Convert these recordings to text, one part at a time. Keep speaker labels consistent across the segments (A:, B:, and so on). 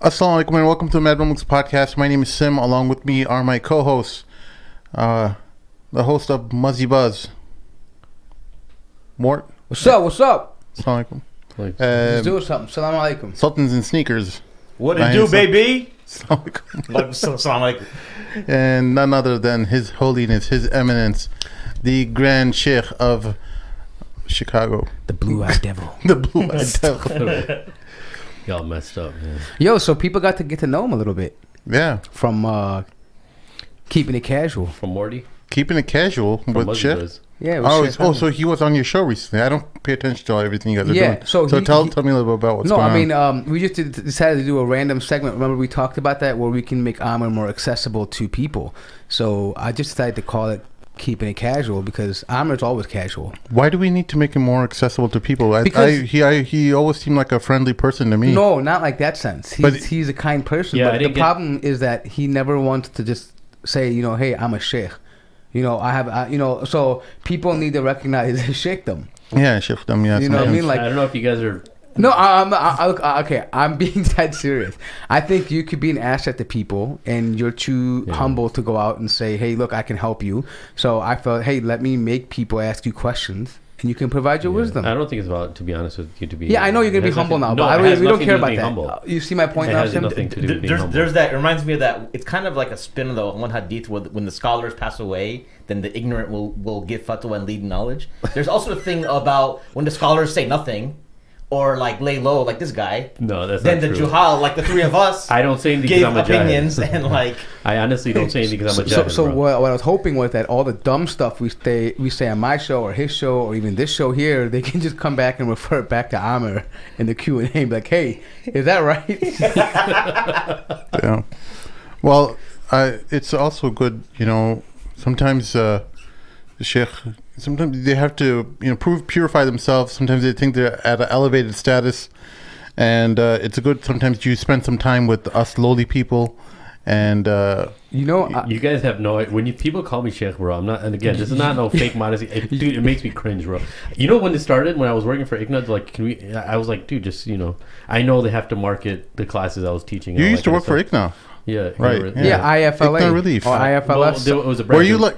A: Assalamu alaikum and welcome to the Mad Moments podcast. My name is Sim. Along with me are my co-hosts, the host of Muzzy Buzz, Mort.
B: What's up? What's up?
A: Assalamu alaikum.
B: Let's do something. Salam alaikum.
A: Sultans and Sneakers.
C: What it do, baby?
A: Assalamu alaikum.
C: Salam alaikum.
A: And none other than His Holiness, His Eminence, the Grand Sheikh of Chicago.
B: The blue-eyed devil.
A: The Blue-Eyed Devil.
D: Y'all messed up, man.
B: Yo, so people got to get to know him a little bit
A: Yeah.
B: from keeping it casual.
D: From Morty?
A: Keeping it casual
D: From
A: with
D: Muzzy
A: Sheikh.
D: Buzz.
B: Yeah. it
A: Oh,
B: was Shaykh Amir.
A: so he was on your show recently. I don't pay attention to everything you guys are doing.
B: So
A: tell me a little bit about what's
B: No,
A: going
B: I
A: on.
B: mean, we just decided to do a random segment. Remember we talked about that where we can make Amir more accessible to people. So I just decided to call it Keeping It Casual because Amir's always casual.
A: Why do we need to make him more accessible to people? He always seemed like a friendly person to me.
B: No, not like that sense. He's a kind person.
D: Yeah,
B: but the problem is that he never wants to just say, hey, I'm a sheikh. So people need to recognize his sheikhdom.
A: Yeah, shift them. Yeah,
B: You know what I mean? Like,
D: I don't know if you guys are...
B: no, okay. I'm being dead serious. I think you could be an asset to people, and you're too humble to go out and say, "Hey, look, I can help you." So I felt, hey, let me make people ask you questions, and you can provide your wisdom.
D: I don't think it's about, to be honest with you, to be...
B: Yeah, I know you're gonna be humble now, but we don't care about that. You see my point
D: It
B: now,
D: has
B: Sim?
D: nothing to do with being humble.
C: There's that. It reminds me of that. It's kind of like a spin of the one hadith where when the scholars pass away, then the ignorant will give fatwa and lead knowledge. There's also a thing about when the scholars say nothing or like lay low, like this guy.
D: No, that's
C: then
D: not
C: the
D: true.
C: juhal, like the three of us,
D: I don't say anything
C: give
D: because I'm a
C: opinions
D: jahil.
C: and like.
D: I honestly don't say anything because I'm a jahil,
B: So
D: bro.
B: what I was hoping was that all the dumb stuff we say on my show or his show or even this show here, they can just come back and refer it back to Amir in the Q&A and be like, hey, is that right?
A: Yeah. Well, it's also good. Sometimes the sheikh. Sometimes they have to, purify themselves. Sometimes they think they're at an elevated status, and it's good. Sometimes you spend some time with us lowly people, and
D: You guys have no... When people call me Sheikh, bro, I'm not... And again, this is not no fake modesty. Dude, it makes me cringe, bro. You know when it started? When I was working for ICNA, like, I was like, dude, just, I know they have to market the classes I was teaching.
A: you used to work for ICNA.
D: Yeah.
A: Right,
B: Yeah, IFLA.
A: ICNA Relief.
B: Or IFLS.
D: Well, it was a
A: Were
D: branch
A: you
D: of-
A: like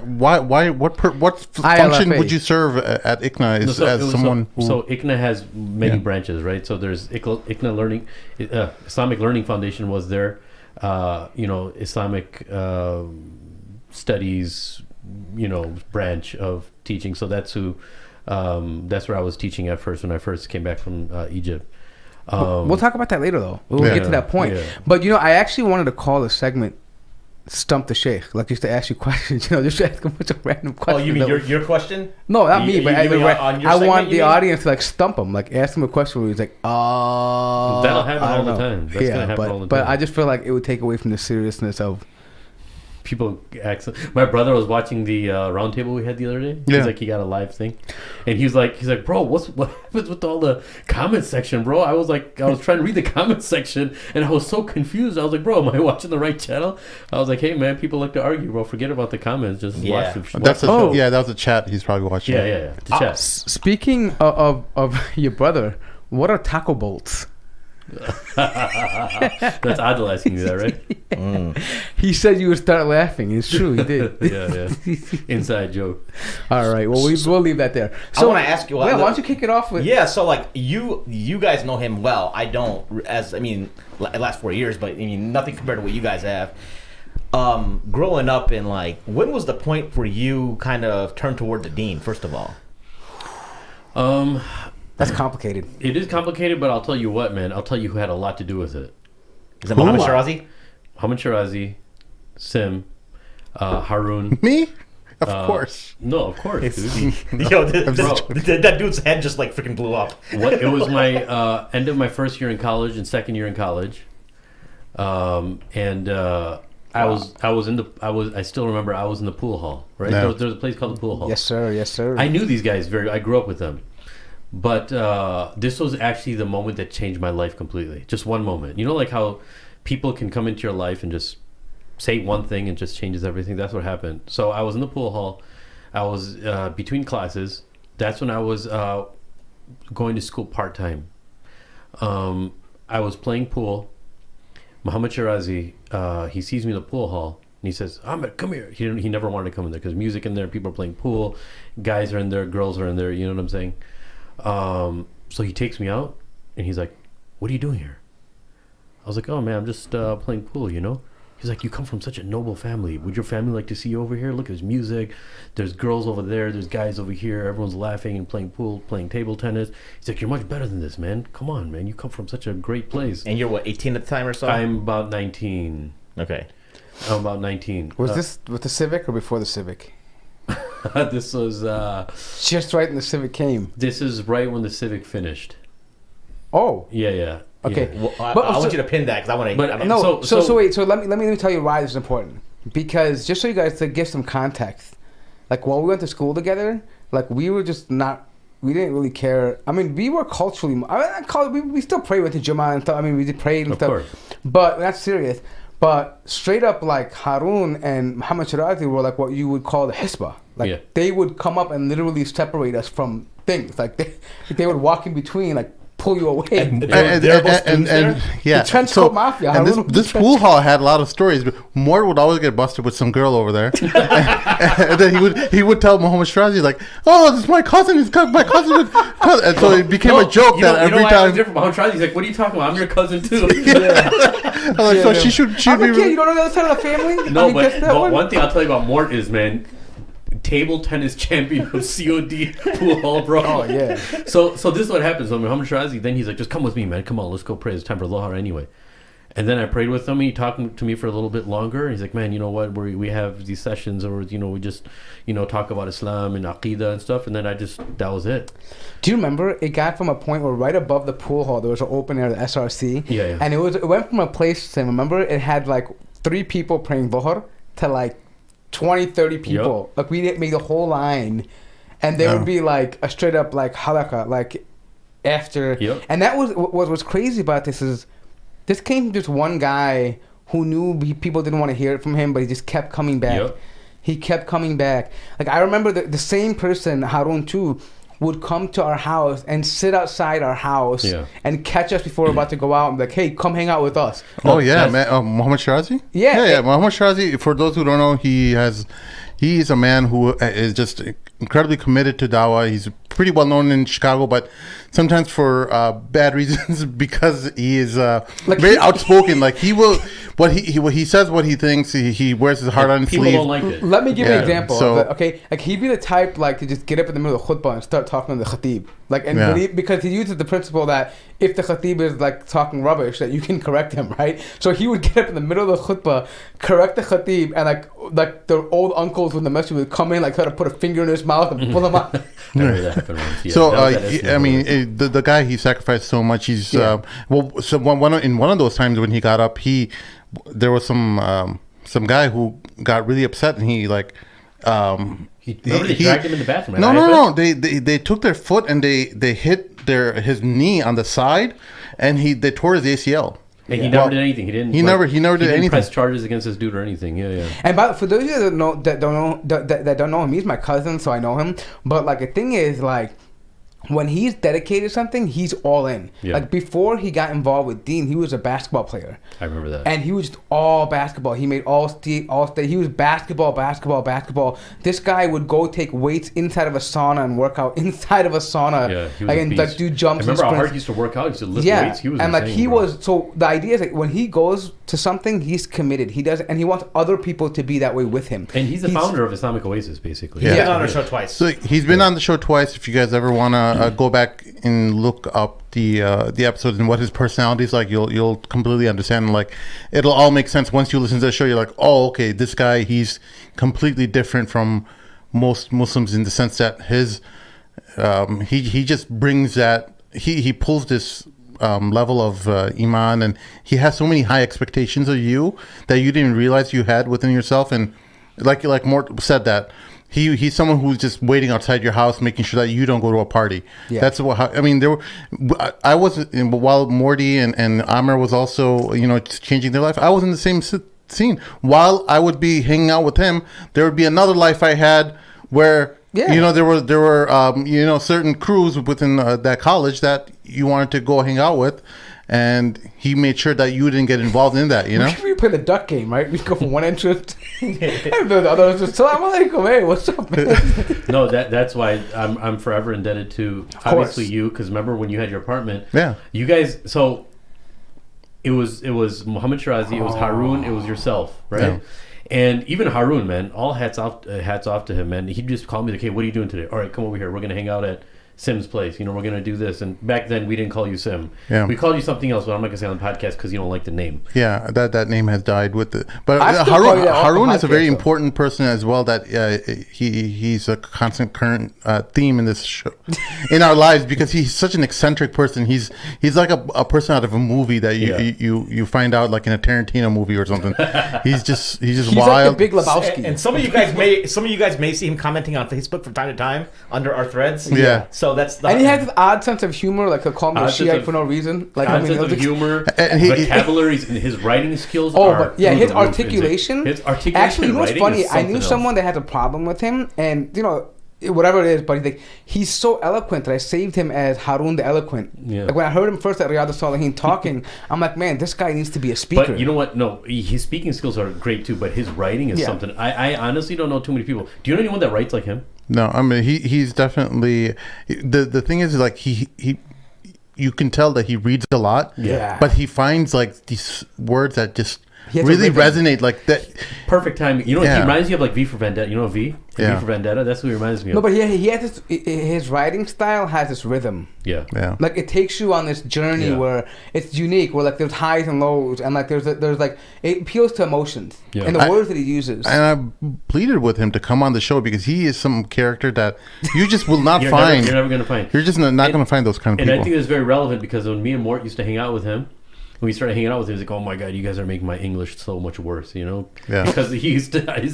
A: what function would you serve at ICNA
D: No,
A: as someone who...
D: So ICNA has many
A: Yeah.
D: branches, right? So there's ICNA Learning, Islamic Learning Foundation was there. Islamic studies, branch of teaching. So that's where I was teaching at first when I first came back from Egypt.
B: We'll talk about that later, though. We'll
A: Yeah.
B: get to that point.
D: Yeah.
B: But, I actually wanted to call the segment Stump the Sheikh. Like, just to ask you questions, just to ask a bunch of random
C: Oh,
B: questions.
C: you mean your question?
B: No, not
C: You-
B: me, but
C: you mean on your
B: I
C: segment,
B: want
C: you
B: the
C: mean?
B: audience to, like, stump him. Like, ask him a question where he's like,
D: That'll happen
B: I
D: all
B: don't
D: the
B: know.
D: time. That's gonna happen all the
B: But
D: time.
B: I just feel like it would take away from the seriousness of...
D: People my brother was watching the roundtable we had the other day.
A: Yeah.
D: He's like, he got a live thing, and he's like, bro, what happens with all the comment section, bro? I was trying to read the comment section, and I was so confused. I was like, bro, am I watching the right channel? I was like, hey man, people like to argue, bro. Forget about the comments. Just watch the show.
A: That was a chat he's probably watching.
D: Yeah. The chat.
B: Speaking of your brother, what are taco bolts?
D: That's Adil asking you that, right?
B: He said you would start laughing. It's true, he did.
D: Yeah. Inside joke.
B: All right, well, we'll leave that there.
C: I want to ask you.
B: Why don't you kick it off with...
C: Yeah, so like you guys know him well. I don't. The last 4 years, but nothing compared to what you guys have. Growing up in when was the point where you kind of turned toward the deen? First of all,
B: That's complicated.
D: It is complicated, but I'll tell you what, man. I'll tell you who had a lot to do with it.
C: is it Muhammad Shirazi?
D: Muhammad Shirazi, Sim, Harun.
A: Me? Of course.
D: No, of course, dude.
C: Yo, that dude's head just freaking blew up.
D: It was my end of my first year in college and second year in college, I still remember I was in the pool hall, right?
A: No.
D: There was a place called the pool hall.
B: Yes, sir.
D: I knew these guys I grew up with them, but this was actually the moment that changed my life completely. Just one moment. Like how people can come into your life and just say one thing and just changes everything. That's what happened. So I was in the pool hall. I was between classes. That's when I was going to school part-time. I was playing pool Muhammad Shirazi, he sees me in the pool hall and he says, Ahmed, come here. He never wanted to come in there because music in there, people are playing pool, guys are in there, girls are in there, you know what I'm saying? So he takes me out and he's like, what are you doing here? I was like, oh man, I'm just playing pool, you know? He's like, you come from such a noble family. Would your family like to see you over here? Look, there's music. There's girls over there. There's guys over here. Everyone's laughing and playing pool, playing table tennis. He's like, you're much better than this, man. Come on, man. You come from such a great place.
C: And you're what, 18 at the time or so?
D: I'm about 19.
C: Okay.
D: I'm about 19.
B: Was this with the Civic or before the Civic?
D: This was...
B: just right when the Civic came.
D: This is right when the Civic finished.
B: Oh.
D: Yeah.
B: Okay.
C: Well, I want you to pin that because I want to...
D: But
B: no, so wait. So let me tell you why this is important. Because just so you guys to give some context, like while we went to school together, like we were just not... We didn't really care. I mean, we were culturally... we still pray with the Hijama and stuff. I mean, we did pray and stuff.
D: Course.
B: But that's serious. But straight up, like Harun and Muhammad Shirazi were like what you would call the Hisbah. Like they would come up and literally separate us from things. Like they would walk in between, like pull you away.
A: And yeah,
B: the trench coat mafia.
A: And this pool hall had a lot of stories. But Mort would always get busted with some girl over there, and then he would tell Muhammad Shirazi like, "Oh, this is my cousin. It's my cousin." And so it became a joke that every time.
D: Different. Muhammad Shirazi's like, "What are you talking about? I'm your cousin too."
A: So she should be.
B: You don't know the other side of the family.
D: No, but one thing I'll tell you about Mort is, man, table tennis champion of COD pool hall, bro.
B: Oh yeah.
D: So this is what happens. So Muhammad Shirazi, then he's like, just come with me, man. Come on, let's go pray. It's time for Lohar anyway. And then I prayed with him. He talked to me for a little bit longer. He's like, man, you know what? We have these sessions, or we just talk about Islam and Aqidah and stuff. And then that was it.
B: Do you remember? It got from a point where right above the pool hall there was an open air, the SRC.
D: Yeah.
B: And it went from a place. And remember, it had like 3 people praying Dhuhr to like 20, 30 people. Yep. Like we didn't make the whole line, and there would be like a straight up like halakha, like after.
D: Yep.
B: And that was what's crazy about this is this came from just one guy who knew people didn't want to hear it from him, but he just kept coming back.
D: Yep.
B: He kept coming back. Like I remember the same person, Harun too, would come to our house and sit outside our house and catch us before we're about to go out and be like, hey, come hang out with us.
A: Oh yeah, man. Muhammad Shirazi? Yeah. Muhammad Shirazi, for those who don't know, he's a man who is just incredibly committed to dawah. He's pretty well known in Chicago, but sometimes for bad reasons because he is very outspoken. Like he will, what he says, what he thinks. He wears his heart on his sleeve.
D: People don't like it.
B: Let me give you an example. Okay, like he'd be the type like to just get up in the middle of khutbah and start talking to the khatib. Like because he uses the principle that if the khatib is like talking rubbish, that you can correct him, right? So he would get up in the middle of the khutbah, correct the khatib, and like the old uncles when the masjid would come in, like try to put a finger in his mouth and pull him out.
A: The guy, he sacrificed so much. He's in one of those times when he got up, there was some guy who got really upset, and he like
D: they dragged him in the bathroom.
A: No. They took their foot and they hit his knee on the side, and they tore his ACL.
D: And he never did anything. He didn't.
A: He never did anything.
D: Press charges against this dude or anything. Yeah.
B: And for those of you that don't know him, he's my cousin, so I know him. But like the thing is, like when he's dedicated to something, he's all in. Yeah. Like before he got involved with Dean, he was a basketball player.
D: I remember that.
B: And he was just all basketball. He made all state. He was basketball. This guy would go take weights inside of a sauna and work out inside of a sauna.
D: Yeah, he was
B: and like do jumps.
D: I remember how hard he used to work out. He used to lift weights. He was
B: and
D: insane,
B: like he
D: bro.
B: was. So the idea is like when he goes to something, he's committed. He does, and he wants other people to be that way with him.
D: And he's the founder of Islamic Oasis, basically.
C: He's been on our show twice.
A: So he's been on the show twice. If you guys ever want to go back and look up the episodes and what his personality is like, you'll completely understand. Like it'll all make sense once you listen to the show. You're like, oh, okay, this guy, he's completely different from most Muslims in the sense that his he just brings that he pulls this level of iman, and he has so many high expectations of you that you didn't realize you had within yourself. And like Mort said, that he's someone who's just waiting outside your house, making sure that you don't go to a party. Yeah. That's what I mean. I was while Morty and Amir was also changing their life. I was in the same scene. While I would be hanging out with him, there would be another life I had where there were certain crews within that college that you wanted to go hang out with, and he made sure that you didn't get involved in that. You know,
B: we play the duck game, right? We go from one entrance, and the other was just "Salam alaikum, hey, what's up, man?"
D: No, that's why I'm forever indebted to obviously you, because remember when you had your apartment?
A: Yeah,
D: you guys. So it was Muhammad Shirazi, it was Harun, it was yourself, right? Yeah. And even Harun, man, all hats off to him, man. He'd just call me like, "Hey, what are you doing today? All right, come over here. We're gonna hang out at Sim's place. You know, we're gonna do this." And back then, we didn't call you Sim.
A: Yeah.
D: We called you something else, but I'm not gonna say on the podcast because you don't like the name.
A: Yeah, that name has died with it. But Harun is a very important person as well. That he's a constant current theme in this show, in our lives, because he's such an eccentric person. He's like a person out of a movie that you find out like in a Tarantino movie or something. He's just wild.
B: Like the Big Lebowski.
C: And some of you guys may see him commenting on Facebook from time to time under our threads.
A: Yeah.
C: So that's
B: and he has this odd sense of humor, like he'll call me a Shiite for no reason. Like
D: sense of humor, and vocabulary, and his writing skills.
B: His articulation. Actually, you know what's funny? I knew someone that had a problem with him, and you know, whatever it is, but he's so eloquent that I saved him as Harun the Eloquent. Yeah. Like when I heard him first at Riyadh al-Salihin talking, I'm like, man, this guy needs to be a speaker.
D: But you know what? No, his speaking skills are great too, but his writing is something. I honestly don't know too many people. Do you know anyone that writes like him?
A: No, I mean he's definitely the thing is like he you can tell that he reads a lot.
B: Yeah.
A: But he finds like these words that just really resonate like that.
D: Perfect timing. You know, he reminds you of like V for Vendetta. You know V? V for Vendetta. That's what he reminds me of.
B: No, but he has this. His writing style has this rhythm.
D: Yeah.
B: Like it takes you on this journey where it's unique. Where like there's highs and lows, and like there's like it appeals to emotions and the words that he uses.
A: And I pleaded with him to come on the show because he is some character that you just will not find.
D: You're never going to find.
A: You're just not going to find those kind of people.
D: And I think it's very relevant because when me and Mort used to hang out with him. When we started hanging out with him, he was like, "Oh my god, you guys are making my English so much worse," you know?
A: Yeah.
D: Because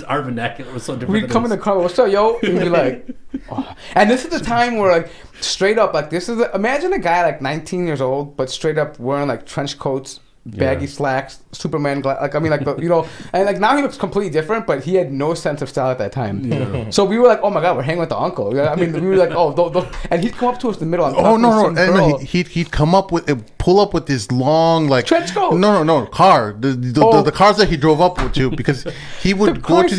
D: our vernacular was so different.
B: We'd come in the car, "What's up, yo?" And be like, oh. And this is the time where, like, straight up, like, imagine a guy like 19 years old, but straight up wearing like trench coats, baggy slacks, Superman like I mean like you know, and like now he looks completely different, but he had no sense of style at that time. Yeah. So we were like, oh my god, we're hanging with the uncle. I mean, we were like, oh, and he'd come up to us in the middle.
A: And he'd come up with pull up with this long like
B: trench coat.
A: No car. The cars that he drove up to because he would go to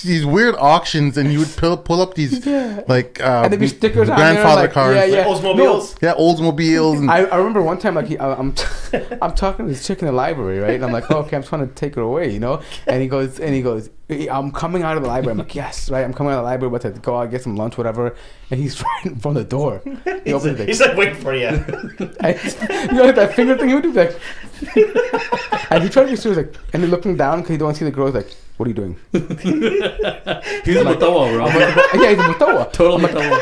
A: these weird auctions and he would pull up these like
B: and there'd be stickers
A: grandfather
B: on there, like,
A: cars,
C: Oldsmobiles.
A: Oldsmobiles. And
B: I remember one time like I'm talking to this chick in the library, right? And I'm like, oh, okay, I'm trying to take her away, you know? And he goes, I'm coming out of the library. I'm like, yes, right? I'm coming out of the library, about to go out, get some lunch, whatever. And he's right in front of the door.
C: He's like waiting for you.
B: You know, like that finger thing he would do, like. And he tried to be serious, like, and then looking down because he don't want to see the girls, like, what are you doing?
D: He's a mutawa, bro.
B: Yeah, he's a mutawa.
D: Total mutawa.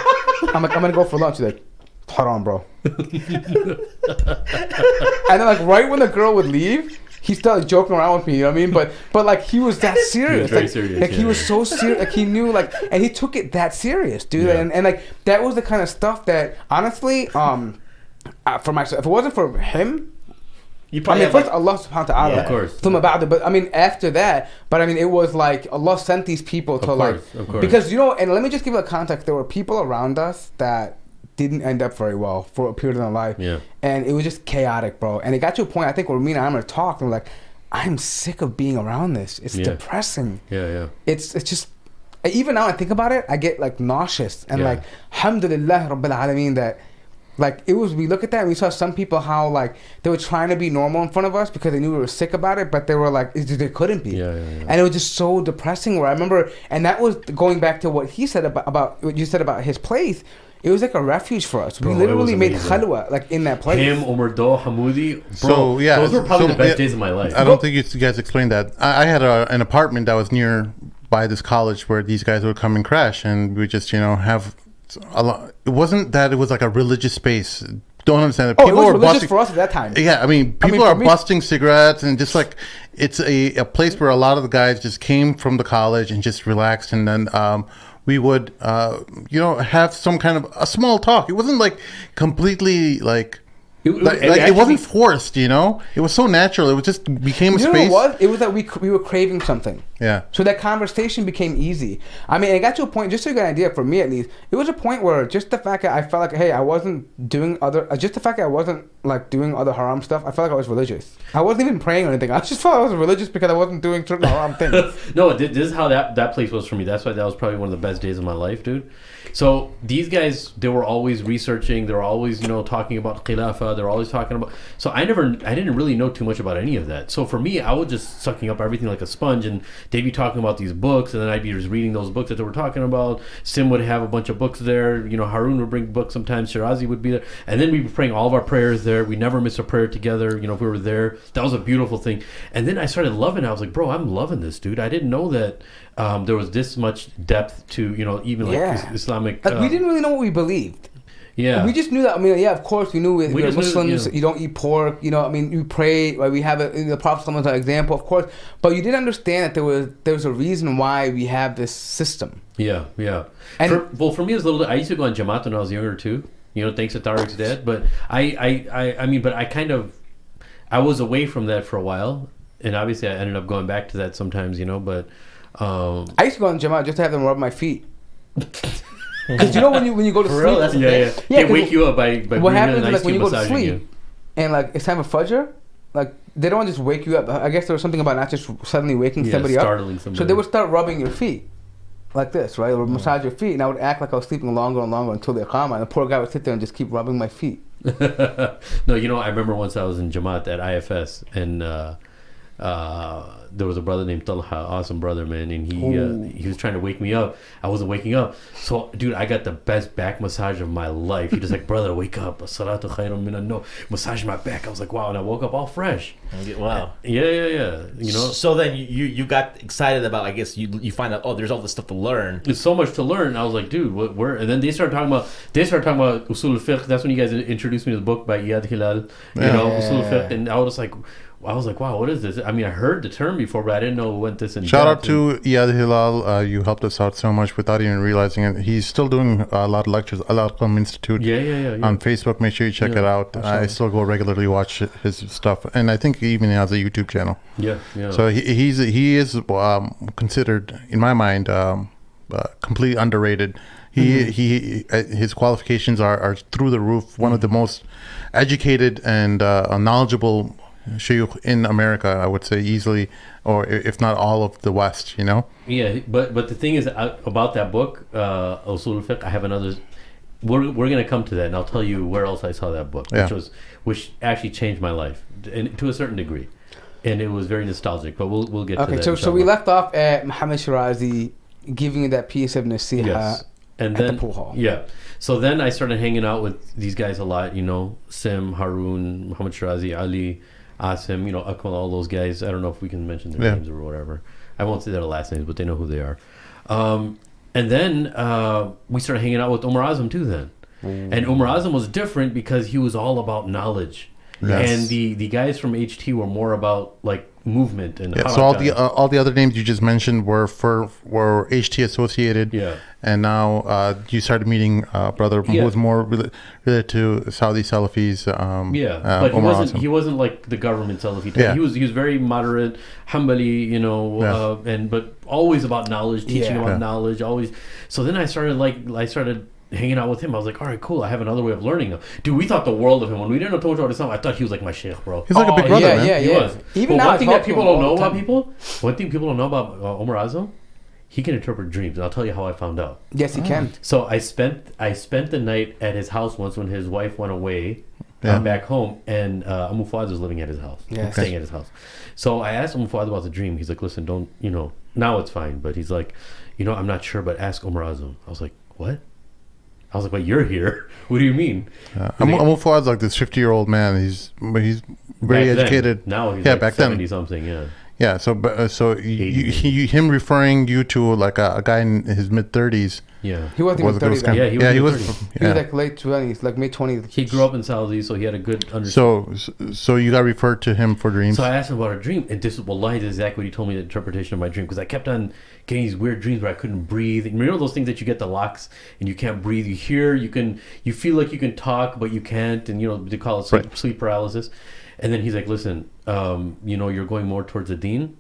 B: I'm like, I'm going to go for lunch. He's like, hold on, bro. And then like right when the girl would leave, he started joking around with me, you know what I mean? But like he was that serious.
D: He was very serious.
B: Like he was so serious. Like he knew like, and he took it that serious, dude. Yeah. And like that was the kind of stuff that honestly, for myself, if it wasn't for him, first Allah subhanahu wa ta'ala,
D: of course.
B: But I mean after that, but I mean it was like Allah sent these people to of course. Because you know, and let me just give you a context. There were people around us that didn't end up very well for a period of their life.
D: Yeah.
B: And it was just chaotic, bro. And it got to a point, I think, where me and Amir talked, and we're like, I'm sick of being around this. It's depressing.
D: Yeah.
B: It's just, even now I think about it, I get like nauseous. And like, alhamdulillah, Rabbil Alameen, that like we look at that and we saw some people how like they were trying to be normal in front of us because they knew we were sick about it, but they were like, they couldn't be.
D: Yeah.
B: And it was just so depressing where I remember, and that was going back to what he said about what you said about his place. It was like a refuge for us. We literally made khalwa like in that place.
D: Him, Omar Do, Hamoudi. Bro, those were probably the best days of my life.
A: I don't think you guys explained that. I had an apartment that was near by this college where these guys would come and crash, and we just have a lot. It wasn't that it was like a religious space. Don't understand that.
B: People it was religious for us at that time.
A: Yeah, I mean, people are busting cigarettes and just like it's a place where a lot of the guys just came from the college and just relaxed, and then we would, have some kind of a small talk. It wasn't like completely like It wasn't forced, you know. It was so natural. It just became a space.
B: It was that we were craving something.
A: Yeah.
B: So that conversation became easy. I mean, it got to a point. Just to get an idea, for me at least, it was a point where just the fact that I felt like, hey, I wasn't doing just the fact that I wasn't like doing other haram stuff. I felt like I was religious. I wasn't even praying or anything. I just felt I was religious because I wasn't doing certain haram things.
D: No, this is how that place was for me. That's why that was probably one of the best days of my life, dude. So these guys, they were always researching. They were always, talking about Khilafah. They were always talking about. So I didn't really know too much about any of that. So for me, I was just sucking up everything like a sponge, and they'd be talking about these books, and then I'd be just reading those books that they were talking about. Sim would have a bunch of books there. Harun would bring books sometimes. Shirazi would be there, and then we'd be praying all of our prayers there. We never miss a prayer together. If we were there, that was a beautiful thing. And then I started loving it. I was like, bro, I'm loving this, dude. I didn't know that. There was this much depth to even like Islamic.
B: We didn't really know what we believed.
D: Yeah,
B: we just knew that. I mean, of course, we knew we're Muslims. You don't eat pork. You pray. Right? We have the Prophet as an example, of course. But you didn't understand that there was a reason why we have this system.
D: Yeah. And for me, I used to go on Jamaat when I was younger too. Thanks to Tariq's dad. But I was away from that for a while, and obviously I ended up going back to that sometimes. But.
B: I used to go on Jamaat just to have them rub my feet. Because when you go to sleep,
D: that's they wake you up by
B: what happens is like when you go to sleep and like it's time for Fajr, like they don't just wake you up. I guess there was something about not just suddenly waking somebody up. So they would start rubbing your feet like this, right? Or massage your feet, and I would act like I was sleeping longer and longer until the Iqamah, and the poor guy would sit there and just keep rubbing my feet.
D: No, I remember once I was in Jamaat at IFS, and there was a brother named Talha, awesome brother, man, and he was trying to wake me up. I wasn't waking up, so dude, I got the best back massage of my life. He just like, brother, wake up, as-salatu khayrun minan nawm, massage my back. I was like, wow, and I woke up all fresh.
C: Wow.
D: Yeah.
C: So then you got excited about, I guess you find out, there's all this stuff to learn.
D: There's so much to learn. I was like, dude, where? And then they started talking about usul al-fiqh. That's when you guys introduced me to the book by Iyad Hilal, usul al-fiqh, and I was like, wow, what is this? I mean, I heard the term before, but I didn't know it went this in depth.
A: Shout out to Iyad Hilal. You helped us out so much without even realizing it. He's still doing a lot of lectures, Al-Arqam Institute.
D: Yeah.
A: On Facebook. Make sure you check it out. I still go regularly watch his stuff. And I think he even has a YouTube channel.
D: Yeah.
A: So he is considered, in my mind, completely underrated. His qualifications are through the roof. One of the most educated and knowledgeable Shaykh in America, I would say, easily, or if not all of the West,
D: Yeah, but the thing is about that book, Usul al-Fiqh, I have another. We're going to come to that, and I'll tell you where else I saw that book, which actually changed my life, and to a certain degree, and it was very nostalgic. But we'll get to that.
B: Okay, so we left off at Muhammad Shirazi giving you that piece of nasiha
D: and
B: at the pool hall.
D: Yeah. So then I started hanging out with these guys a lot. Sim, Harun, Muhammad Shirazi, Ali, Azam, Akmal, all those guys. I don't know if we can mention their names or whatever. I won't say their last names, but they know who they are. And then we started hanging out with Omar Azam too then. And Omar Azam was different because he was all about knowledge. Yes. And the guys from HT were more about like movement and
A: so all the other names you just mentioned were HT associated.
D: Yeah.
A: And now you started meeting a brother who was more related to Saudi Salafis.
D: But he wasn't like the government Salafi type. Yeah. He was very moderate, Hanbali, but always about knowledge, teaching about knowledge, always. So then I started hanging out with him. I was like, all right, cool, I have another way of learning him. Dude, we thought the world of him. When we didn't know Tojo Islam, I thought he was like my Sheikh, bro.
A: He's like a big brother, man.
D: He was.
B: Even now,
D: one thing people don't know about Omar Azam, he can interpret dreams, and I'll tell you how I found out.
B: Yes, he can.
D: So I spent the night at his house once when his wife went away back home, and Amu Fuad was living at his house, staying at his house. So I asked Amu Fuad about the dream. He's like, listen, don't, now it's fine, but he's like, I'm not sure, but ask Omar Azam. I was like, what? I was like, "But you're here. What do you mean?"
A: Amu Fuad's like this 50-year-old man. He's very educated.
D: Now he's like 70 something. Yeah.
A: Yeah, him referring you to like a guy in his mid 30s.
D: Yeah,
B: He wasn't even 30 then.
D: he was.
B: He was like late 20s, like mid 20s.
D: He grew up in Saudi, so he had a good understanding.
A: So you got referred to him for dreams.
D: So I asked him about a dream, and this is exactly what he told me, the interpretation of my dream, because I kept on getting these weird dreams where I couldn't breathe. And you know those things that you get the locks and you can't breathe. You hear, you feel like you can talk, but you can't, and they call it sleep paralysis. And then he's like, listen, you're going more towards the deen.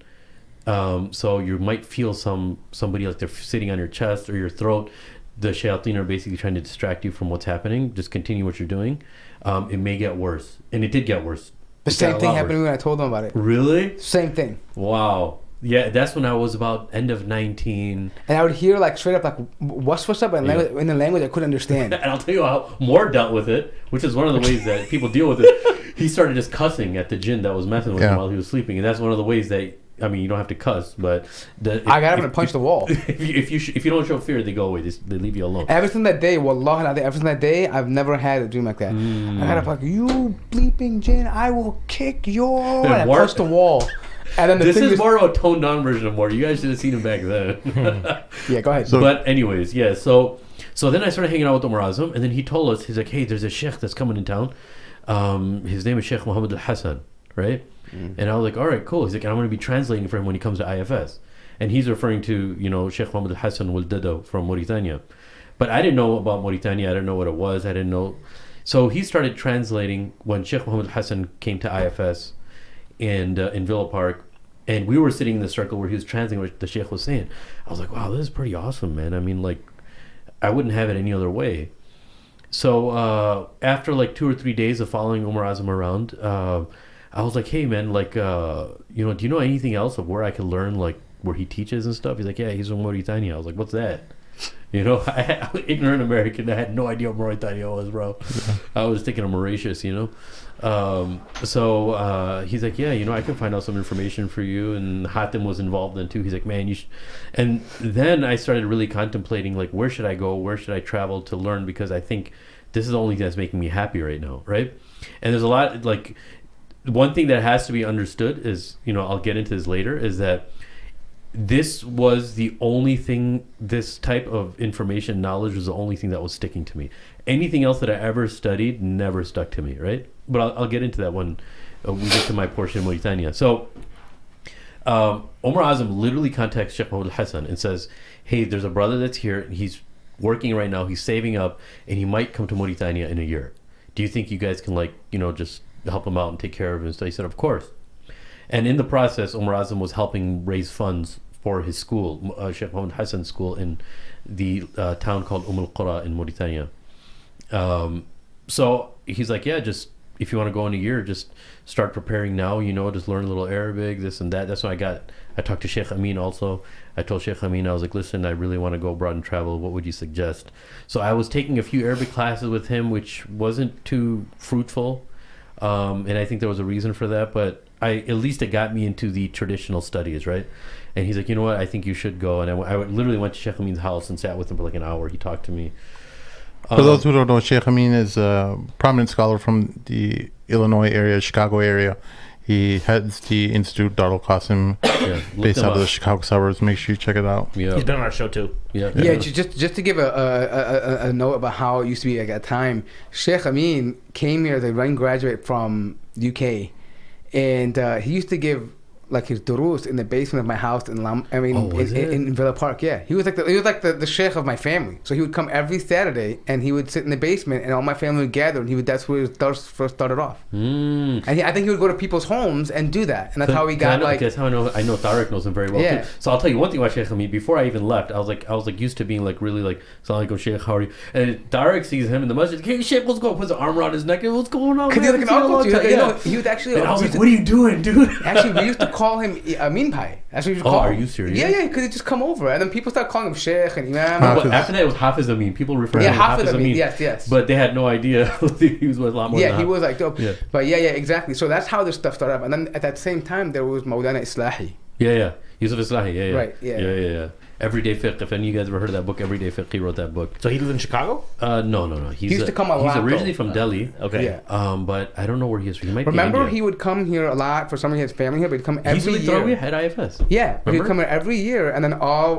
D: So you might feel somebody like they're sitting on your chest or your throat. The shayateen are basically trying to distract you from what's happening. Just continue what you're doing. It may get worse. And it did get worse.
B: The same thing happened to me when I told them about it.
D: Really?
B: Same thing.
D: Wow. Yeah, that's when I was about end of 19.
B: And I would hear like straight up like, what's up in the language I couldn't understand.
D: And I'll tell you how Moore dealt with it, which is one of the ways that people deal with it. He started just cussing at the jinn that was messing with him while he was sleeping. And that's one of the ways that, you don't have to cuss, but
B: I got him to punch the wall.
D: If you don't show fear, they go away. They leave you alone.
B: Every single day, wallah, every single day, I've never had a dream like that. I got up like, you bleeping jinn, I will kick your... And I punched the wall. And then
D: this is more of a toned down version of Moore. You guys should have seen him back then.
B: Yeah, go ahead.
D: But anyways, yeah. So then I started hanging out with Omar Azam, and then he told us, he's like, hey, there's a sheikh that's coming in town. His name is Sheikh Muhammad al-Hassan, right? And I was like, all right, cool. He's like, I'm going to be translating for him when he comes to IFS. And he's referring to, Sheikh Muhammad al-Hassan Waldado from Mauritania. But I didn't know about Mauritania. I didn't know what it was. I didn't know. So he started translating when Sheikh Muhammad al-Hassan came to IFS in Villa Park. And we were sitting in the circle where he was translating what the Sheikh was saying. I was like, wow, this is pretty awesome, man. I mean, like, I wouldn't have it any other way. So after like 2 or 3 days of following Omar Azam around, I was like, hey, man, like, do you know anything else of where I could learn, like, where he teaches and stuff? He's like, yeah, he's from Mauritania. I was like, what's that? I'm an ignorant American. I had no idea what Mauritania was, bro. I was thinking of Mauritius, So he's like, yeah, I can find out some information for you. And Hatem was involved then too. He's like, man, you should. And then I started really contemplating, like, where should I go? Where should I travel to learn? Because I think this is the only thing that's making me happy right now, right? And there's a lot, like, one thing that has to be understood is, I'll get into this later, is that this was the only thing, this type of information, knowledge was the only thing that was sticking to me. Anything else that I ever studied never stuck to me, right? But I'll get into that when we get to my portion of Mauritania. So Omar Azam literally contacts Sheikh Muhammad al-Hassan and says, hey, there's a brother that's here, and he's working right now, he's saving up, and he might come to Mauritania in a year. Do you think you guys can, like, just help him out and take care of him? So he said, of course. And in the process, Omar Azam was helping raise funds for his school, Sheikh Muhammad Hassan school in the town called Al-Qura in Mauritania. So he's like, yeah, just if you want to go in a year, just start preparing now, just learn a little Arabic, this and that. That's what I talked to Shaykh Amir also. I told Shaykh Amir, I was like, listen, I really want to go abroad and travel. What would you suggest? So I was taking a few Arabic classes with him, which wasn't too fruitful. And I think there was a reason for that, but at least it got me into the traditional studies, right? And he's like, you know what, I think you should go. And I literally went to Shaykh Amin's house and sat with him for like an hour. He talked to me.
A: For those who don't know, Shaykh Amir is a prominent scholar from the Illinois area, Chicago area. He heads the Institute Darul Qasim, based out of the Chicago suburbs. Make sure you check it out.
C: Yeah. He's been on our show too.
B: Yeah. Just to give a note about how it used to be like at a time. Shaykh Amir came here as a young graduate from UK, and he used to give like his durus in the basement of my house in Villa Park. Yeah, he was like the sheikh of my family. So he would come every Saturday and he would sit in the basement and all my family would gather, and that's where his dars first started off. And I think he would go to people's homes and do that, and that's how he got
D: That's how I know Tariq knows him very well too. So I'll tell you one thing about Shaykh Amir. Before I even left, I was like used to being like really like, Assalamu alaikum Shaykh, how are you? And Tariq sees him in the masjid. Hey Shaykh, what's going on? Puts an arm around his neck. What's going on?
B: Because he's like an uncle to you. He would actually.
D: And I was like, what are you doing, dude?
B: Actually, we used to call him Amin Pai. That's what we used to call him.
D: Are you serious?
B: Yeah, because he'd just come over, and then people started calling him Sheikh and Imam.
D: But after that, it was Hafiz Amin. People refer to him as Hafiz Amin.
B: Yes.
D: But they had no idea he was worth a lot more.
B: Yeah, he was like dope. Yeah. But exactly. So that's how this stuff started up, and then at that same time there was Maulana Islahi.
D: Yeah. Yusuf Islahi, yeah.
B: Right, yeah.
D: Everyday Fiqh. If any of you guys ever heard of that book, Everyday Fiqh, he wrote that book.
C: So he lives in Chicago?
D: No.
B: He used to come a lot.
D: He's originally from Delhi.
C: Okay.
B: Yeah.
D: But I don't know where he is. He might
B: Remember,
D: be India.
B: he would come here a lot for some of his family here, but he'd come every year.
D: He had IFS.
B: Yeah,
D: Remember?
B: he'd come here every year, and then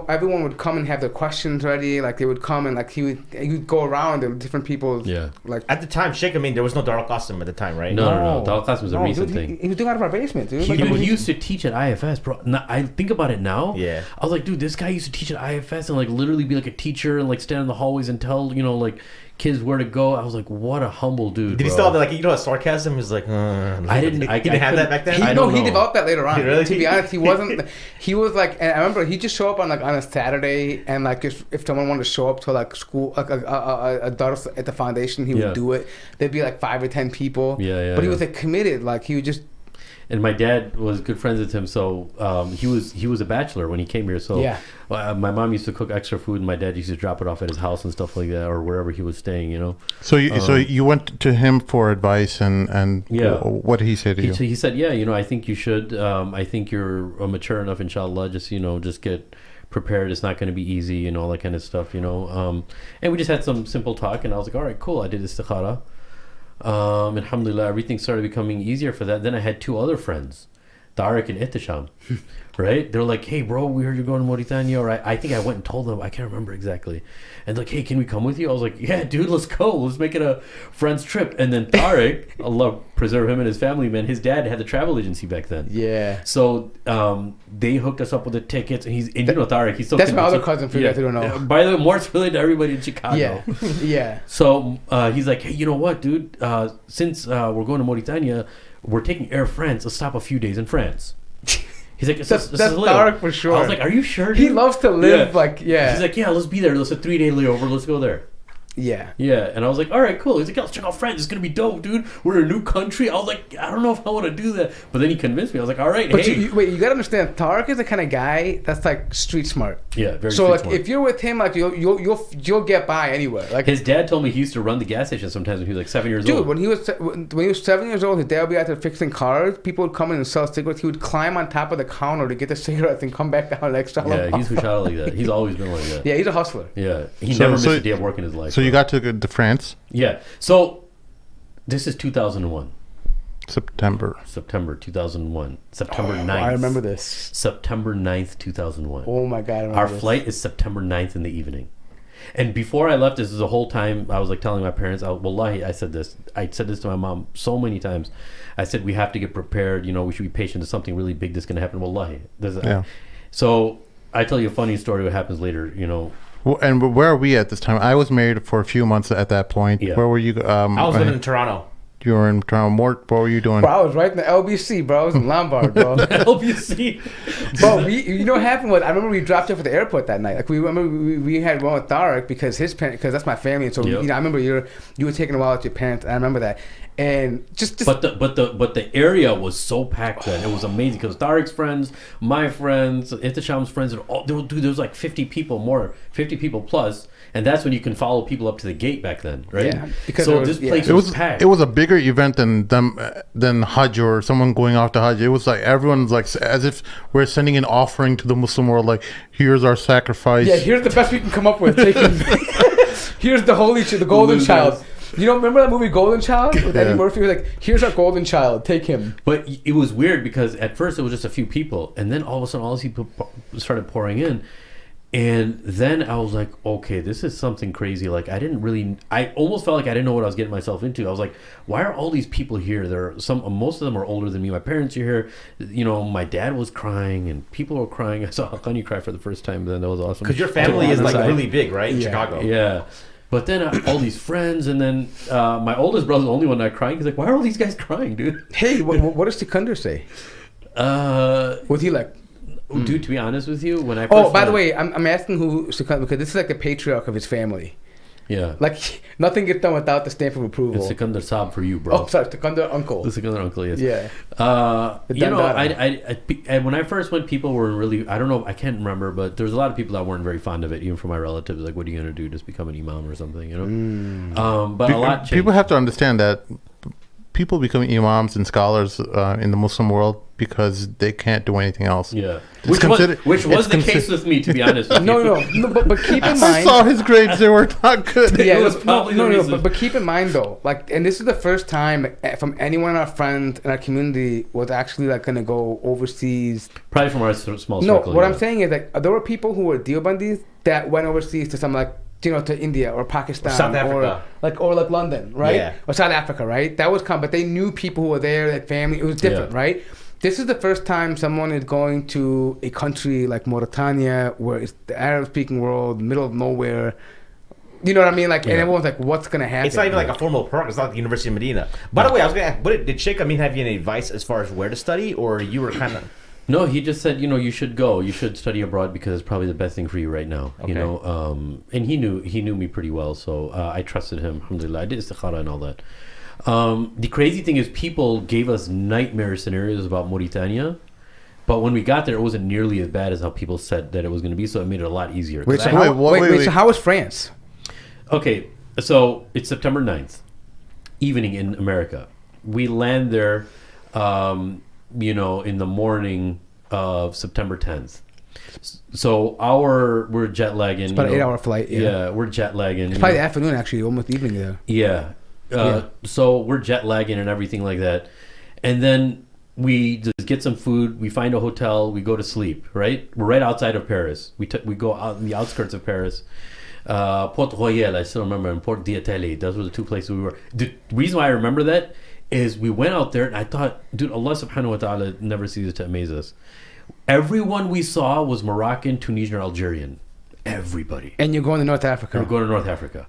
B: everyone would come and have their questions ready. Like they would come and like he would go around and different people.
D: Yeah.
B: Like
C: At the time, Shaykh Amir, there was no Darul Qasim at the time, right?
D: No. Dawah Qasim was a recent
B: dude,
D: thing.
B: He was doing it out of our basement, dude.
D: He used to teach at IFS, bro. Now, I think about it now.
C: Yeah.
D: I was like, dude, this guy used to teach at IFS and like literally be like a teacher and like stand in the hallways and tell like kids where to go. I was like, what a humble dude.
C: Did he still have like a sarcasm? He was like,
D: I didn't
C: have that back then.
B: He developed that later on.
C: Really?
B: To be honest, he wasn't. He was like, and I remember he'd just show up on a Saturday, and like if someone wanted to show up to like school, like a dars at the foundation, he would do it. There'd be like 5 or 10 people.
D: Yeah.
B: But he was like committed. Like he would just.
D: And my dad was good friends with him, so he was a bachelor when he came here. So
B: yeah.
D: My mom used to cook extra food, and my dad used to drop it off at his house and stuff like that, or wherever he was staying.
A: So you went to him for advice, and what did he say to you?
D: He said, yeah, I think you should. I think you're mature enough, inshallah. Just get prepared. It's not going to be easy, all that kind of stuff. And we just had some simple talk, and I was like, all right, cool. I did istikhara. Alhamdulillah, everything started becoming easier for that. Then I had 2 other friends, Tariq and Ihtisham, right? They're like, hey, bro, we heard you're going to Mauritania. Or I think I went and told them. I can't remember exactly. And like, hey, can we come with you? I was like, yeah, dude, let's go. Let's make it a friend's trip. And then Tariq, Allah preserve him and his family, man. His dad had the travel agency back then.
B: Yeah.
D: So they hooked us up with the tickets. And Tariq, he's so
B: that's my other cousin, for you guys who don't know.
D: By the way, Mort's related to everybody in Chicago.
B: Yeah. Yeah.
D: So he's like, hey, you know what, dude? Since we're going to Mauritania, we're taking Air France. Let's stop a few days in France. He's like,
B: that's Tariq for sure.
D: I was like, are you sure, dude?
B: He loves to live
D: He's
B: like.
D: like, yeah, let's be there. Let's a 3-day layover. Let's go there.
B: Yeah.
D: Yeah. And I was like, all right, cool. He's like, let's check out France. It's going to be dope, dude. We're in a new country. I was like, I don't know if I want to do that. But then he convinced me. I was like, all right,
B: but
D: hey.
B: you got to understand, Tariq is the kind of guy that's like street smart.
D: Yeah, very
B: so
D: street
B: like
D: smart.
B: if you're with him, like you'll get by anywhere. Like
D: his dad told me he used to run the gas station sometimes when he was like 7 years old.
B: Dude, when he was 7 years old, his dad would be out there fixing cars. People would come in and sell cigarettes. He would climb on top of the counter to get the cigarettes and come back down next time.
D: Yeah, he's Hushara like that. He's always been like that.
B: Yeah, he's a hustler.
D: Yeah, he never missed a day of work in his life.
A: So you got to France?
D: Yeah. So this is 2001.
A: September
D: 2001. September 9th.
B: I remember this.
D: September 9th, 2001.
B: Oh my God.
D: Our flight is September 9th in the evening. And before I left, this is the whole time I was like telling my parents, wallahi, I said this to my mom so many times. I said, we have to get prepared. We should be patient. There's something really big that's going to happen. Wallahi. So I tell you a funny story what happens later,
A: Well, and where are we at this time? I was married for a few months at that point.
D: Yeah.
A: Where were you?
C: I was living in Toronto.
A: You were in Toronto. Mort, what were you doing?
B: Bro, I was right in the LBC, bro. I was in Lombard, bro.
D: LBC.
B: Bro, you know what happened was, I remember we dropped off at the airport that night. Like we had one with Tariq because his parents, because that's my family. And so I remember you were taking a while with your parents. I remember that. And just
D: but the area was so packed then. It was amazing because Tariq's friends, my friends, Ihtisham's friends, and all, there was like 50 people plus, and that's when you can follow people up to the gate back then, right?
B: Yeah, because
D: so this place was packed.
A: It was a bigger event than Hajj or someone going off to Hajj. It was like everyone's like as if we're sending an offering to the Muslim world. Like, here's our sacrifice.
B: Yeah, here's the best we can come up with. Here's the golden child. You don't remember that movie Golden Child with Eddie Murphy? He was like, here's our golden child, take him.
D: But it was weird because at first it was just a few people, and then all of a sudden all these people started pouring in, and then I was like, okay, this is something crazy. Like I almost felt like I didn't know what I was getting myself into. I was like, why are all these people here? Most of them are older than me. My parents are here. My dad was crying and people were crying. I saw Haqqani cry for the first time. Then that was awesome.
C: Because your family is like really big, right? In Chicago.
D: Yeah. But then all these friends, and then my oldest brother's the only one not crying. He's like, why are all these guys crying, dude?
B: Hey, what does Sikandar say? Was he like...
D: Dude, to be honest with you, when I first
B: by the way, I'm asking who Sikandar, because this is like the patriarch of his family.
D: Yeah.
B: Like, nothing gets done without the stamp of approval.
D: It's Sikandar Saab for you, bro.
B: Oh, sorry, Sikandar uncle.
D: The Sikandar uncle, yes.
B: Yeah.
D: And when I first went, people were really, I don't know, I can't remember, but there was a lot of people that weren't very fond of it, even from my relatives. Like, what are you going to do? Just become an imam or something, But a lot changed.
A: People have to understand that people becoming imams and scholars in the Muslim world, because they can't do anything else.
D: Yeah,
A: It's
D: which was the case with me, to be honest. With you.
B: No, but keep in
A: I
B: mind.
A: saw his grades; they were not good.
B: Yeah,
D: It was probably the reason.
B: but keep in mind though, like, and this is the first time from anyone in our friend in our community was actually like gonna go overseas.
D: Probably from our small
B: No,
D: circle.
B: what
D: yeah.
B: I'm saying is like there were people who were deobandis that went overseas to some like, you know, to India or Pakistan
C: South Africa.
B: or like London, right?
C: Yeah.
B: Or South Africa, right? That was but they knew people who were there, like family. It was different,
D: Yeah.
B: right? This is the first time someone is going to a country like Mauritania, where it's the Arab-speaking world, middle of nowhere. You know what I mean? Like, and everyone's like, "What's gonna happen?"
C: It's not even like a formal program. It's not like the University of Medina. By the way, I was gonna ask, did Sheikh Amir have you any advice as far as where to study, or you were kind of?
D: No, he just said, you should go. You should study abroad because it's probably the best thing for you right now.
C: Okay.
D: You know, and he knew me pretty well, so I trusted him. Alhamdulillah, I did istikhara and all that. The crazy thing is, people gave us nightmare scenarios about Mauritania, but when we got there, it wasn't nearly as bad as how people said that it was going to be. So it made it a lot easier.
B: Wait, so
A: Wait.
B: so how was France?
D: Okay, so it's September 9th, evening in America. We land there, in the morning of September 10th. So we're jet lagging.
B: It's about an 8-hour flight.
D: Yeah, we're jet lagging.
B: It's probably the afternoon, actually, almost evening there.
D: Yeah. So we're jet lagging and everything like that. And then we just get some food, we find a hotel, we go to sleep, right? We're right outside of Paris. We go out in the outskirts of Paris. Port Royal, I still remember, and Port d'Italie. Those were the two places we were. The reason why I remember that is we went out there and I thought, dude, Allah subhanahu wa ta'ala never ceases to amaze us. Everyone we saw was Moroccan, Tunisian, or Algerian. Everybody.
B: And you're going to North Africa.
D: We're going to North Africa.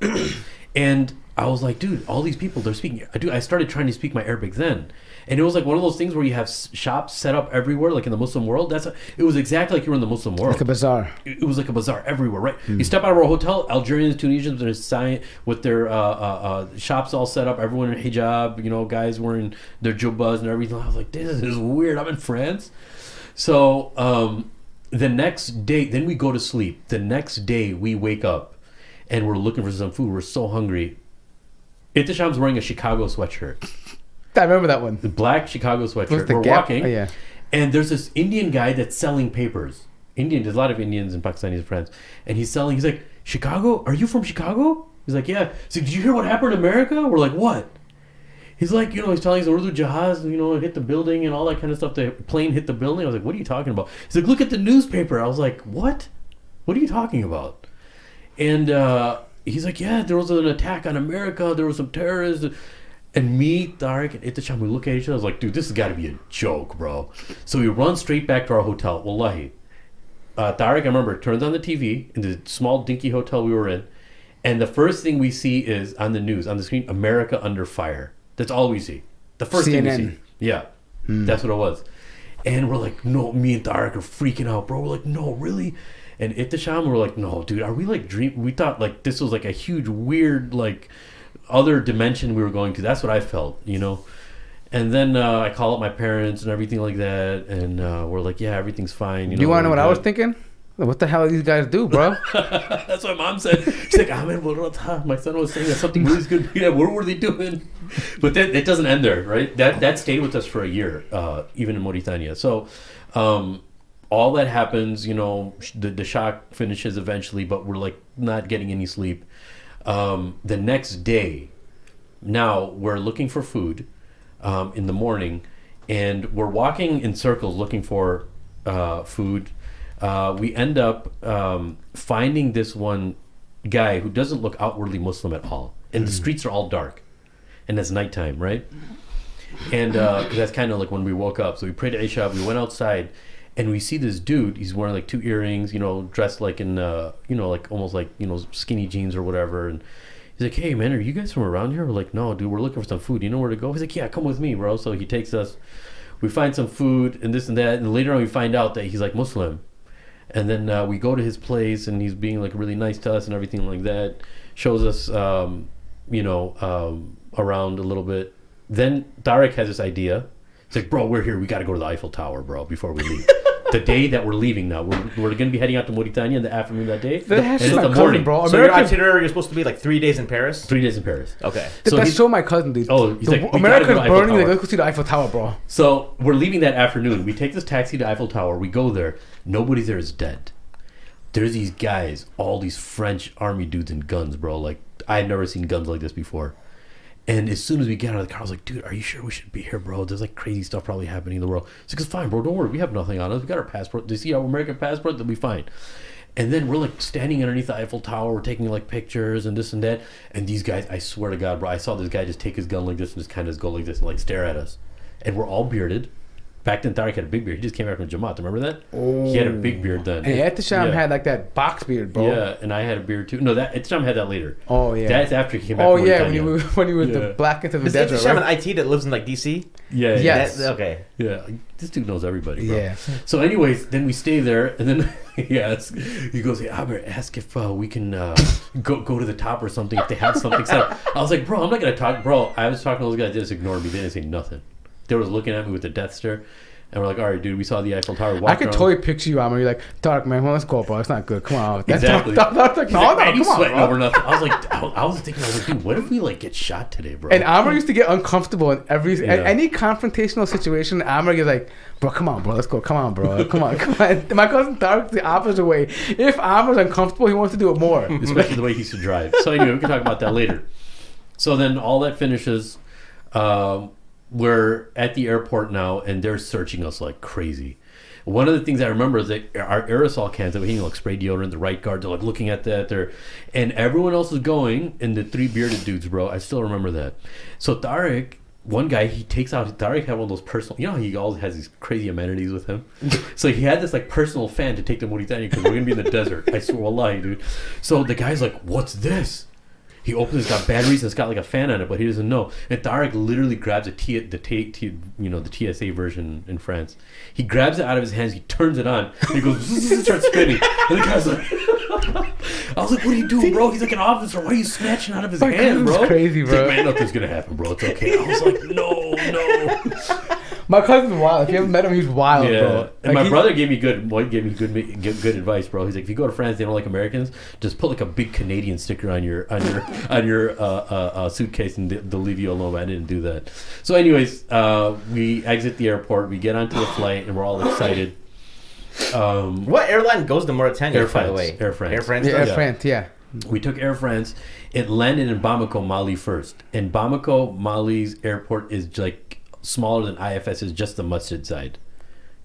D: And I was like, dude, all these people, they're speaking. Dude, I started trying to speak my Arabic then. And it was like one of those things where you have shops set up everywhere, like in the Muslim world. It was exactly like you were in the Muslim world.
B: Like a bazaar.
D: It was like a bazaar everywhere, right? You step out of our hotel, Algerians, Tunisians, with their shops all set up, everyone in hijab, guys wearing their jubbas and everything. I was like, this is weird. I'm in France. So the next day, then we go to sleep. The next day, we wake up and we're looking for some food. We're so hungry. Itisham's wearing a Chicago sweatshirt.
B: I remember that one.
D: The black Chicago sweatshirt. We're
B: Gap?
D: walking,
B: Oh, yeah.
D: and there's this Indian guy that's selling papers. There's a lot of Indians and Pakistanis in France, and he's like, Chicago? Are you from Chicago? He's like, yeah. He's like, did you hear what happened in America? We're like, what? He's like, he's telling us Urdu Jahaz, it hit the building and all that kind of stuff. The plane hit the building. I was like, what are you talking about? He's like, look at the newspaper. I was like, what? What are you talking about? And he's like, yeah, there was an attack on America. There were some terrorists. And me, Tariq, and Ittisham, we look at each other. I was like, dude, this has got to be a joke, bro. So we run straight back to our hotel. Wallahi. Tariq, I remember, turns on the TV in the small dinky hotel we were in. And the first thing we see is on the news, on the screen, America under fire. That's all we see. The first thing we see. Yeah. That's what it was. And we're like, no, me and Tariq are freaking out, bro. We're like, no, really? And Ittisham, we're like, no, dude, are we like dream? We thought like this was like a huge, weird, like other dimension we were going to. That's what I felt, And then I call up my parents and everything like that, and we're like, yeah, everything's fine.
B: You want to know what I was thinking? What the hell do these guys do, bro?
D: That's what Mom said. She's like, Ahmed, my son was saying that something really good. Yeah, what were they doing? But that doesn't end there, right? That stayed with us for a year, even in Mauritania. So all that happens, the shock finishes eventually, but we're like not getting any sleep. The next day, now we're looking for food in the morning, and we're walking in circles looking for food. We end up finding this one guy who doesn't look outwardly Muslim at all, and the streets are all dark, and it's nighttime, right? And that's kind of like when we woke up. So we prayed Isha, we went outside, and we see this dude. He's wearing like 2 earrings, dressed like in like almost like skinny jeans or whatever. And he's like, "Hey man, are you guys from around here?" We're like, "No, dude, we're looking for some food. You know where to go?" He's like, "Yeah, come with me, bro." So he takes us. We find some food and this and that, and later on we find out that he's like Muslim. And then we go to his place, and he's being like really nice to us and everything like that. Shows us, around a little bit. Then Tariq has this idea. It's like, bro, we're here. We got to go to the Eiffel Tower, bro, before we leave. the day that we're leaving now. We're going to be heading out to Mauritania in the afternoon that day.
B: That's
D: and it's
B: my
D: the
B: cousin,
D: morning.
B: bro.
C: So your itinerary is supposed to be like 3 days in Paris?
D: 3 days in Paris.
C: Okay.
D: So
B: That's so my cousin, dude.
D: Oh, he's like, we gotta
B: America's
D: go to Eiffel
B: burning. Like,
D: Tower.
B: let's go see the Eiffel Tower, bro.
D: So we're leaving that afternoon. We take this taxi to Eiffel Tower. We go there. Nobody there is dead. There's these guys, all these French army dudes in guns, bro. Like, I had never seen guns like this before. And as soon as we get out of the car, I was like, dude, are you sure we should be here, bro? There's like crazy stuff probably happening in the world. It's like, it's fine, bro. Don't worry. We have nothing on us. We got our passport. They see our American passport, they'll be fine. And then we're like standing underneath the Eiffel Tower. We're taking like pictures and this and that. And these guys, I swear to God, bro, I saw this guy just take his gun like this and just kind of go like this and like stare at us. And we're all bearded. Back then, Tariq had a big beard. He just came back from Jamaat. Remember that?
B: Oh.
D: He had a big beard then.
B: And Etisham had like that box beard, bro.
D: Yeah, and I had a beard too. No, that Etisham had that later.
B: Oh yeah.
D: That's after he came back.
B: Oh
D: from
B: yeah,
D: Mauritania.
B: when he was the black into the
C: Is
B: desert.
C: Etisham
B: Right?
C: an IT that lives in like DC?
D: Yeah.
B: Yes.
C: Okay.
D: Yeah. This dude knows everybody, bro.
B: Yeah.
D: So, anyways, then we stay there, and then he goes, "Hey, Amir, ask if we can go to the top or something if they have something set up." I was like, "Bro, I'm not gonna talk, bro." I was talking to those guys, they just ignored me. They didn't say nothing. They were looking at me with a death stare. And we're like, all right, dude, we saw the Eiffel Tower.
B: I could totally picture you, Amir. You're like, Dark man, well, let's go, bro. It's not good. Come on.
D: Exactly.
B: That's like, no,
D: man, you
B: come on,
D: sweating
B: bro.
D: over nothing. I was like, I was thinking, dude, what if we like get shot today, bro?
B: And Amir used to get uncomfortable in any confrontational situation. Amir is like, bro, come on, bro, let's go. Come on, bro. Come on. And my cousin Dark the opposite way. If Amir's uncomfortable, he wants to do it more.
D: Especially the way he used to drive. So anyway, we can talk about that later. So then all that finishes. We're at the airport now, and they're searching us like crazy. One of the things I remember is that our aerosol cans that we like spray deodorant, the right guard, they're like looking at that. And everyone else is going, and the three bearded dudes, bro. I still remember that. So Tariq, one guy, he takes out. Tariq had one of those personal. You know, how he always has these crazy amenities with him. So he had this like personal fan to take to Mauritania because we're gonna be in the desert. I swear, wallahi, dude. So the guy's like, "What's this?" He opens, it's got batteries, and it's got like a fan on it, but he doesn't know. And Tariq literally grabs the TSA version in France. He grabs it out of his hands, he turns it on, and he goes, starts spinning. And the guy's like, I was like, what are you doing, bro? He's like an officer. Why are you snatching out of his hand, bro?
B: It's crazy, bro.
D: He's like, man, nothing's gonna happen, bro. It's okay. I was like, no.
B: My cousin's wild. If you haven't met him, he's wild, bro.
D: And my brother gave me good advice, bro. He's like, if you go to France, they don't like Americans. Just put like a big Canadian sticker on your suitcase, and they'll leave you alone. I didn't do that. So, anyways, we exit the airport. We get onto the flight, and we're all excited.
C: What airline goes to Mauritania, by the way?
D: Air France.
C: Air France.
B: Yeah, Air France. Yeah.
D: We took Air France. It landed in Bamako, Mali first. And Bamako, Mali's airport is like smaller than IFS, is just the masjid side.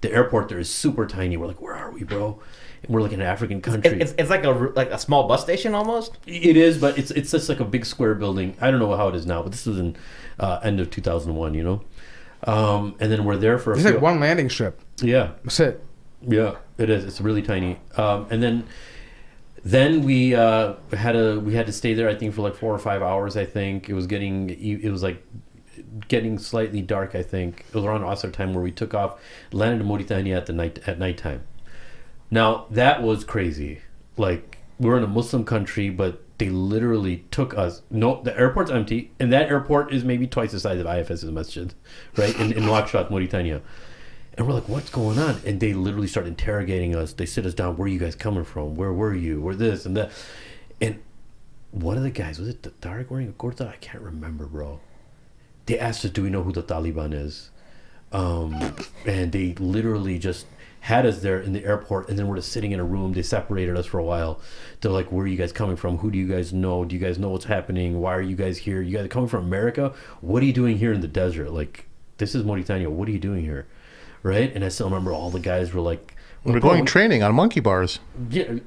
D: The airport there is super tiny. We're like, where are we, bro? And we're like in an African country.
C: It's like a small bus station almost.
D: It is, but it's just like a big square building. I don't know how it is now, but this was in end of 2001, you know. And then we're there for
B: It's like one landing strip.
D: Yeah,
B: That's it.
D: yeah, it is. It's really tiny. And then we had to stay there, I think, for like 4 or 5 hours. I think it was getting slightly dark. I think it was around Asr time where we took off, landed in Mauritania at nighttime. Now that was crazy. Like, we're in a Muslim country, but they literally took us. No, the airport's empty, and that airport is maybe twice the size of IFS's masjid, right? In Nouakchott, Mauritania. And we're like, what's going on? And they literally start interrogating us. They sit us down. Where are you guys coming from? Where were you? Where this and that? And one of the guys, was it the Tariq wearing a kurta? I can't remember, bro. They asked us, do we know who the Taliban is? And they literally just had us there in the airport, and then we're just sitting in a room. They separated us for a while. They're like, where are you guys coming from? Who do you guys know? Do you guys know what's happening? Why are you guys here? You guys are coming from America? What are you doing here in the desert? Like, this is Mauritania. What are you doing here? Right? And I still remember all the guys were like,
A: we're going training on monkey bars.
D: Yeah.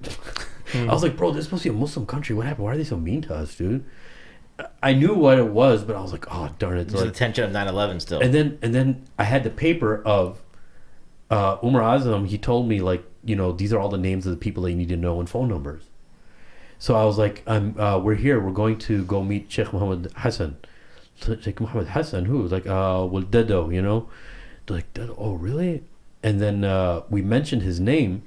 D: I was like, bro, this is supposed to be a Muslim country. What happened? Why are they so mean to us, dude? I knew what it was, but I was like, oh, darn it.
C: It's the tension of 9/11 still.
D: And then I had the paper of Omar Azam. He told me, like, you know, these are all the names of the people that you need to know and phone numbers. So I was like, we're here. We're going to go meet Sheikh Muhammad Hassan. Sheikh Muhammad Hassan, who? Like, well, Dedo, you know? They're like, Dedo, oh, really? And then we mentioned his name,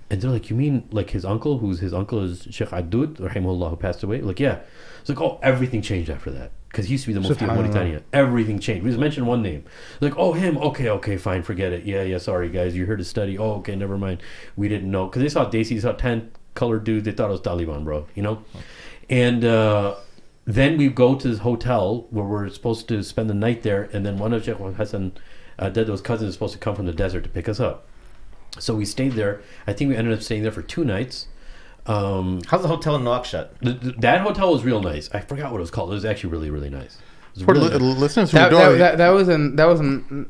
D: and they're like, you mean like his uncle, his uncle is Sheikh Adud, rahimahullah, who passed away? Like, yeah. It's like, oh, everything changed after that. because he used to be the Mufti of
B: Subhanallah.
D: Mauritania. Everything changed. We just mentioned one name. Like, oh, him. Okay, fine, forget it. Yeah, sorry, guys. You're here to study. Oh, okay, never mind. We didn't know. Because they saw Desi, they saw 10 colored dudes. They thought it was Taliban, bro, you know? And then we go to this hotel where we're supposed to spend the night there. And then one of Sheikh Hassan Dedo's cousins is supposed to come from the desert to pick us up. So we stayed there. I think we ended up staying there for 2 nights.
C: How's the hotel in Nouakchott?
D: That hotel was real nice. I forgot what it was called. It was actually really, really nice. It was
A: For
D: really nice.
A: listeners who
B: That
A: don't,
B: was in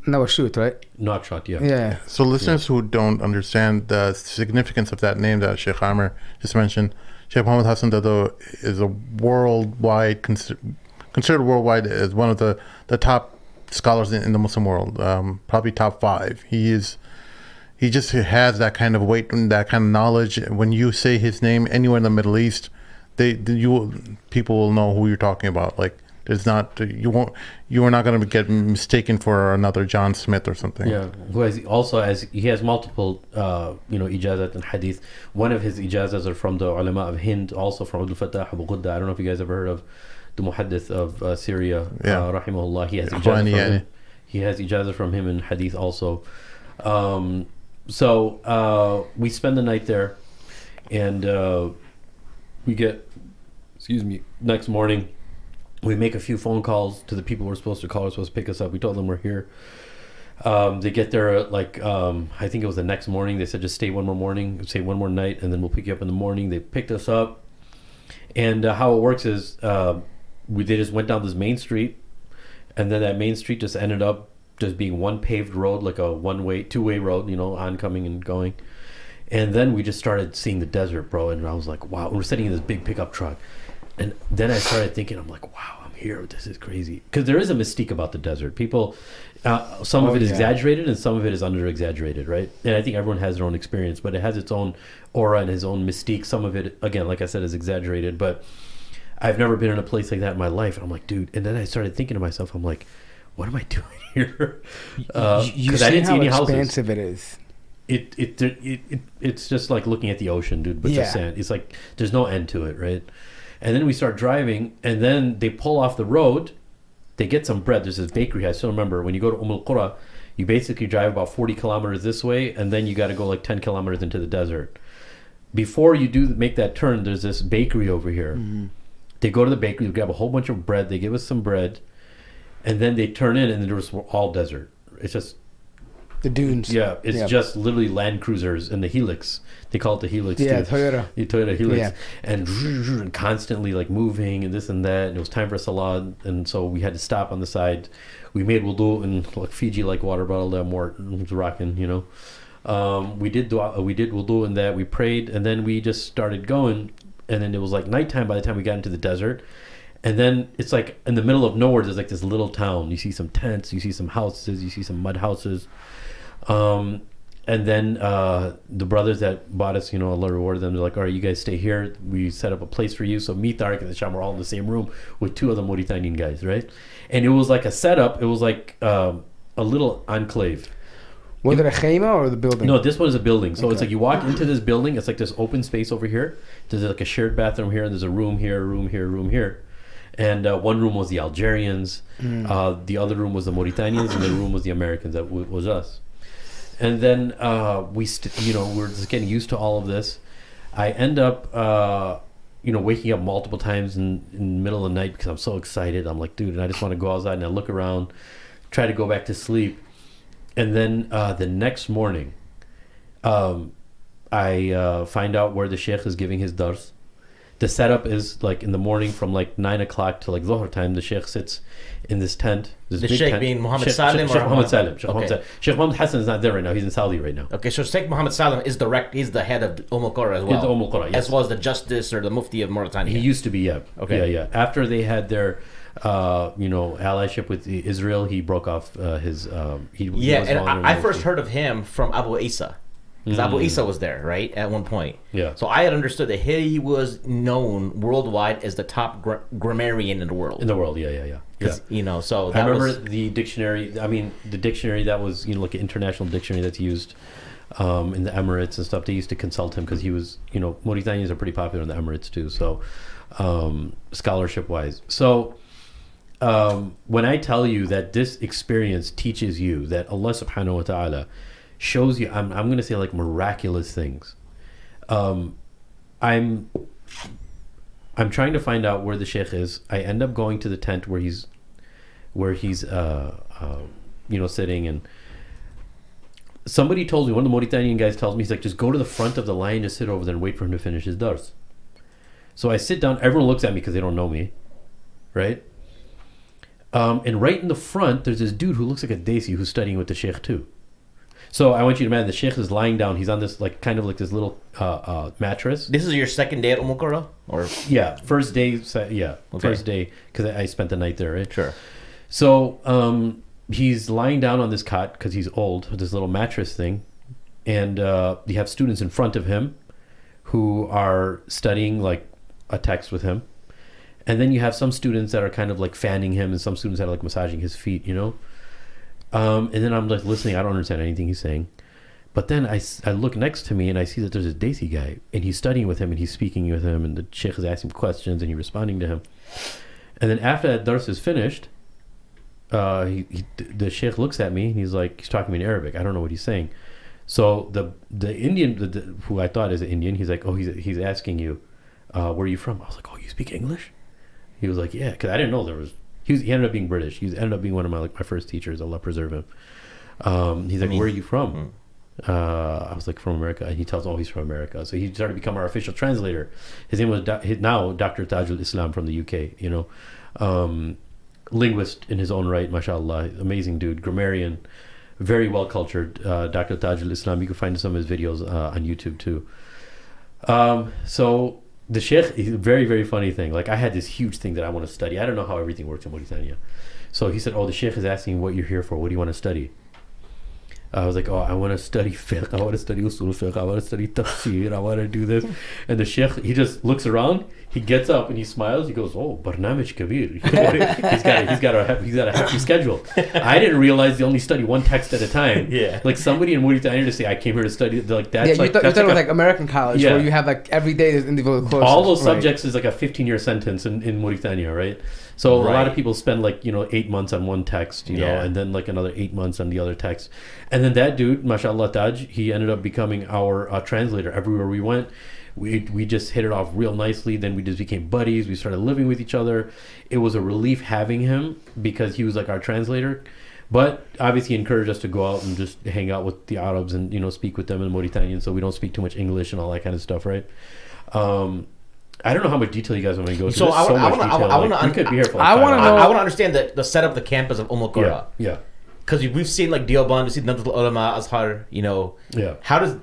B: Nawashut, right?
D: Nouakchott, yeah.
B: Yeah.
A: so listeners who don't understand the significance of that name that Shaykh Amir just mentioned, Shaykh Muhammad Hassan Dado is a worldwide, considered worldwide as one of the top scholars in the Muslim world, probably top 5. He just has that kind of weight and that kind of knowledge. When you say his name anywhere in the Middle East, people will know who you're talking about. Like, there's not, you are not going to get mistaken for another John Smith or something.
D: Yeah, he has multiple ijazat and hadith. One of his ijazas are from the ulama of Hind, also from Abdul Fattah Abu Ghudda. I don't know if you guys ever heard of the muhaddith of Syria, rahimahullah. He has ijazah from him. He has ijazah from him in hadith also. So we spend the night there, and we get, next morning, we make a few phone calls to the people we're supposed to call, are supposed to pick us up. We told them we're here. They get there I think it was the next morning. They said just stay one more night, and then we'll pick you up in the morning. They picked us up, and how it works is they just went down this main street, and then that main street just ended up just being one paved road, like a two-way road, oncoming and going. And then we just started seeing the desert, bro. And I was like, wow. We're sitting in this big pickup truck. And then I started thinking, I'm like, wow, I'm here. This is crazy. Because there is a mystique about the desert. People, some of it is exaggerated and some of it is under-exaggerated, right? And I think everyone has their own experience, but it has its own aura and its own mystique. Some of it, again, like I said, is exaggerated. But I've never been in a place like that in my life. And I'm like, dude. And then I started thinking to myself, I'm like, what am I doing here?
B: You see how expansive it is.
D: It's just like looking at the ocean, dude, but just sand. It's like there's no end to it, right? And then we start driving, and then they pull off the road. They get some bread. There's this bakery. I still remember when you go to Al-Qura, you basically drive about 40 kilometers this way, and then you got to go like 10 kilometers into the desert. Before you make that turn, there's this bakery over here. Mm-hmm. They go to the bakery, they grab a whole bunch of bread. They give us some bread. And then they turn in, and there was all desert. It's just
B: the dunes.
D: Yeah, it's just literally Land Cruisers and the Helix. They call it the Helix.
B: Yeah,
D: too. Toyota Helix, and constantly like moving and this and that. And it was time for Salah, and so we had to stop on the side. We made wudu in like Fiji-like water bottle that Mort was rocking. We did wudu in that. We prayed, and then we just started going. And then it was like nighttime by the time we got into the desert. And then it's like in the middle of nowhere, there's like this little town. You see some tents, you see some houses, you see some mud houses. And then the brothers that bought us, Allah rewarded them. They're like, all right, you guys stay here. We set up a place for you. So me, Tariq, and the Sham were all in the same room with 2 other Mauritanian guys, right? And it was like a setup. It was like a little enclave.
B: Was it a khayma or the building?
D: No, this one is a building. So it's like you walk into this building. It's like this open space over here. There's like a shared bathroom here. And there's a room here, room here, room here. And one room was the Algerians, the other room was the Mauritanians, and the room was the Americans. That was us. And then we're just getting used to all of this. I end up, waking up multiple times in the middle of the night because I'm so excited. I'm like, dude, and I just want to go outside, and I look around, try to go back to sleep. And then the next morning, I find out where the Sheikh is giving his dars. The setup is like in the morning from like 9 o'clock to like Dhuhr time. The Sheikh sits in this tent.
C: The Sheikh tent. Being Muhammad Salim?
D: Sheikh Muhammad Salim. Sheikh Muhammad Hassan is not there right now. He's in Saudi right now.
C: Okay, so Sheikh Muhammad Salim is he's the head of Al-Qura as well.
D: He's the Al-Qura, yes.
C: As well as the justice or the mufti of Mauritania.
D: He used to be, yeah.
C: Okay.
D: Yeah. After they had their allyship with Israel, he broke off his...
C: I first heard of him from Abu Isa. Because Abu Isa was there, right, at one point.
D: Yeah.
C: So I had understood that he was known worldwide as the top grammarian in the world.
D: In the world, yeah.
C: So
D: I remember the dictionary. I mean, the dictionary that was, like an international dictionary that's used in the Emirates and stuff. They used to consult him because he was, Mauritanians are pretty popular in the Emirates too. So, scholarship-wise. So, when I tell you that this experience teaches you that Allah subhanahu wa ta'ala shows you, I'm going to say like miraculous things. I'm trying to find out where the Sheikh is. I end up going to the tent where he's sitting, and somebody told me, one of the Mauritanian guys tells me, he's like, just go to the front of the line, just sit over there and wait for him to finish his dars. So I sit down, everyone looks at me because they don't know me, right? And right in the front, there's this dude who looks like a Desi who's studying with the Sheikh too. So I want you to imagine the Sheikh is lying down. He's on this like kind of like this little mattress.
C: This is your second day at Qura? Or
D: yeah, first day. Yeah,
C: okay.
D: First day because I spent the night there. Right.
C: Sure.
D: So he's lying down on this cot because he's old, this little mattress thing, and you have students in front of him who are studying like a text with him, and then you have some students that are kind of like fanning him, and some students that are like massaging his feet, you know. And then I'm like listening. I don't understand anything he's saying, but then I look next to me and I see that there's a Desi guy, and he's studying with him and he's speaking with him, and the Sheikh is asking questions and he's responding to him. And then after that dars is finished, the Sheikh looks at me and he's like, he's talking to me in Arabic. I don't know what he's saying. So the Indian, who I thought is an Indian, he's like, oh, he's asking you, where are you from? I was like, oh, you speak English? He was like, yeah, because I didn't know there was. He ended up being British. He ended up being one of my first teachers. Allah preserve him. He's like, where are you from? I was like, from America. And he tells, oh, he's from America. So he started to become our official translator. His name was now Dr. Tajul Islam from the UK. You know, linguist in his own right, mashallah, amazing dude, grammarian, very well cultured. Dr. Tajul Islam. You can find some of his videos on YouTube too. So. The Sheikh is a very, very funny thing. Like, I had this huge thing that I want to study. I don't know how everything works in Mauritania. So he said, oh, the Sheikh is asking what you're here for. What do you want to study? I was like, oh, I want to study fiqh. I want to study usul fiqh. I want to study tafsir. I want to do this. And the Sheikh, he just looks around. He gets up and he smiles. He goes, oh, barnamij kabir. He's got a hefty schedule. I didn't realize they only study one text at a time.
C: Yeah.
D: Like somebody in Mauritania to say, I came here to study. Like that's
B: yeah, you thought it was like American college,
D: yeah,
B: where you have like every day there's individual courses.
D: All those subjects is like a 15-year sentence in Mauritania, right? So a lot of people spend like 8 months on one text, you know, and then like another 8 months on the other text. And then that dude, mashallah Taj, he ended up becoming our translator everywhere we went. We just hit it off real nicely. Then we just became buddies. We started living with each other. It was a relief having him because he was like our translator. But obviously he encouraged us to go out and just hang out with the Arabs and, speak with them in Mauritanian, so we don't speak too much English and all that kind of stuff, right? I don't know how much detail you guys want to go into.
C: So I want to understand the setup of the campus of Qura.
D: Yeah.
C: Because we've seen like Deoband, we've seen Nabtul Ulama, Azhar,
D: Yeah.
C: How does,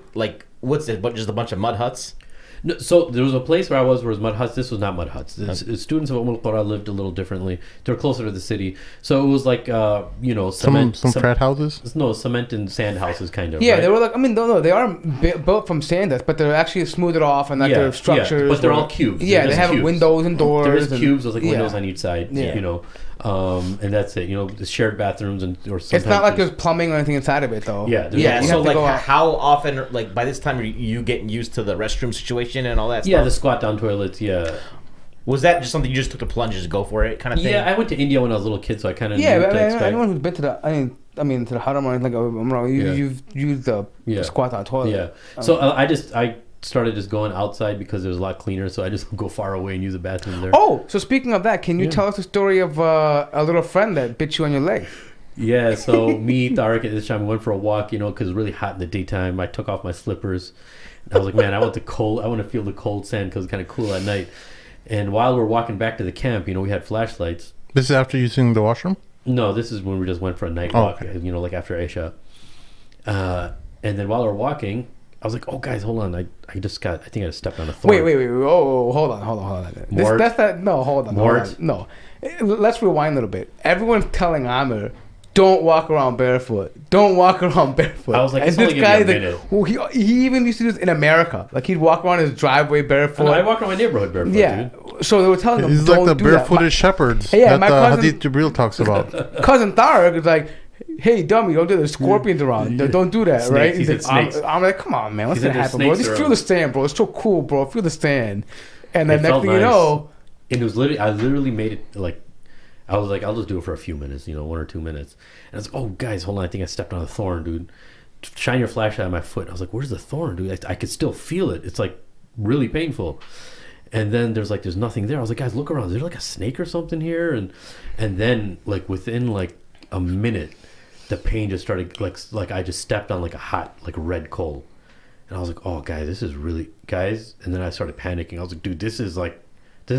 C: what's it, just a bunch of mud huts?
D: No, so there was a place where I was mud huts. This was not mud huts. The students of Qura lived a little differently. They're closer to the city. So it was like, cement.
A: Some frat houses?
D: No, cement and sand houses kind of.
B: Yeah,
D: right?
B: they were like, no, they are built from sand, but they're actually smoothed off and like their structures.
D: Yeah, but they're all cubes.
B: Yeah, they have
D: cubes.
B: Windows and doors.
D: There's cubes with like windows on each side, and that's it. The shared bathrooms or sometimes
B: it's not like there's plumbing or anything inside of it though.
C: Yeah. So like, how often, like by this time, are you getting used to the restroom situation and all that stuff?
D: Yeah, the squat down toilets. Yeah.
C: Was that just something you just took the plunge, just go for it kind of thing?
D: Yeah, I went to India when I was a little kid, so I kind of knew
B: what
D: to expect.
B: Anyone who's been to the Harun or anything like you've used the squat down toilet.
D: Yeah. So I started just going outside because it was a lot cleaner, so I just go far away and use the bathroom there.
B: Oh, so speaking of that, can you tell us the story of a little friend that bit you on your leg?
D: Yeah, so me, Tariq, at this time, we went for a walk, because it was really hot in the daytime. I took off my slippers. And I was like, man, I want to feel the cold sand because it's kind of cool at night. And while we're walking back to the camp, we had flashlights.
A: This is after using the washroom?
D: No, this is when we just went for a night walk,
A: okay.
D: Like after Aisha. And then while we're walking, I was like, "Oh, guys, hold on! I think I stepped on a thorn."
B: Wait! Oh, hold on! Hold on. No, let's rewind a little bit. Everyone's telling Amir, "Don't walk around barefoot. Don't walk around barefoot."
D: I was like,
B: and this guy's like, he even used to do this in America. Like he'd walk around his driveway barefoot.
D: I walk around my neighborhood barefoot.
B: Yeah.
D: Dude.
B: So they were telling him,
A: he's
B: "Don't
A: like the
B: do
A: barefooted shepherds
B: that
A: my cousin, Hadith Jibril talks about."
B: Cousin Tariq is like, hey, dummy, don't do the scorpions around. Don't do that,
D: snakes,
B: right?
D: He's like,
B: I'm like, come on, man. What's going to happen, bro? Just feel the stand, bro. It's so cool, bro. Feel the stand. And then next thing you know...
D: And it was literally, I literally made it like... I was like, I'll just do it for a few minutes, 1 or 2 minutes. And I was like, oh, guys, hold on. I think I stepped on a thorn, dude. Shine your flashlight on my foot. I was like, where's the thorn, dude? I could still feel it. It's like really painful. And then there's nothing there. I was like, guys, look around. Is there like a snake or something here? And then like within like a minute, the pain just started like I just stepped on like a hot like red coal. And I was like, oh, guys, this is really, guys. And then I started panicking. I was like, dude, this is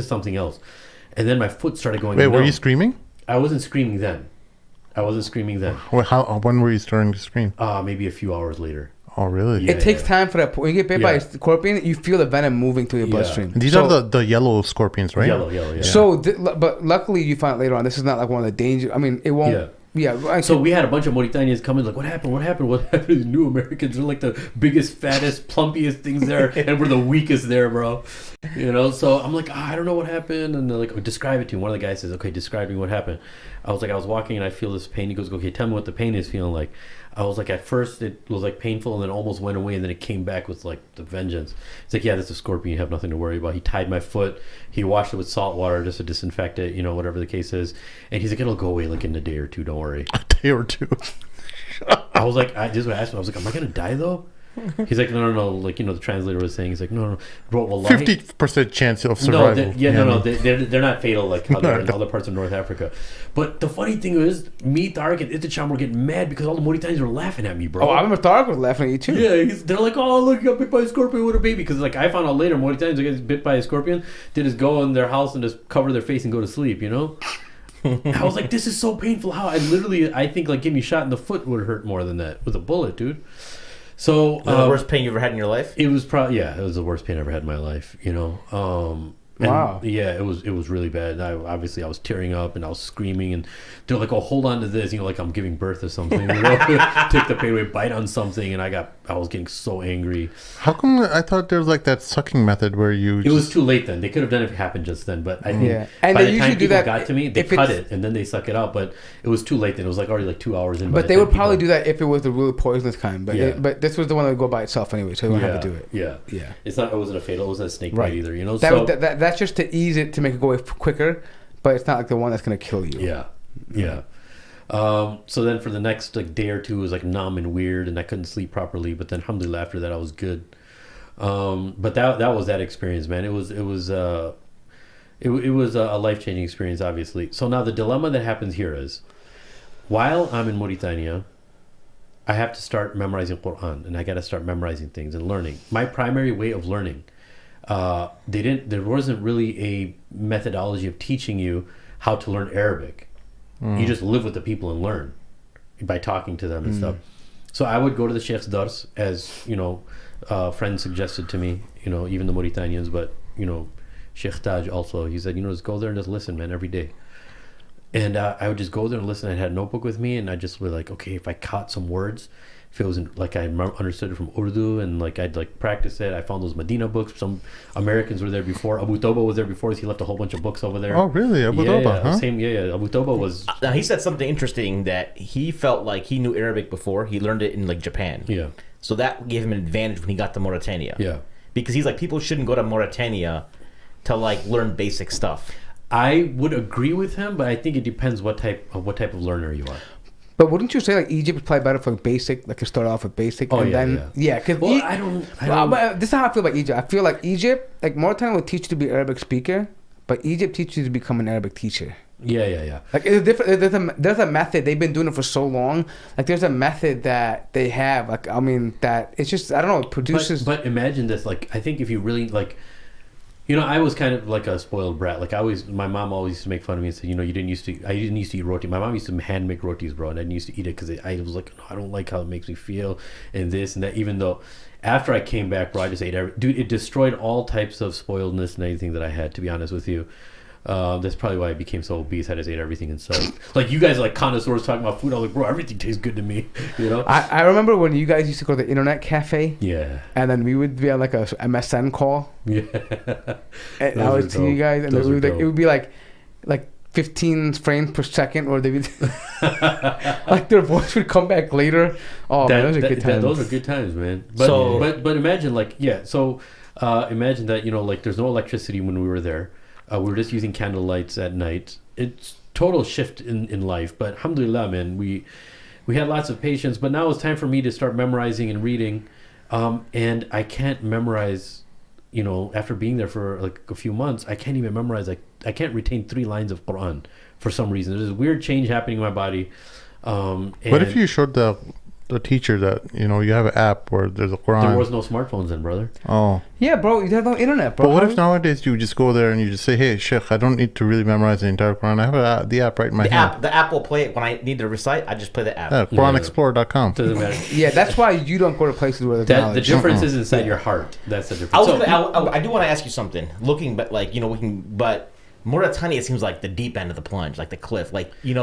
D: something else. And then my foot started going.
A: Wait, were you screaming?
D: I wasn't screaming then.
A: Well, when were you starting to scream?
D: Maybe a few hours later.
A: Oh, really?
B: It takes time for that. When you get bit by a scorpion, you feel the venom moving through your bloodstream.
A: And these are the yellow scorpions, right?
D: Yellow, yeah.
B: So, but luckily you find later on, this is not like one of the danger. I mean, it won't. Yeah.
D: So we had a bunch of Mauritanians come in like, what happened? The new Americans are like the biggest, fattest, plumpiest things there, and we're the weakest there, bro. So I'm like, I don't know what happened. And they're like, describe it to me. One of the guys says, okay, describe me what happened. I was like, I was walking and I feel this pain. He goes, okay, tell me what the pain is feeling like. I was like, at first it was like painful and then almost went away, and then it came back with like the vengeance. It's like, yeah, that's a scorpion. You have nothing to worry about. He tied my foot. He washed it with salt water just to disinfect it, whatever the case is. And he's like, it'll go away like in a day or two. Don't worry.
A: A day or two.
D: I was like, I just asked him. I was like, am I gonna die though? He's like, no. Like, the translator was saying, he's like, no. Bro, well,
A: 50% chance of survival.
D: No, they're not fatal like how they're in other parts of North Africa. But the funny thing is, me, Tariq, and Itacham were getting mad because all the Mauritanians were laughing at me, bro.
B: Oh, I remember Tariq was laughing at you too.
D: Yeah, they're like, oh, look, you got bit by a scorpion with a baby. Because like I found out later, Mauritanians who get bit by a scorpion, they just go in their house and just cover their face and go to sleep, I was like, this is so painful. How I think like getting shot in the foot would hurt more than that with a bullet, dude. So
C: the worst pain you ever had in your life?
D: It was probably it was the worst pain I ever had in my life.
B: Wow.
D: Yeah, it was really bad. I was tearing up and I was screaming, and they're like, "Oh, hold on to this," like I'm giving birth or something. Take the pain away, bite on something, and I was getting so angry.
A: How come I thought there was like that sucking method where you?
D: It was too late then. They could have done it if it happened just then, but I think
B: and
D: by
B: they
D: the time
B: usually do
D: people
B: that
D: got to me, they cut it and then they suck it out. But it was too late then. It was like already like 2 hours in.
B: But they would probably do that if it was the really poisonous kind. But but this was the one that would go by itself anyway, so they wouldn't have to do it.
D: Yeah. It wasn't a fatal. It wasn't a snake bite either.
B: That's just to ease it, to make it go away quicker, but it's not like the one that's going to kill you.
D: Yeah. So then for the next like day or two, it was like numb and weird, and I couldn't sleep properly. But then, alhamdulillah, after that, I was good. But that was that experience, man. It was a life-changing experience, obviously. So now the dilemma that happens here is, while I'm in Mauritania, I have to start memorizing Quran, and I got to start memorizing things and learning. My primary way of learning, there wasn't really a methodology of teaching you how to learn Arabic. You just live with the people and learn by talking to them and stuff. So I would go to the Sheikh's dars, as friends suggested to me, even the Mauritanians, but Sheikh Taj also, he said, just go there and just listen, man, every day. And I would just go there and listen. I had a notebook with me, and I just was like, okay, if I caught some words, if it was like I understood it from Urdu, and like I'd like practice it. I found those Medina books. Some Americans were there before. Abu Toba was there before, so he left a whole bunch of books over there.
A: Oh, really? Abu Toba, huh?
D: Abu Toba was...
C: Now, he said something interesting, that he felt like he knew Arabic before. He learned it in like Japan.
D: Yeah.
C: So that gave him an advantage when he got to Mauritania.
D: Yeah.
C: Because he's like, people shouldn't go to Mauritania to like learn basic stuff.
D: I would agree with him, but I think it depends what type of learner you are.
B: But wouldn't you say like Egypt would play better for basic, like to start off with basic,
D: because
B: I don't. This is how I feel about Egypt. I feel like Egypt, like Mauritania would teach you to be an Arabic speaker, but Egypt teaches you to become an Arabic teacher.
D: Yeah.
B: Like it's different. There's a method. They've been doing it for so long. Like there's a method that they have. Like that it's just, I don't know. It produces.
D: But imagine this. Like I think if you really like. I was kind of like a spoiled brat. Like my mom always used to make fun of me and say, I didn't used to eat roti. My mom used to hand make rotis, bro, and I didn't used to eat it because I was like, no, I don't like how it makes me feel, and this and that. Even though, after I came back, bro, I just ate dude. It destroyed all types of spoiledness and anything that I had. To be honest with you, that's probably why I became so obese. I just ate everything in sight. Like you guys are like connoisseurs talking about food. I was like, bro, everything tastes good to me.
B: I remember when you guys used to go to the internet cafe.
D: Yeah.
B: And then we would be on like a MSN call.
D: Yeah.
B: And I would see you guys, and it would be like 15 frames per second, or they would like their voice would come back later. Oh, man, those are good times.
D: Those are good times, man. But imagine imagine that like there's no electricity when we were there. We were just using candle lights at night. It's total shift in life. But alhamdulillah, man, we had lots of patience. But now it's time for me to start memorizing and reading. And I can't memorize, after being there for like a few months, I can't even memorize. Like, I can't retain 3 lines of Quran for some reason. There's this weird change happening in my body.
A: What if you showed the teacher that you have an app where there's a Quran?
D: There was no smartphones then, brother.
A: Oh.
B: Yeah, bro. You have no internet, bro.
A: But what if nowadays you just go there and you just say, "Hey, Sheikh, I don't need to really memorize the entire Quran. I have the app right in my hand."
C: The app will play it when I need to recite. I just play the app.
A: Yeah, QuranExplorer.com.
D: Doesn't matter.
B: Yeah, that's why you don't go to places where there's
D: The
B: knowledge.
D: difference is inside your heart. That's the difference.
C: I do want to ask you something. Looking, but but Mauritania seems like the deep end of the plunge, like the cliff. Like, you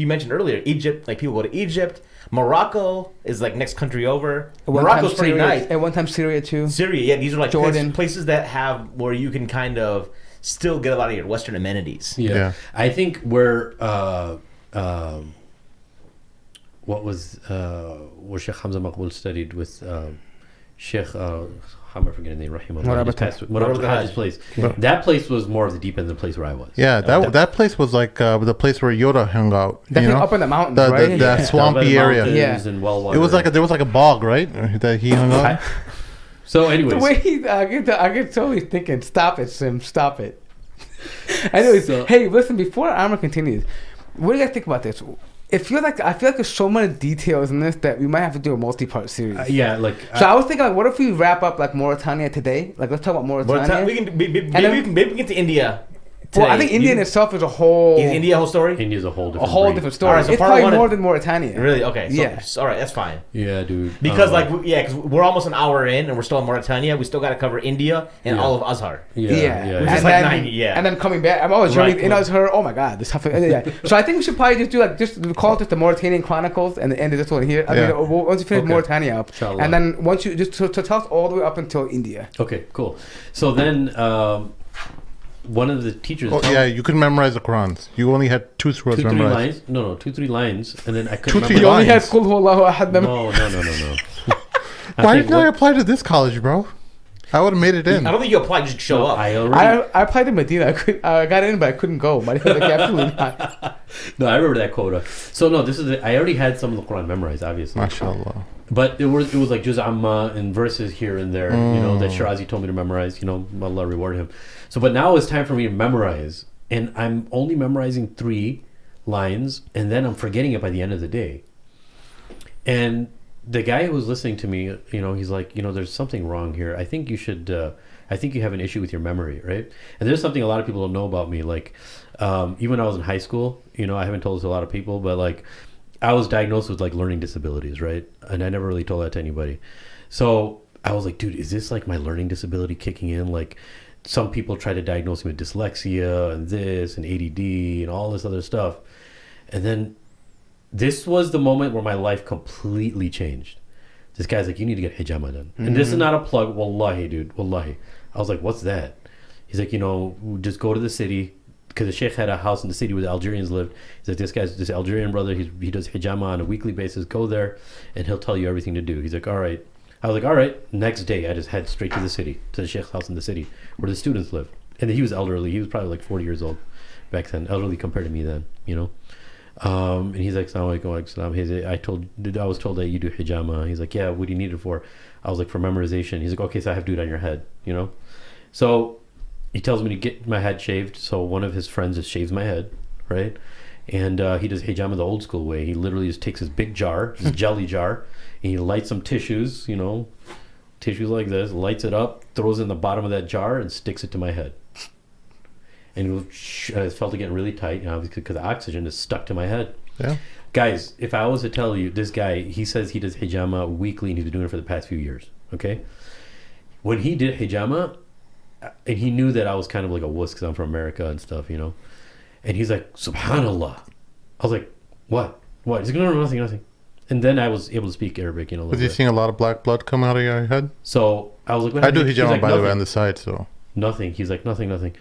C: mentioned earlier, Egypt, like people go to Egypt. Morocco is like next country over. Morocco's pretty nice.
B: At one time, Syria too.
C: Syria, yeah, these are like
B: Jordan.
C: places that have where you can kind of still get a lot of your Western amenities.
D: Yeah. I think where where Sheikh Hamza Maqbool studied with Sheikh how am I forgetting the name? Rahimahullah. Place.
A: Yeah.
D: That place was more of the deep end of the place where I was.
A: Yeah, that place was like the place where Yoda hung out.
B: Definitely up in the mountains, right?
A: The swampy area.
B: Yeah.
D: And well
A: it was like there was like a bog, right? That he hung out.
D: So, anyways,
B: the way I get totally thinking, stop it, Sim, stop it. Anyways, hey, listen. Before Amr continues, what do you guys think about this? I feel like there's so many details in this that we might have to do a multi-part series.
D: I
B: was thinking, like, what if we wrap up like Mauritania today? Like, let's talk about Mauritania.
C: We can maybe we can get to India.
B: Well, I think India in itself is a whole...
C: Is India a whole story?
D: India's a whole
B: different story.
C: Right, so
B: it's probably more than Mauritania.
C: Really? Okay. So,
B: yeah.
C: All right, that's fine.
D: Yeah, dude.
C: Because because we're almost an hour in and we're still in Mauritania. We still got to cover India and all of Azhar.
B: Yeah.
C: Which is like 90,
B: And then coming back, I'm always in Azhar. Oh my God, this stuff. Yeah. So I think we should probably just call it the Mauritanian Chronicles and the end of this one here. I mean, once you finish Mauritania up,
D: Inshallah.
B: and then once you just to tell us all the way up until India.
D: Okay, cool. So then. One of the teachers.
A: You couldn't memorize the Qurans. You only had 2 surahs memorized.
D: 2-3 lines. No, 2-3 lines, and then I couldn't.
A: 2-3
B: You only had
A: lines.
B: Qul Huwallahu Ahad.
D: No.
A: Why didn't I apply to this college, bro? I would have made it in.
C: I don't think you applied. Just show up.
B: I applied to Medina. I got in, but I couldn't go. My dad was like, absolutely not.
D: No, I remember that quota. So no, I already had some of the Quran memorized, obviously.
A: MashaAllah.
D: But it was like Juz Amma and verses here and there, that Shirazi told me to memorize. Allah reward him. So, but now it's time for me to memorize, and I'm only memorizing 3 lines, and then I'm forgetting it by the end of the day. And the guy who was listening to me, he's like, there's something wrong here. I think you should. I think you have an issue with your memory, right? And there's something a lot of people don't know about me. Like, even when I was in high school, I haven't told this to a lot of people, but like, I was diagnosed with like learning disabilities, right? And I never really told that to anybody. So I was like, dude, is this like my learning disability kicking in? Like, some people try to diagnose me with dyslexia and this and ADD and all this other stuff. And then this was the moment where my life completely changed. This guy's like, you need to get hijama done. And this is not a plug. Wallahi, dude. Wallahi. I was like, what's that? He's like, just go to the city. Because the Sheikh had a house in the city where the Algerians lived. He's like, this Algerian brother, he does hijama on a weekly basis. Go there and he'll tell you everything to do. He's like, all right. I was like, all right. Next day, I just head straight to the city, to the Sheikh's house in the city where the students lived. And he was elderly. He was probably like 40 years old back then, elderly compared to me then, And he's like, Assalamu alaikum. He's like, I was told that you do hijama. He's like, yeah, what do you need it for? I was like, for memorization. He's like, okay, so I have to do it on your head, So he tells me to get my head shaved. So one of his friends just shaves my head, right? And he does hijama the old school way. He literally just takes his big jar, his jelly jar, and he lights some tissues, tissues like this, lights it up, throws it in the bottom of that jar, and sticks it to my head. And I felt it getting really tight, because the oxygen is stuck to my head.
A: Yeah.
D: Guys, if I was to tell you, this guy, he says he does hijama weekly, and he's been doing it for the past few years, okay? When he did hijama, and he knew that I was kind of like a wuss because I'm from America and stuff, And he's like, Subhanallah. I was like, what? He's like, no, nothing. And then I was able to speak Arabic,
A: Was he seeing a lot of black blood come out of your head?
D: So I was like, what
A: I do
D: happened?
A: hijama,
D: Like,
A: by the way, on the side, so.
D: Nothing. He's like, nothing.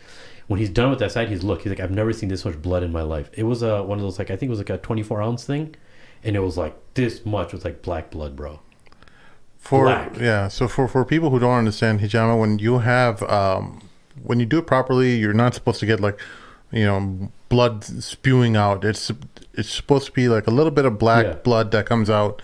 D: When he's done with that side, he's like, I've never seen this much blood in my life. It was one of those, like, I think it was like a 24-ounce thing. And it was like this much was like black blood, bro.
A: So for people who don't understand hijama, when you do it properly, you're not supposed to get like blood spewing out. It's supposed to be like a little bit of black blood that comes out,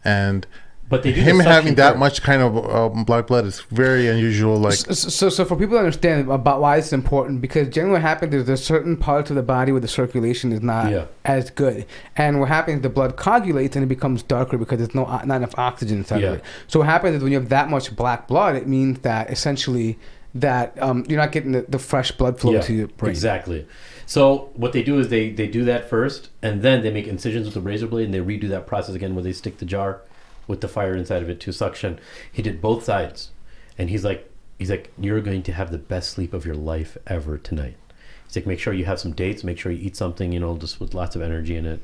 A: and
D: but they do
A: him having that much kind of black blood is very unusual. Like
B: so for people to understand about why it's important, because generally what happens is there's certain parts of the body where the circulation is not as good, and what happens is the blood coagulates and it becomes darker because there's not enough oxygen inside of it. So what happens is when you have that much black blood, it means that essentially that you're not getting the fresh blood flow to your brain.
D: Exactly. So what they do is they do that first, and then they make incisions with the razor blade, and they redo that process again where they stick the jar with the fire inside of it to suction. He did both sides, and he's like, you're going to have the best sleep of your life ever tonight. He's like, make sure you have some dates, make sure you eat something, just with lots of energy in it,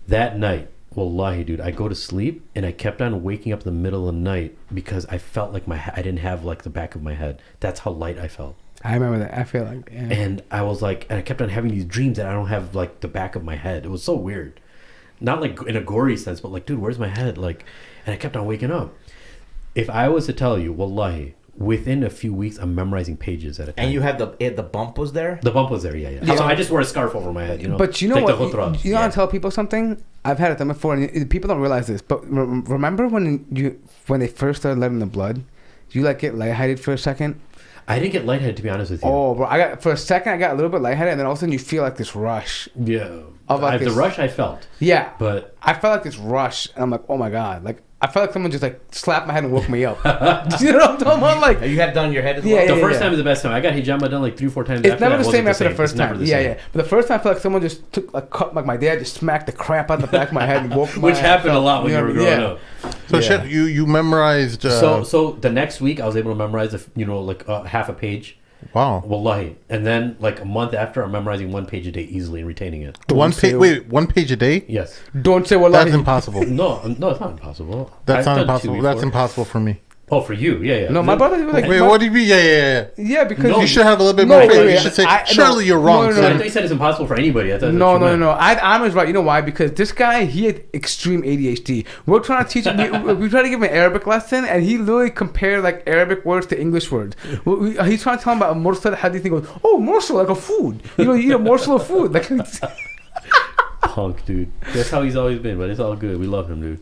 D: That night, wallahi, dude, I go to sleep, and I kept on waking up in the middle of the night because I felt like I didn't have like the back of my head. That's how light I felt.
B: I remember that. I feel like,
D: and I was like, and I kept on having these dreams that I don't have like the back of my head. It was so weird. Not like in a gory sense, but like, dude, where's my head? Like, and I kept on waking up. If I was to tell you, wallahi, within a few weeks, I'm memorizing pages at a time.
C: And you had the bump was there?
D: The bump was there, yeah. So I just wore a scarf over my head,
B: But you know what? You want to tell people something? I've had it done before, and people don't realize this. But remember when they first started letting the blood, you like get lightheaded for a second?
D: I didn't get lightheaded, to be honest with you.
B: Oh, bro! For a second, I got a little bit lightheaded, and then all of a sudden, you feel like this rush.
D: Yeah, the rush I felt.
B: Yeah,
D: but
B: I felt like this rush, and I'm like, oh my god! Like I felt like someone just like slapped my head and woke me up. You know what I'm talking about? Like
C: you had it done on your head as well.
D: The first time is the best time. I got hijama done like 3-4 times.
B: It's never the same after the first time.
D: Yeah.
B: But the first time, I felt like someone just took a cut. Like my dad just smacked the crap out of the back of my head and woke me up.
D: Which happened a lot when you were growing up.
A: So Sheikh, you memorized.
D: So the next week I was able to memorize half a page.
A: Wow.
D: Wallahi. And then like a month after, I'm memorizing 1 page a day easily and retaining it.
A: One page a day?
D: Yes.
B: Don't say wallahi.
A: That's impossible.
D: No, it's not impossible.
A: That's not impossible. That's impossible for me.
D: Oh, for you, yeah.
B: No, my brother was like,
A: wait, what do you mean? Yeah.
B: Yeah, because
A: you should have a little bit more faith. You should say, surely you're wrong.
D: I thought you said it's impossible for anybody.
B: No. I'm right. You know why? Because this guy, he had extreme ADHD. We're trying to teach him. We try to give him an Arabic lesson, and he literally compared like Arabic words to English words. He's trying to tell him about a morsel hadith. He goes, "Oh, morsel, like a food. You eat a morsel of food." Like,
D: punk, dude. That's how he's always been. But it's all good. We love him, dude.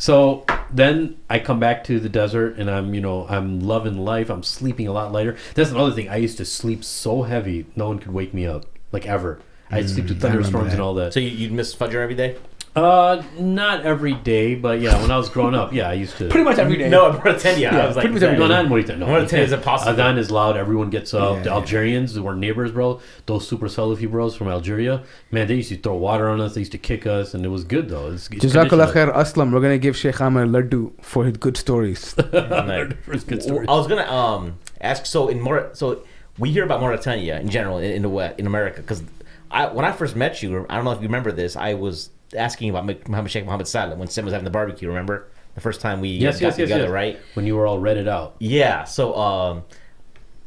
D: So then I come back to the desert, and I'm loving life. I'm sleeping a lot lighter. That's another thing. I used to sleep so heavy, no one could wake me up, like ever. I'd sleep through thunderstorms and all that.
C: So you'd miss Fajr every day?
D: Not every day, but yeah, when I was growing up, I used to.
B: Pretty much every day.
C: No, in Mauritania. I was like,
D: pretty much every day. No, not in Mauritania. No,
C: Mauritania is impossible.
D: Adhan is loud. Everyone gets up. The Algerians were neighbors, bro. Those super Salafi bros from Algeria, man, they used to throw water on us. They used to kick us, and it was good though.
B: Jazakallah khair, Aslam. We're gonna give Shaykh Amir laddu for his good stories.
C: For his good stories. I was gonna ask. So we hear about Mauritania in general in the West, in America, because when I first met you, I don't know if you remember this, I was asking about Sheikh Mohammed Salim when Sim was having the barbecue. Remember the first time we got together, right?
D: When you were all redded out.
C: Yeah. So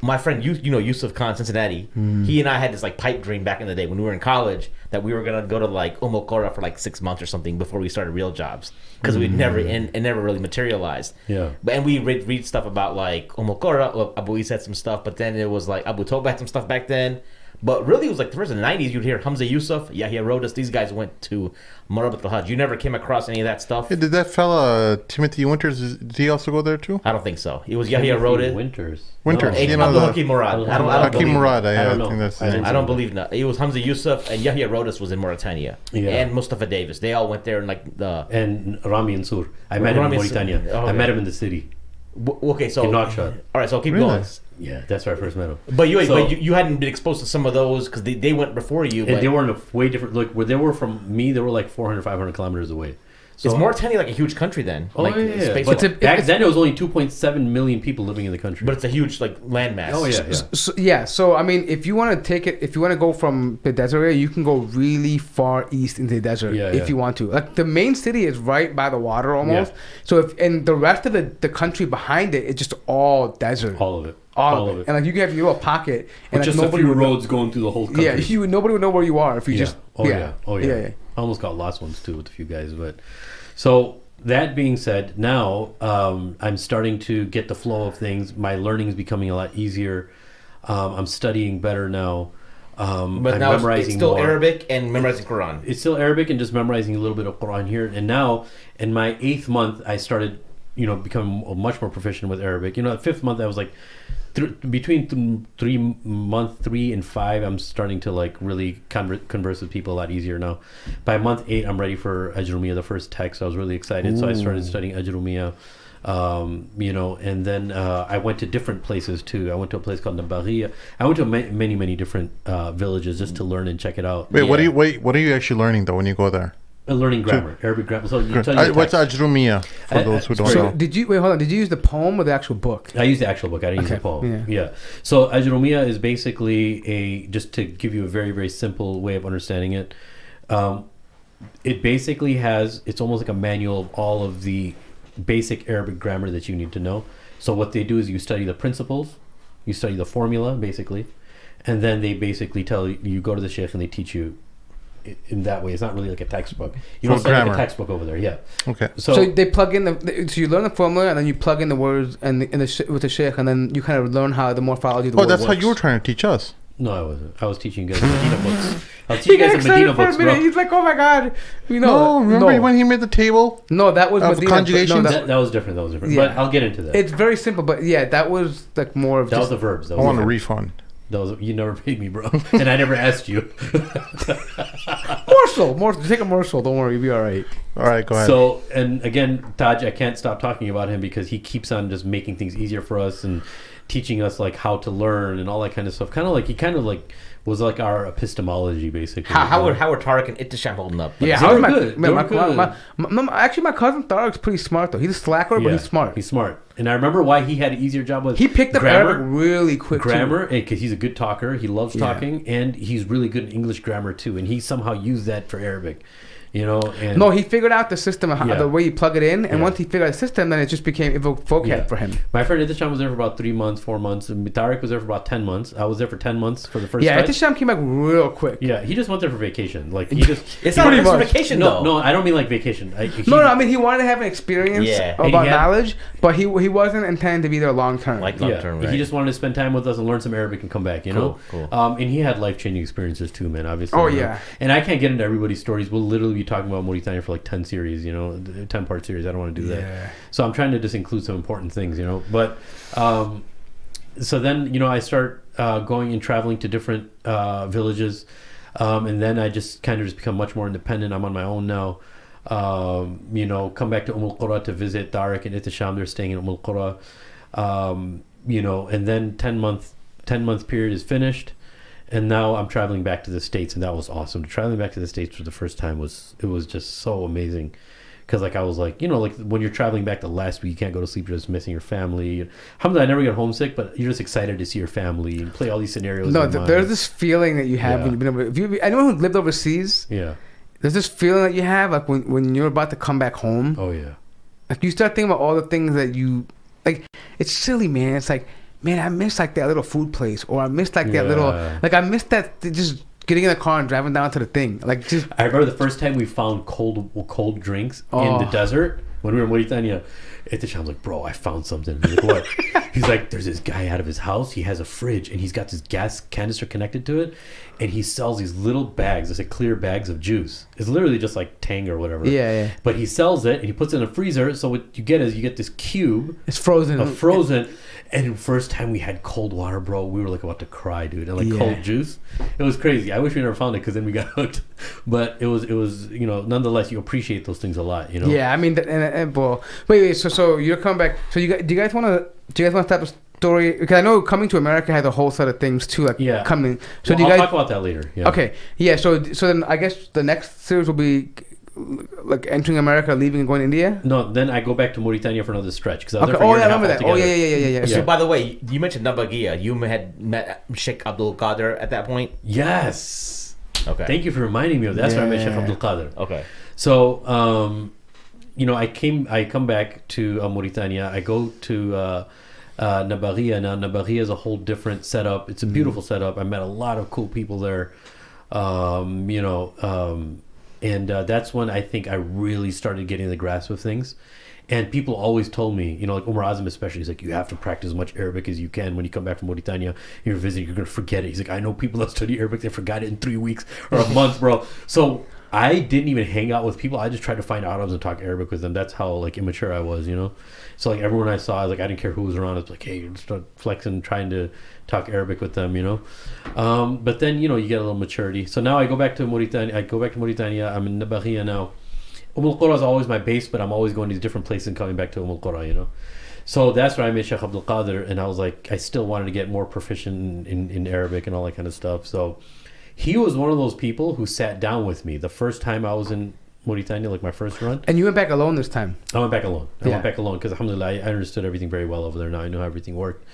C: my friend, Yusuf Khan, Cincinnati, he and I had this like pipe dream back in the day when we were in college that we were gonna go to like Qura for like 6 months or something before we started real jobs, because we'd never never really materialized.
D: Yeah.
C: And we read stuff about like Qura. Abu Isa had some stuff, but then it was like Abu Toba had some stuff back then. But really, it was like the first in the 90s, you'd hear Hamza Yusuf, Yahya Rodas. These guys went to Marabat al-Hajj. You never came across any of that stuff?
A: Hey, did that fella, Timothy Winters, did he also go there too?
C: I don't think so. It was Yahya Rodas.
D: Winters.
A: No,
C: Hakim Murad.
A: Hakim Murad,
C: I
A: don't think that's the name.
C: I don't believe that. It was Hamza Yusuf, and Yahya Rodas was in Mauritania. Yeah. And Mustafa Davis. They all went there and like the...
D: And Rami Ansur. I met him in Mauritania. I met him in the city.
C: Okay, so...
D: In Nouakchott.
C: All right, so I'll keep going.
D: Yeah, that's where I first met him.
C: But you hadn't been exposed to some of those because they went before you.
D: And they were in a way different. Like where they were from me, they were like 400, 500 kilometers away. So
C: is Mauritania like a huge country then?
D: Oh
C: like,
D: yeah. But back then it was only 2.7 million people living in the country.
C: But it's a huge like landmass.
D: Oh
B: yeah. So I mean, if you want to take it, if you want to go from the desert area, you can go really far east into the desert if you want to. Like the main city is right by the water almost. Yeah. So and the rest of the country behind it is just all desert.
D: All of it.
B: All of it. And like you can have your little pocket and
D: like, just a few roads going through the whole country.
B: Yeah, nobody would know where you are if you just.
D: Oh yeah. I almost got lost once too with a few guys, but so. That being said, now I'm starting to get the flow of things. My learning is becoming a lot easier. I'm studying better now.
C: But
D: I'm
C: now
D: memorizing
C: it's still
D: more.
C: Arabic and memorizing Quran.
D: It's still Arabic and just memorizing a little bit of Quran here. And now, in my 8th month, I started, becoming much more proficient with Arabic. The 5th month, I was like, between 3 and 5, I'm starting to like really converse with people a lot easier now. By month 8, I'm ready for Ajrumiyah, the first text. I was really excited. Ooh. So I started studying Ajrumiyah. And then I went to different places too. I went to a place called Nabaria. I went to many different villages just to learn and check it out.
A: Wait, what are you actually learning though when you go there?
D: Learning grammar, Arabic grammar. So
A: what's Ajrumiyah for those who don't know?
B: Did you use the poem or the actual book?
D: I used the actual book. I didn't use the poem. Yeah. So Ajrumiyah is basically just to give you a very, very simple way of understanding it. It basically it's almost like a manual of all of the basic Arabic grammar that you need to know. So what they do is you study the principles, you study the formula basically, and then they basically tell you go to the Sheikh and they teach you in that way. It's not really like a textbook. You don't study like a textbook over there. Yeah.
A: Okay.
B: So they plug in so you learn the formula and then you plug in the words with the Sheikh, and then you kind of learn how the morphology of the word
A: that's
B: works.
A: how you were trying to teach us.
D: No, I wasn't. I was teaching you guys Medina books. I was teaching you guys the Medina books, bro.
B: He's like, oh my god.
A: Remember when he made the table?
B: No, that was
A: Medina. Conjugation.
D: That was different. Yeah. But I'll get into that.
B: It's very simple, but yeah, that was like more of.
D: That was the verbs.
A: I want a refund.
D: You never paid me, bro, and I never asked you.
B: Morsel. Take a morsel. Don't worry, you'll be all right.
A: All right, go ahead.
D: So, and again, Taj, I can't stop talking about him because he keeps on just making things easier for us and teaching us like how to learn and all that kind of stuff. He was like our epistemology, basically.
C: How are Tariq and Ittisham holding up?
B: Yeah,
D: they were good.
B: Actually, my cousin Tariq's pretty smart though. He's a slacker, but he's smart.
D: He's smart. And I remember why he had an easier job with
B: he picked up
D: grammar,
B: Arabic really quick.
D: Grammar, because he's a good talker. He loves talking, and he's really good in English grammar too. And he somehow used that for Arabic. And
B: no, he figured out the system, the way you plug it in, and once he figured out the system, then it just became vocab for him.
D: My friend Ittisham was there for about 3 months, 4 months, and Tariq was there for about 10 months. I was there for 10 months for the first time.
B: Yeah, Ittisham came back real quick.
D: Yeah, he just went there for vacation. Like
C: it's not a vacation though.
D: No, I don't mean like vacation.
B: I mean he wanted to have an experience about knowledge, but he wasn't intending to be there long term.
C: Like long term, right?
D: He just wanted to spend time with us and learn some Arabic and come back. Cool. And he had life-changing experiences too, man. Obviously.
B: Oh yeah.
D: And I can't get into everybody's stories. We'll literally be talking about Mauritania for like 10 series, 10-part series. I don't want to do that. So I'm trying to just include some important things, But so then, I start going and traveling to different villages, and then I just kind of become much more independent. I'm on my own now. Come back to Al-Qura to visit Tariq and Ittisham. They're staying in Al-Qura. And then 10-month period is finished. And now I'm traveling back to the States, and that was awesome. Traveling back to the States for the first time was just so amazing. Because I was like, when you're traveling back the last week, you can't go to sleep, you're just missing your family. I never get homesick, but you're just excited to see your family and play all these scenarios.
B: No, there's this feeling that you have when you've been over. Anyone who lived overseas, there's this feeling that you have like when you're about to come back home.
D: Oh yeah,
B: like you start thinking about all the things that you like. It's silly, man. It's like, man, I miss like that little food place, or I miss like that little, like I miss that just getting in the car and driving down to the thing. Like just.
D: I remember the first time we found cold drinks in the desert when we were in Mauritania. Ittisham's like, bro, I found something. I'm like, what? He's like, there's this guy out of his house. He has a fridge and he's got this gas canister connected to it, and he sells these little bags. It's like clear bags of juice. It's literally just like Tang or whatever.
B: Yeah.
D: But he sells it and he puts it in a freezer. So what you get is you get this cube.
B: It's frozen.
D: And the first time we had cold water, bro, we were like about to cry, dude. And like cold juice. It was crazy. I wish we never found it because then we got hooked. But it was nonetheless, you appreciate those things a lot,
B: Yeah, I mean, well, wait. So you're coming back. So do you guys want to start a story? Because I know coming to America has a whole set of things too, like coming. So
D: I'll talk about that later. Yeah.
B: Okay. Yeah. So then I guess the next series will be like entering America, leaving and going to India.
D: No, then I go back to Mauritania for another stretch. Cause I was
B: okay.
D: there for
B: I remember that.
D: Together.
B: Oh yeah.
C: So by the way, you mentioned Nabagia. You had met Sheikh Abdul Qadir at that point.
D: Yes.
C: Okay.
D: Thank you for reminding me of that. That's where I met Sheikh Abdul Qadir.
C: Okay.
D: So, I come back to Mauritania. I go to Nabagia. Now, Nabagia is a whole different setup. It's a beautiful setup. I met a lot of cool people there. And that's when I think I really started getting the grasp of things. And people always told me, you know, like Omar Azam especially, he's like, you have to practice as much Arabic as you can when you come back from Mauritania. You're visiting, you're going to forget it. He's like, I know people that study Arabic, they forgot it in 3 weeks or a month, bro. So I didn't even hang out with people. I just tried to find Arabs and talk Arabic with them. That's how like immature I was, you know. So like everyone I saw, I was like, I didn't care who was around. I was like, hey, start flexing, trying to talk Arabic with them, you know. But then, you know, you get a little maturity. So now I go back to Mauritania. I'm in Nabaghia now. Al Qura is always my base, but I'm always going to these different places and coming back to Al Qura, you know. So that's where I met Sheikh Abdul Qadir, and I was like, I still wanted to get more proficient in Arabic and all that kind of stuff. So he was one of those people who sat down with me the first time I was in Mauritania, like my first run.
B: And you went back alone this time?
D: I went back alone. I went back alone because alhamdulillah, I understood everything very well over there now. I knew how everything worked.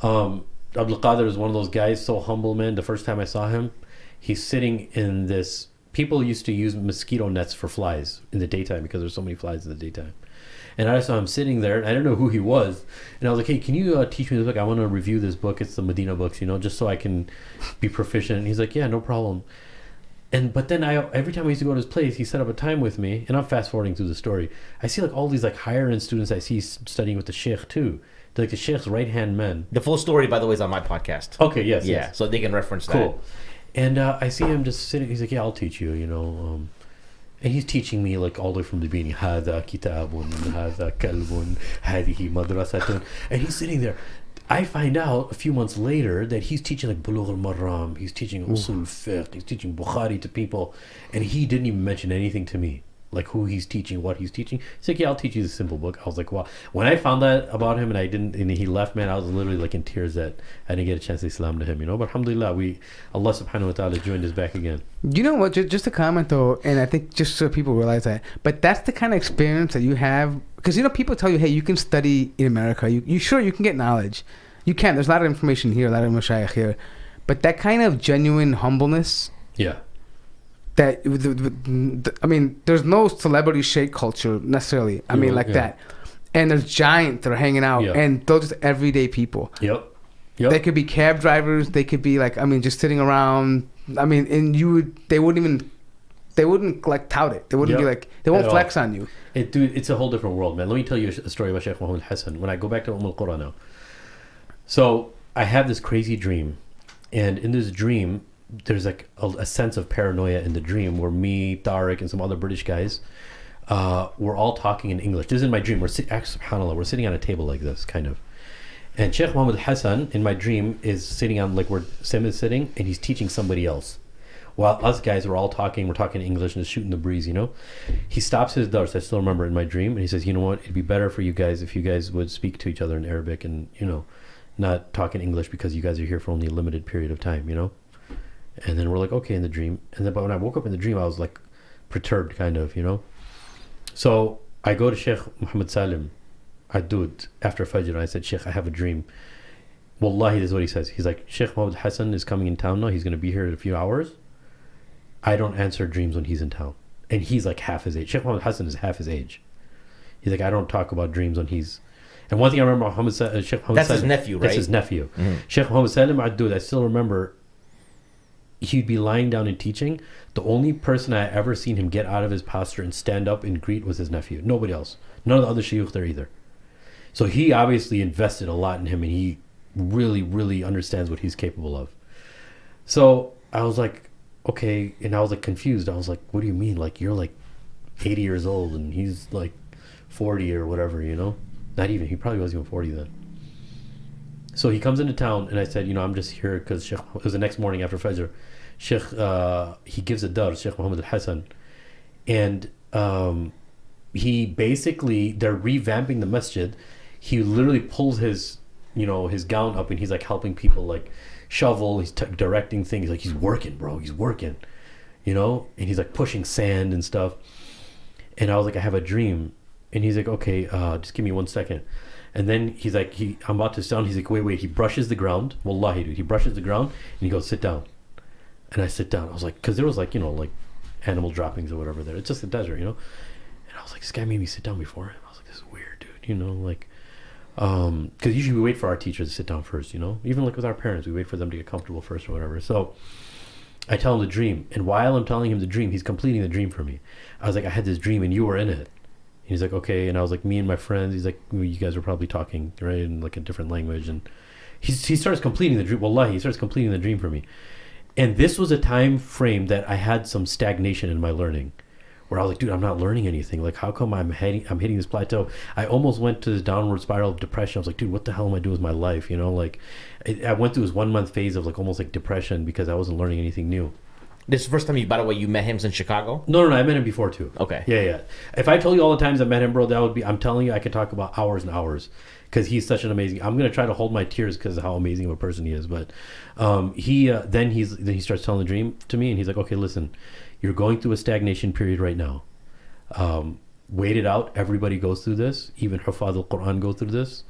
D: Abdul Qadir is one of those guys, so humble, man. The first time I saw him, he's sitting in this... People used to use mosquito nets for flies in the daytime because there's so many flies in the daytime. And I saw him sitting there, and I didn't know who he was. And I was like, hey, can you teach me this book? I want to review this book. It's the Medina books, you know, just so I can be proficient. And he's like, yeah, no problem. But then every time I used to go to his place, he set up a time with me, and I'm fast forwarding through the story. I see like all these like higher end students I see studying with the Sheikh too. They're like the Sheikh's right hand men.
C: The full story, by the way, is on my podcast.
D: Okay, yes.
C: Yeah,
D: yes.
C: so they can reference that.
D: Cool. And I see him just sitting. He's like, yeah, I'll teach you, you know. And he's teaching me like all the way from the beginning. هذا كتاب هذا كلب هذه مدرسة. And he's sitting there. I find out a few months later that he's teaching like Bulugh al-Maram. He's teaching Usul al-Fiqh. He's teaching Bukhari to people. And he didn't even mention anything to me. Like who he's teaching, what he's teaching. He's like, yeah, I'll teach you this simple book. I was like, wow. When I found that about him and he left, man, I was literally like in tears that I didn't get a chance to Islam to him, you know. But alhamdulillah, Allah subhanahu wa ta'ala joined us back again.
B: You know what? Just a comment though, and I think just so people realize that. But that's the kind of experience that you have, because you know people tell you, hey, you can study in America. You sure you can get knowledge. You can. There's a lot of information here, a lot of mashayikh here, but that kind of genuine humbleness.
D: Yeah.
B: That I mean, there's no celebrity sheikh culture necessarily. I mean, like that. And there's giants that are hanging out, and those just everyday people.
D: Yep.
B: They could be cab drivers. They could be like, I mean, just sitting around. I mean, and they wouldn't like tout it. They wouldn't be like, they won't flex on you.
D: Dude, it's a whole different world, man. Let me tell you a story about Sheikh Muhammad Hassan. When I go back to Al Qura now, so I have this crazy dream, and in this dream, there's like a sense of paranoia in the dream where me, Tariq, and some other British guys, we're all talking in English. This is in my dream. SubhanAllah, we're sitting on a table like this, kind of. And Sheikh Muhammad Hassan, in my dream, is sitting on, like where Sim is sitting, and he's teaching somebody else. While us guys are all talking, we're talking English and just shooting the breeze, you know? He stops his dars, I still remember in my dream, and he says, you know what, it'd be better for you guys if you guys would speak to each other in Arabic and, you know, not talk in English because you guys are here for only a limited period of time, you know? And then we're like, okay, in the dream. And then, but when I woke up in the dream, I was like perturbed, kind of, you know. So I go to Sheikh Muhammad Salim Adud after Fajr, and I said, Sheikh, I have a dream. Wallahi, this is what he says. He's like, Sheikh Muhammad Hassan is coming in town now. He's going to be here in a few hours. I don't answer dreams when he's in town. And he's like half his age. Sheikh Muhammad Hassan is half his age. He's like, I don't talk about dreams when he's... And one thing I remember, Sheikh Muhammad
C: That's
D: Salim,
C: his nephew, right?
D: That's his nephew.
C: Mm-hmm.
D: Sheikh Muhammad Salim Adud, I still remember... He'd be lying down and teaching. The only person I ever seen him get out of his posture and stand up and greet was his nephew. Nobody else. None of the other shuyukh there either. So he obviously invested a lot in him, and he really, really understands what he's capable of. So I was like, okay, and I was like confused. I was like, what do you mean? Like you're like 80 years old and he's like 40 or whatever, you know? Not even. He probably wasn't even 40 then. So he comes into town, and I said, you know, I'm just here because Sheikh, it was the next morning after Fajr. Sheikh, he gives a dar, Sheikh Muhammad al-Hassan, and he basically, they're revamping the masjid. He literally pulls his, you know, his gown up, and he's like helping people like shovel. He's directing things. Like he's working, bro. He's working, you know, and he's like pushing sand and stuff. And I was like, I have a dream, and he's like, okay, just give me 1 second. And then he's like, I'm about to sound. He's like, wait. He brushes the ground. Wallahi, dude. He brushes the ground, and he goes, sit down. And I sit down. I was like, because there was like, you know, like animal droppings or whatever there. It's just a desert, you know. And I was like, this guy made me sit down before him. I was like, this is weird, dude. You know, like, because usually we wait for our teachers to sit down first, you know. Even like with our parents, we wait for them to get comfortable first or whatever. So I tell him the dream, and while I'm telling him the dream, he's completing the dream for me. I was like, I had this dream, and you were in it. He's like, okay. And I was like, me and my friends. He's like, well, you guys are probably talking, right, in like a different language. And he starts completing the dream. Wallahi, he starts completing the dream for me. And this was a time frame that I had some stagnation in my learning, where I was like, dude, I'm not learning anything. Like, how come I'm hitting this plateau? I almost went to this downward spiral of depression. I was like, dude, what the hell am I doing with my life? You know, like, I went through this 1 month phase of like almost like depression because I wasn't learning anything new.
C: This is the first time by the way, you met him in Chicago?
D: No, I met him before too.
C: Okay.
D: Yeah. If I told you all the times I met him, bro, that would be, I'm telling you, I could talk about hours and hours because he's such an amazing, I'm going to try to hold my tears because of how amazing of a person he is. But then he starts telling the dream to me and he's like, okay, listen, you're going through a stagnation period right now. Wait it out. Everybody goes through this. Even Hufaz al-Quran go through this,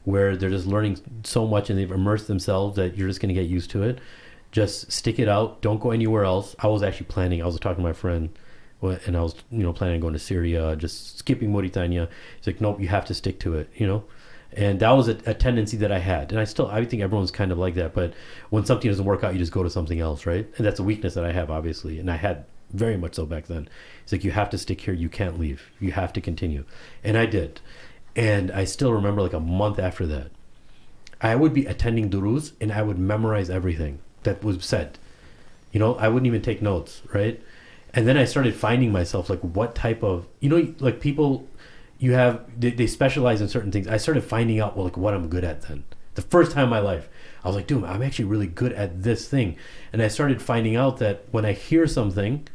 D: where they're just learning so much and they've immersed themselves that you're just going to get used to it. Just stick it out. Don't go anywhere else. I was actually planning. I was talking to my friend, and I was, planning on going to Syria, just skipping Mauritania. He's like, nope, you have to stick to it, And that was a tendency that I had, and I think everyone's kind of like that. But when something doesn't work out, you just go to something else, right? And that's a weakness that I have, obviously, and I had very much so back then. He's like, you have to stick here. You can't leave. You have to continue, and I did. And I still remember, like a month after that, I would be attending durus, and I would memorize everything that was said. I wouldn't even take notes, right? And then I started finding myself like what type of, like people you have, they specialize in certain things. I started finding out like what I'm good at then. The first time in my life, I was like, dude, I'm actually really good at this thing. And I started finding out that when I hear something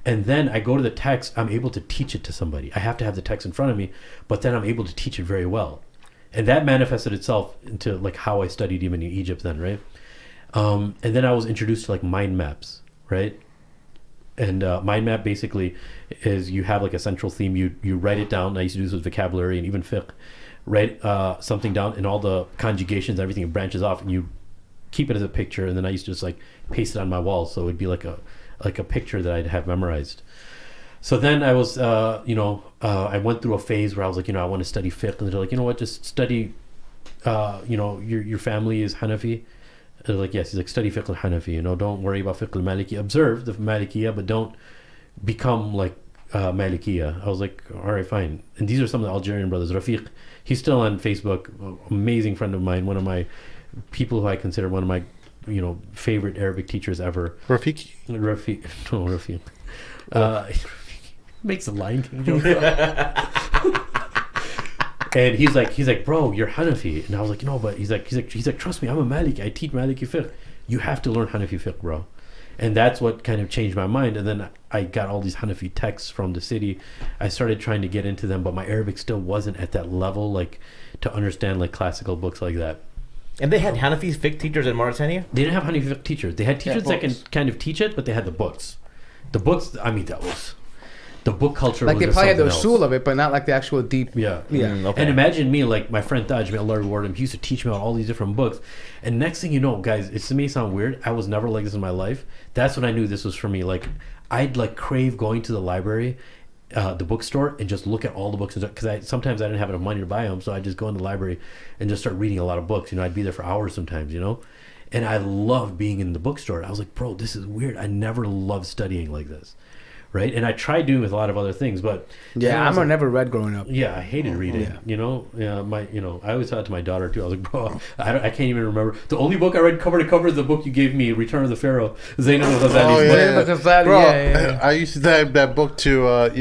D: and then I go to the text, I'm able to teach it to somebody. I have to have the text in front of me, but then I'm able to teach it very well. And that manifested itself into like how I studied even in Egypt then, right? And then I was introduced to like mind maps, right? And mind map basically is you have like a central theme. You write it down. I used to do this with vocabulary and even fiqh. Write something down and all the conjugations, everything branches off, and you keep it as a picture. And then I used to just like paste it on my wall, so it'd be like a picture that I'd have memorized. So then I was, I went through a phase where I was like, I want to study fiqh, and they're like, you know what, just study. Your family is Hanafi. They're like, yes. He's like, study fiqh al-Hanafi, don't worry about fiqh al-Maliki. Observe the Malikiyah, but don't become like Malikiyah. I was like, all right, fine. And these are some of the Algerian brothers. Rafiq, he's still on Facebook, amazing friend of mine, one of my people who I consider one of my, favorite Arabic teachers ever.
A: Rafiq?
D: Rafiq. Makes a Lion King joke. And he's like, bro, you're Hanafi. And I was like, no, but he's like, trust me, I'm a Maliki. I teach Maliki fiqh. You have to learn Hanafi fiqh, bro. And that's what kind of changed my mind. And then I got all these Hanafi texts from the city. I started trying to get into them, but my Arabic still wasn't at that level, like to understand like classical books like that.
C: And they had Hanafi fiqh teachers in Mauritania?
D: They didn't have Hanafi fiqh teachers. They had teachers that can kind of teach it, but they had the books. The books, that was... The book culture
B: like
D: was
B: they probably had the
D: else.
B: usul of it, but not like the actual deep.
D: Yeah.
C: Okay.
D: And imagine me, like my friend Taj, may Allah reward him. He used to teach me about all these different books. And next thing you know, guys, it may sound weird. I was never like this in my life. That's when I knew this was for me. Like I'd like crave going to the library, the bookstore, and just look at all the books. Because sometimes I didn't have enough money to buy them, so I just go in the library and just start reading a lot of books. I'd be there for hours sometimes. And I loved being in the bookstore. I was like, bro, this is weird. I never loved studying like this. Right, and I tried doing with a lot of other things, but
B: I never read growing up.
D: Yeah, I hated reading. I always thought to my daughter too. I was like, bro, I can't even remember. The only book I read cover to cover is the book you gave me, Return of the Pharaoh, Zainab al-Ghazali's book.
A: Bro, I used to have that book to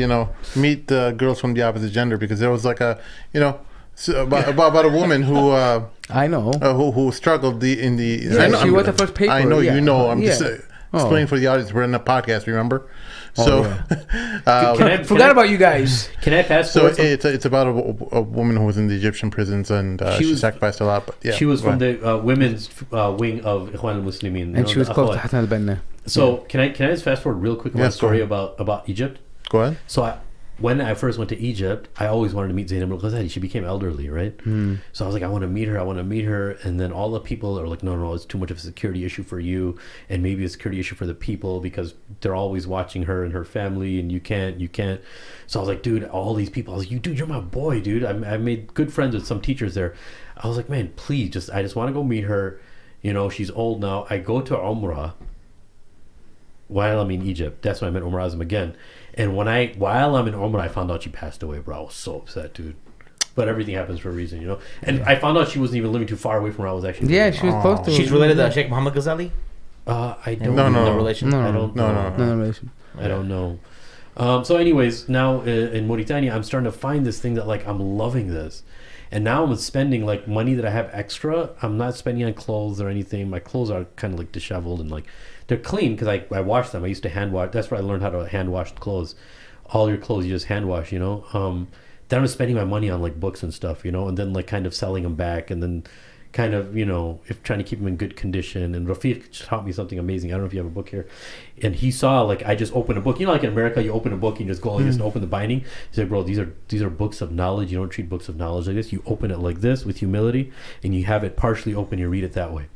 A: meet the girls from the opposite gender, because there was like a about a woman who
B: I know
A: who struggled in the.
B: She wrote the first paper.
A: I know I'm just explaining for the audience. We're in a podcast, remember?
B: Forgot about you guys.
D: Can I fast forward?
A: So it's about a woman who was in the Egyptian prisons, and she sacrificed a lot. But yeah,
D: she was from the women's wing of Ikhwan al-Muslimin,
B: and she was close to Hassan al-Banna.
D: So can I just fast forward real quick one story about Egypt?
A: Go ahead.
D: So when I first went to Egypt, I always wanted to meet Zainab al-Ghazali. She became elderly, right? So I was like, I want to meet her. And then all the people are like, no, it's too much of a security issue for you, and maybe a security issue for the people, because they're always watching her and her family, and you can't. So I was like, dude, all these people. I was like, dude, you're my boy, dude. I made good friends with some teachers there. I was like, man, please, I just want to go meet her. She's old now. I go to Umrah. while I'm in Egypt. That's when I met Omar Azam again. And while I'm in Omar, I found out she passed away, bro. I was so upset, dude. But everything happens for a reason, you know. And I found out she wasn't even living too far away from where I was actually.
B: Yeah,
D: living.
B: she was close to.
C: She's related to Sheikh Muhammad Ghazali.
D: I don't.
A: No,
D: know.
A: no.
C: No relation.
D: I don't.
B: No relation.
D: I don't know. So, anyways, now in Mauritania, I'm starting to find this thing that like I'm loving this, and now I'm spending like money that I have extra. I'm not spending on clothes or anything. My clothes are kind of like disheveled and like they're clean because I wash them. I used to hand wash. That's where I learned how to hand wash clothes. All your clothes you just hand wash, you know. Then I'm spending my money on like books and stuff, you know, and then like kind of selling them back, and then kind of, you know, if trying to keep them in good condition. And Refuge taught me something amazing. I don't know if you have a book here. And he saw like I just opened a book. You know, like in America, you open a book and you just go and just open the binding. He said, "Bro, these are books of knowledge. You don't treat books of knowledge like this. You open it like this with humility, and you have it partially open. You read it that way."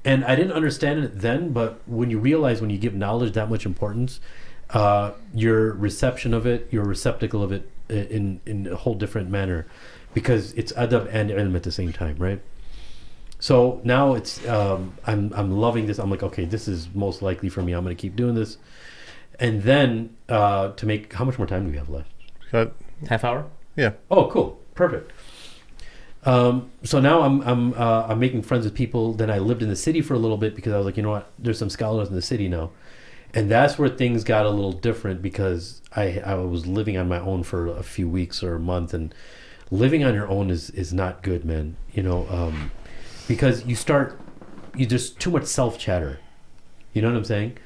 D: And I didn't understand it then, but when you realize when you give knowledge that much importance, your reception of it, your receptacle of it in a whole different manner, because it's adab and ilm at the same time, right? So now it's I'm loving this. I'm like, okay, this is most likely for me. I'm going to keep doing this, and then to make, how much more time do we have left?
A: Got,
C: Half hour.
A: yeah.
D: Oh, cool, perfect. So now I'm making friends with people. Then I lived in the city for a little bit because I was like, you know what? There's some scholars in the city now, and that's where things got a little different because I was living on my own for a few weeks or a month, and living on your own is not good, man. You know, because you just too much self chatter. You know what I'm saying?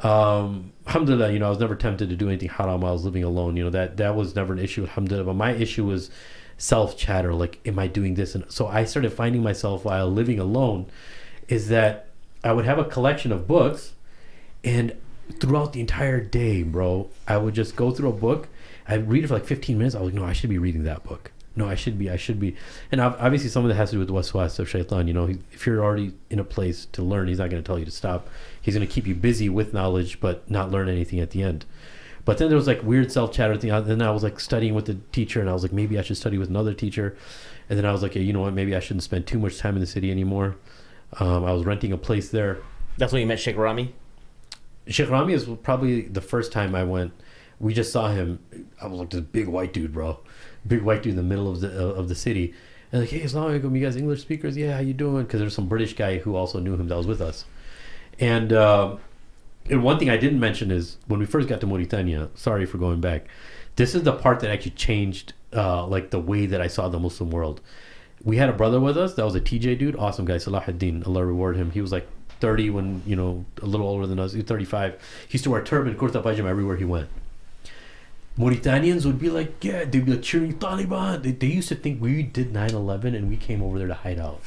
D: Alhamdulillah, you know, I was never tempted to do anything haram while I was living alone. You know, that was never an issue, alhamdulillah. But my issue was self chatter, like, am I doing this? And so I started finding myself while living alone is that I would have a collection of books, and throughout the entire day, bro, I would just go through a book. I'd read it for like 15 minutes. I was like, no, I should be reading that book. No, I should be. And obviously some of that has to do with the waswas of shaitan. You know, if you're already in a place to learn, he's not going to tell you to stop. He's going to keep you busy with knowledge, but not learn anything at the end. But then there was like weird self-chatter thing. And then I was like studying with the teacher, and I was like, maybe I should study with another teacher. And then I was like, hey, you know what? Maybe I shouldn't spend too much time in the city anymore. I was renting a place there.
C: That's when you met Sheikh Rami?
D: Sheikh Rami is probably the first time I went. We just saw him. I was like this big white dude, bro. Big white dude in the middle of the city. And like, hey, Assalamu alaikum, you guys English speakers? Yeah, how you doing? Because there's some British guy who also knew him that was with us. And one thing I didn't mention is when we first got to Mauritania, sorry for going back, this is the part that actually changed like the way that I saw the Muslim world. We had a brother with us that was a TJ dude, awesome guy, Salahuddin, Allah reward him. He was like 30 when, you know, a little older than us. He was 35. He used to wear turban, kurta pajama everywhere he went. Mauritanians would be like, yeah, they'd be like cheering Taliban. They used to think we did 9/11 and we came over there to hide out.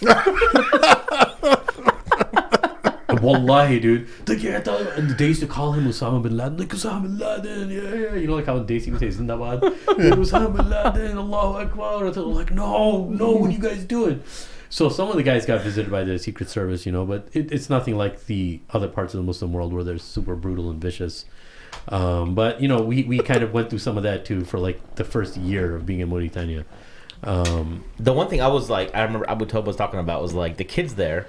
D: Wallahi, dude. Like, yeah, and they used to call him Osama bin Laden. Like, Osama bin Laden, yeah. You know, like how Desi would say Zindabad. Osama bin Laden, Allahu Akbar. And they're like, no, what are you guys doing? So some of the guys got visited by the Secret Service, you know, but it's nothing like the other parts of the Muslim world where they're super brutal and vicious. But you know, we kind of went through some of that too for like the first year of being in Mauritania.
C: The one thing I was like, I remember Abu Toba was talking about was like the kids there,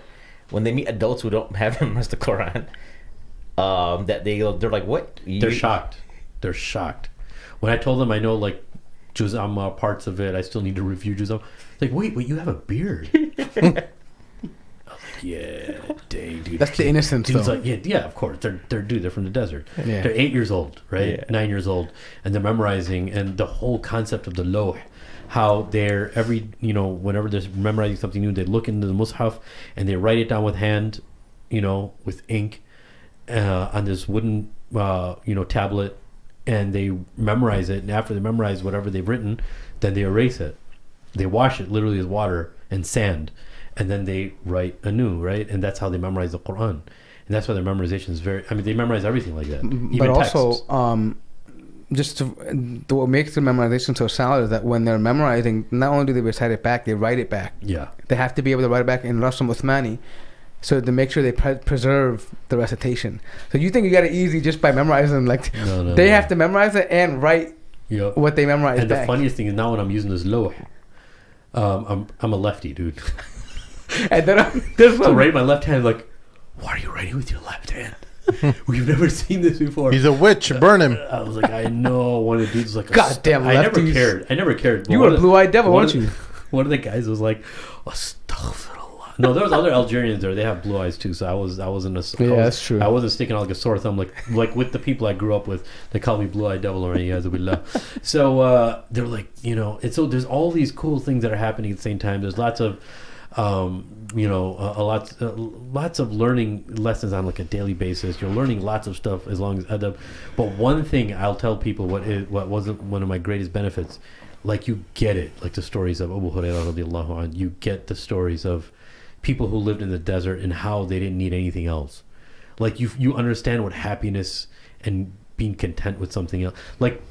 C: when they meet adults who don't have memorized the Quran, that they're like, what?
D: They're shocked. They're shocked. When I told them I know like Juz Amma parts of it, I still need to review Juz Amma. Like, wait, you have a beard. Yeah, dang, dude.
B: That's the innocence,
D: Dude's
B: though.
D: like, yeah, of course. They're from the desert.
B: Yeah.
D: They're 8 years old, right?
C: Yeah.
D: 9 years old, and they're memorizing, and the whole concept of the lawh, how they're whenever they're memorizing something new, they look into the mushaf and they write it down with hand, you know, with ink, on this wooden, tablet, and they memorize it. And after they memorize whatever they've written, then they erase it. They wash it literally with water and sand. And then they write anew, right? And that's how they memorize the Quran. And that's why their memorization is they memorize everything like that. Even
B: but
D: texts.
B: also, what makes the memorization so solid is that when they're memorizing, not only do they recite it back, they write it back.
D: Yeah.
B: They have to be able to write it back in Rasm Uthmani, so to make sure they preserve the recitation. So you think you got it easy just by memorizing? Like,
D: no,
B: they have to memorize it and write
D: Yep.
B: what they memorize
D: And
B: back.
D: the funniest thing is now when I'm using this lawh, I'm a lefty, dude.
B: And then this
D: So
B: one,
D: right, my left hand, like, why are you writing with your left hand? we've never seen this before.
A: He's a witch. Burn him.
D: I was like, I know. One of the dudes was like,
B: God damn
D: I never
B: lefties.
D: cared. I never cared.
B: You were a blue-eyed devil, weren't you?
D: One of the guys was like, astaghfirullah. No, there was other Algerians there. They have blue eyes too. So I wasn't
B: that's true.
D: I wasn't sticking out like a sore thumb like with the people I grew up with. They call me blue-eyed devil or anything. So they're like, it's so there's all these cool things that are happening at the same time. There's lots of lots of learning lessons on like a daily basis. You're learning lots of stuff as long as adab. But one thing I'll tell people what wasn't one of my greatest benefits, like you get it, like the stories of Abu Hurairah radiallahu anhu. You get the stories of people who lived in the desert and how they didn't need anything else. Like you understand what happiness and being content with something else. Like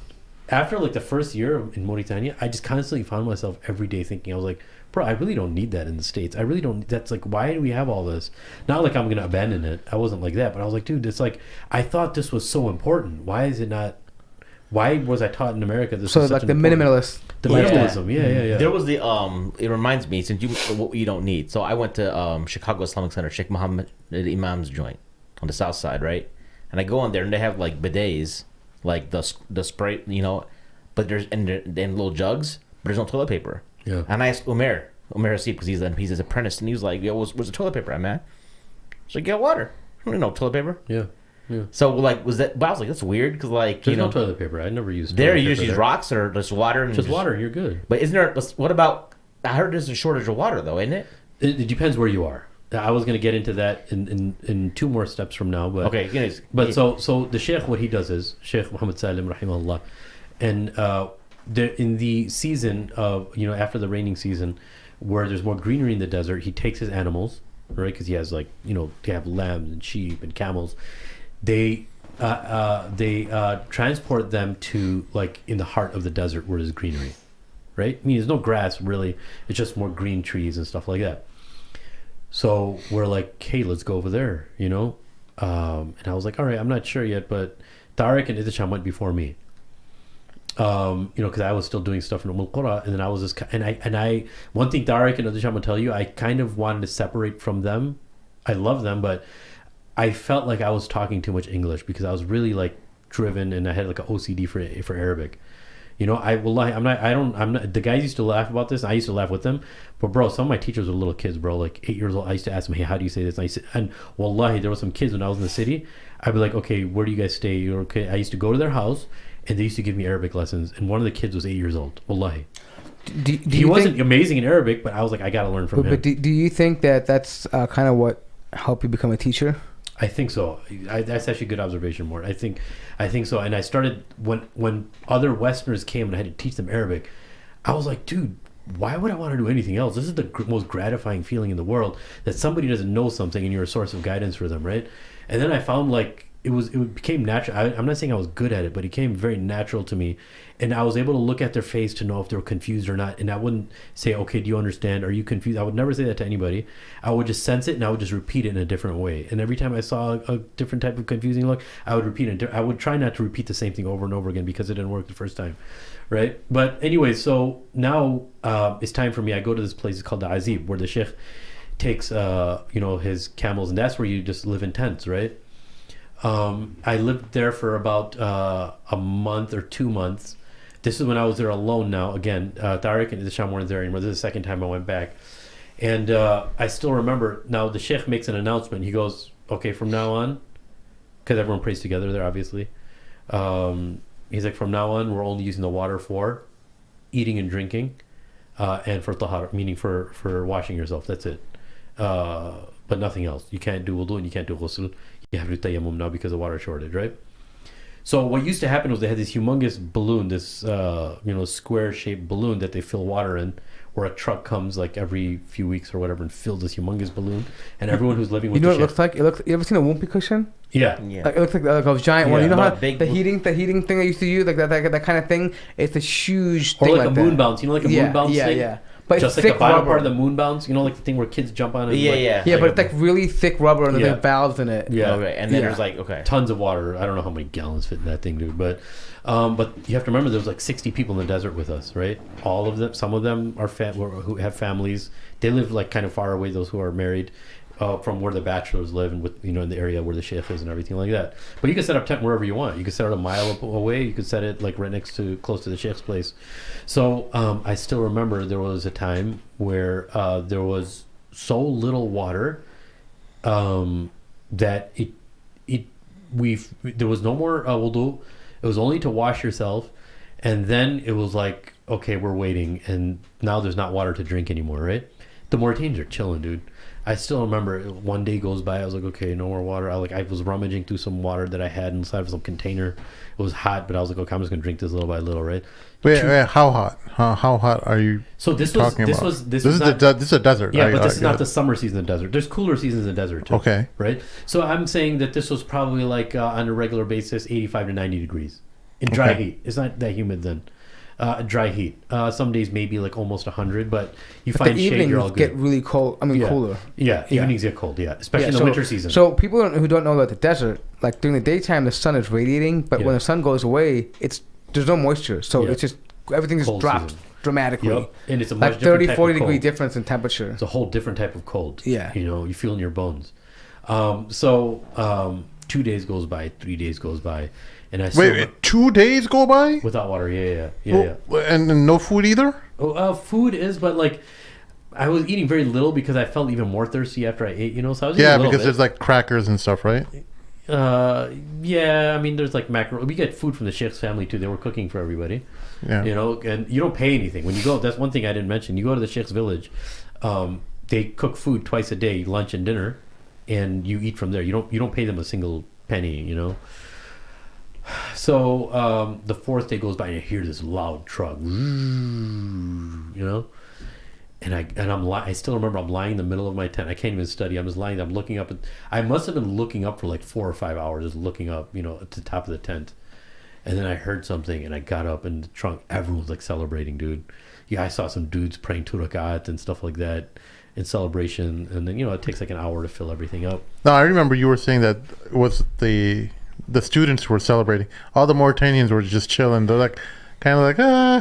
D: after like the first year in Mauritania, I just constantly found myself every day thinking, I was like, bro, I really don't need that in the States. I really don't. That's like, why do we have all this? Not like I'm going to abandon it. I wasn't like that. But I was like, dude, it's like, I thought this was so important. Why is it not? Why was I taught in America this?
B: So like the minimalist.
D: The minimalism. Yeah.
C: There was the it reminds me, since what you don't need. So I went to Chicago Islamic Center, Sheikh Muhammad Imam's joint on the south side, right? And I go in there and they have like bidets, like the spray, but there's and little jugs, but there's no toilet paper.
D: Yeah.
C: And I asked Omar Hasib, because he's his apprentice, and he was like, "Yo, where's the toilet paper at, man?" She's like, "Get water." I don't know toilet paper.
D: Yeah.
C: So like, was that? But I was like, that's weird, because like
D: there's no toilet paper. I never used.
C: There, you just use rocks or just water. And
D: just water. You're good.
C: But isn't there? What about? I heard there's a shortage of water though, isn't it?
D: It depends where you are. I was going to get into that in two more steps from now, but
C: okay.
D: But so the Sheikh, what he does is Sheikh Muhammad Salim rahimahullah, and in the season of after the raining season, where there's more greenery in the desert, he takes his animals, right? Because he has they have lambs and sheep and camels. They transport them to like in the heart of the desert where there's greenery, right? I mean, there's no grass really. It's just more green trees and stuff like that. So we're like, hey, let's go over there, And I was like, all right, I'm not sure yet, but Tariq and Idisham went before me. Because I was still doing stuff in Qura, and then I was just, and I one thing Tariq and Idisham will tell you, I kind of wanted to separate from them. I love them, but I felt like I was talking too much English because I was really like driven, and I had like an OCD for Arabic. I'm not. The guys used to laugh about this, and I used to laugh with them. But bro, some of my teachers were little kids, bro, like 8 years old. I used to ask them, hey, how do you say this? And wallahi, there were some kids when I was in the city. I'd be like, okay, where do you guys stay? Okay. I used to go to their house, and they used to give me Arabic lessons. And one of the kids was 8 years old. Wallahi. He wasn't amazing in Arabic, but I was like, I got to learn from him.
B: But do you think that that's kind of what helped you become a teacher?
D: I think so. That's actually a good observation, Mort. I think so. And I started when other Westerners came and I had to teach them Arabic. I was like, dude, why would I want to do anything else? This is the most gratifying feeling in the world, that somebody doesn't know something and you're a source of guidance for them, right? And then I found like it became natural. I'm not saying I was good at it, but it came very natural to me, and I was able to look at their face to know if they were confused or not. And I wouldn't say, okay, do you understand? Are you confused? I would never say that to anybody. I would just sense it, and I would just repeat it in a different way. And every time I saw a different type of confusing look, I would repeat it. I would try not to repeat the same thing over and over again because it didn't work the first time, right? But anyway, so now it's time for me. I go to this place, it's called the Azib, where the Sheikh takes his camels, and that's where you just live in tents, right? I lived there for about a month or 2 months. This is when I was there alone now. Again, Tariq and Idisham weren't there anymore. This is the second time I went back. And I still remember, now the Sheikh makes an announcement. He goes, okay, from now on, because everyone prays together there, obviously. He's like, from now on, we're only using the water for eating and drinking, and for tahar, meaning for washing yourself. That's it. But nothing else. You can't do wudu and you can't do ghusl. You have to tayammum now because of water shortage, right? So what used to happen was they had this humongous balloon, this square-shaped balloon that they fill water in, where a truck comes like every few weeks or whatever and fills this humongous balloon, and everyone who's living with
B: what it looks like? You ever seen a whoopee cushion?
D: Yeah.
B: Like, it looks like a giant one. You know how the heating thing I used to use, like that kind of thing. It's a huge thing,
D: or like a moon bounce. You know, like a moon bounce thing.
B: Yeah. But
D: just
B: it's
D: like the bottom
B: rubber.
D: part of the moon bounce, like the thing where kids jump on it.
C: Yeah.
B: But it's like really thick rubber and there's valves in it.
D: Yeah.
C: Okay. And then there's like
D: tons of water. I don't know how many gallons fit in that thing, dude. But you have to remember, there's like 60 people in the desert with us, right? All of them. Some of them are who have families. They live like kind of far away. Those who are married, from where the bachelors live and with in the area where the sheikh is and everything like that. But you can set up tent wherever you want. You can set it a mile away. You could set it like right next to close to the sheikh's place. So I still remember there was a time where there was so little water that there was no more wudu. It was only to wash yourself, and then it was like, okay, we're waiting, and now there's not water to drink anymore, right? The Mauritanians are chilling, dude. I still remember one day goes by, I was like, okay, no more water. I was rummaging through some water that I had inside of some container. It was hot, but I was like, okay, I'm just gonna drink this little by little, right?
A: Wait, how hot? How hot are you? So this is a desert.
D: Yeah, but this is not the summer season of the desert. There's cooler seasons in the desert too.
A: Okay.
D: Right. So I'm saying that this was probably like on a regular basis, 85 to 90 degrees in dry heat. It's not that humid then. Dry heat. Some days maybe like almost 100, but you find
B: the
D: shade, you're all
B: evenings
D: good.
B: get really cold. I mean, cooler.
D: Yeah, evenings get cold. Yeah, especially in the winter season.
B: So people who don't know about the desert, like during the daytime, the sun is radiating, but when the sun goes away, there's no moisture, so it's just everything just drops dramatically.
D: Yep. And it's a
B: much like 30-40 degree difference in temperature.
D: It's a whole different type of cold.
B: Yeah,
D: you feel in your bones. 2 days goes by, 3 days goes by. And I
A: wait, 2 days go by
D: without water. Yeah.
A: And no food either.
D: Food is, but like I was eating very little because I felt even more thirsty after I ate. So I was eating a little bit.
A: There's like crackers and stuff, right?
D: Yeah. I mean, there's like macaroni. We get food from the Sheikh's family too. They were cooking for everybody. Yeah. And you don't pay anything when you go. That's one thing I didn't mention. You go to the Sheikh's village, they cook food twice a day, lunch and dinner, and you eat from there. You don't pay them a single penny. So the fourth day goes by and I hear this loud truck, and I still remember I'm lying in the middle of my tent. I can't even study. I'm just lying. I'm looking up. I must have been looking up for like 4 or 5 hours, just looking up, at the top of the tent. And then I heard something and I got up in the trunk. Everyone was like celebrating, dude. Yeah, I saw some dudes praying 2 rakat and stuff like that in celebration. And then it takes like an hour to fill everything up.
A: No, I remember you were saying that it was the students were celebrating. All the Mauritanians were just chilling. They're like, kind of like,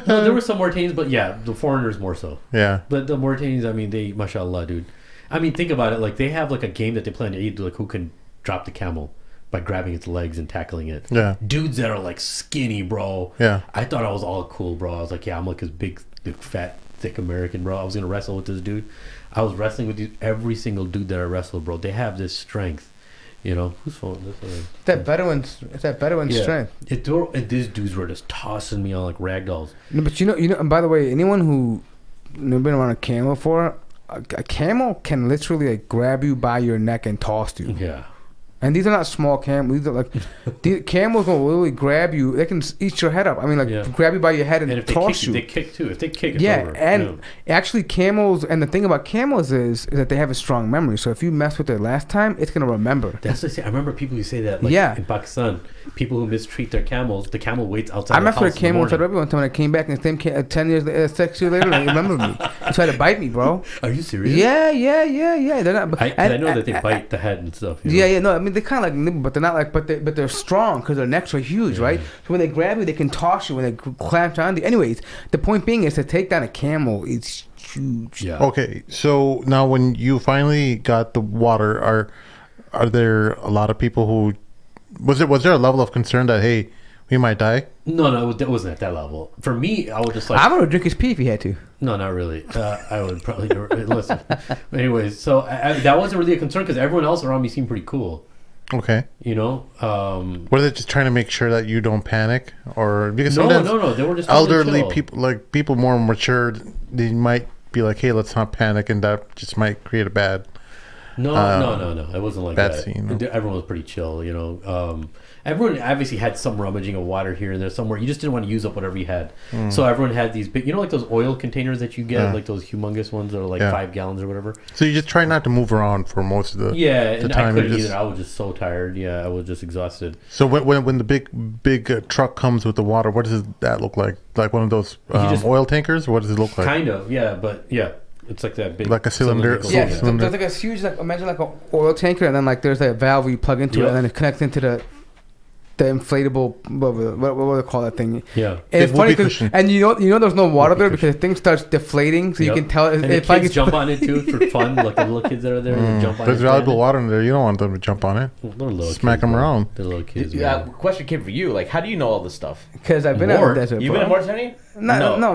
A: No,
D: there were some Mauritanians, but yeah, the foreigners more so.
A: Yeah.
D: But the Mauritanians, I mean, they, mashallah, dude. I mean, think about it. Like, they have like a game that they play on Eid, like who can drop the camel by grabbing its legs and tackling it.
A: Yeah.
D: Dudes that are like skinny, bro.
A: Yeah.
D: I thought I was all cool, bro. I was like, yeah, I'm like this big, fat, thick American, bro. I was going to wrestle with this dude. I was wrestling with every single dude that I wrestled, bro. They have this strength. Whose phone?
B: It's that Bedouin strength.
D: These dudes were just tossing me on like rag dolls.
B: No, but and by the way, anyone who never been around a camel before, a camel can literally like grab you by your neck and toss you.
D: Yeah.
B: And these are not small camels. These are like the camels will literally grab you. They can eat your head up. I mean, like grab you by your head and
D: if
B: toss you.
D: They kick too. If they kick, it's over.
B: And actually, camels. And the thing about camels is that they have a strong memory. So if you mess with it last time, it's gonna remember.
D: That's what I say. I remember people who say that. Like, in Pakistan, people who mistreat their camels, the camel waits outside. I
B: messed with a camel in February one time when I came back, and the same 10 years, 6 years later, they remembered me. They tried to bite me, bro.
D: Are you serious?
B: Yeah. They're not.
D: I know that they bite the head and stuff.
B: Yeah. No, I mean they kind of like nibble, but they're not like. But they're strong because their necks are huge, right? So when they grab you, they can toss you when they clamp on you. Anyways, the point being is to take down a camel. It's huge.
D: Yeah.
A: Okay, so now when you finally got the water, are there a lot of people who was there a level of concern that hey, we might die?
D: No, that wasn't at that level. For me, I would just like.
B: I'm gonna drink his pee if he had to.
D: No, not really. I would probably listen. Anyways, so that wasn't really a concern because everyone else around me seemed pretty cool.
A: Okay.
D: Were
A: they just trying to make sure that you don't panic, or because
D: no, they were just
A: elderly people, like people more mature, they might be like, hey, let's not panic, and that just might create a bad.
D: No, it wasn't like
A: bad
D: that.
A: Scene, no?
D: Everyone was pretty chill, Everyone obviously had some rummaging of water here and there somewhere. You just didn't want to use up whatever you had. So everyone had these big, like those oil containers that you get, like those humongous ones that are like 5 gallons or whatever.
A: So you just try not to move around for most of the time.
D: I couldn't either. I was just so tired. Yeah, I was just exhausted.
A: So when the big truck comes with the water, what does that look like? Like one of those oil tankers? Or what does it look like?
D: Kind of, yeah, but yeah. It's like that big,
A: like a cylinder.
B: There's like a huge, like imagine like an oil tanker, and then like there's a valve you plug into it, and then it connects into the the inflatable, what do they call that thing?
D: Yeah.
B: And it's
A: The
B: funny
A: whoopee
B: because,
A: cushion.
B: and you know, there's no water there
A: Whoopee
B: because the thing starts deflating, so you can tell
D: And the
B: if I
D: kids jump on it too for fun. Like the little kids that are there, they jump on it.
A: There's valuable water in there. You don't want them to jump on it.
D: They're little
A: Smack
D: kids,
A: them
D: bro.
A: around.
D: They're little kids.
C: Yeah,
D: man.
C: question came for you. Like, how do you know all this stuff?
B: because I've been out in the desert.
C: You've
B: bro.
C: been in Mauritania?
B: No,
A: No,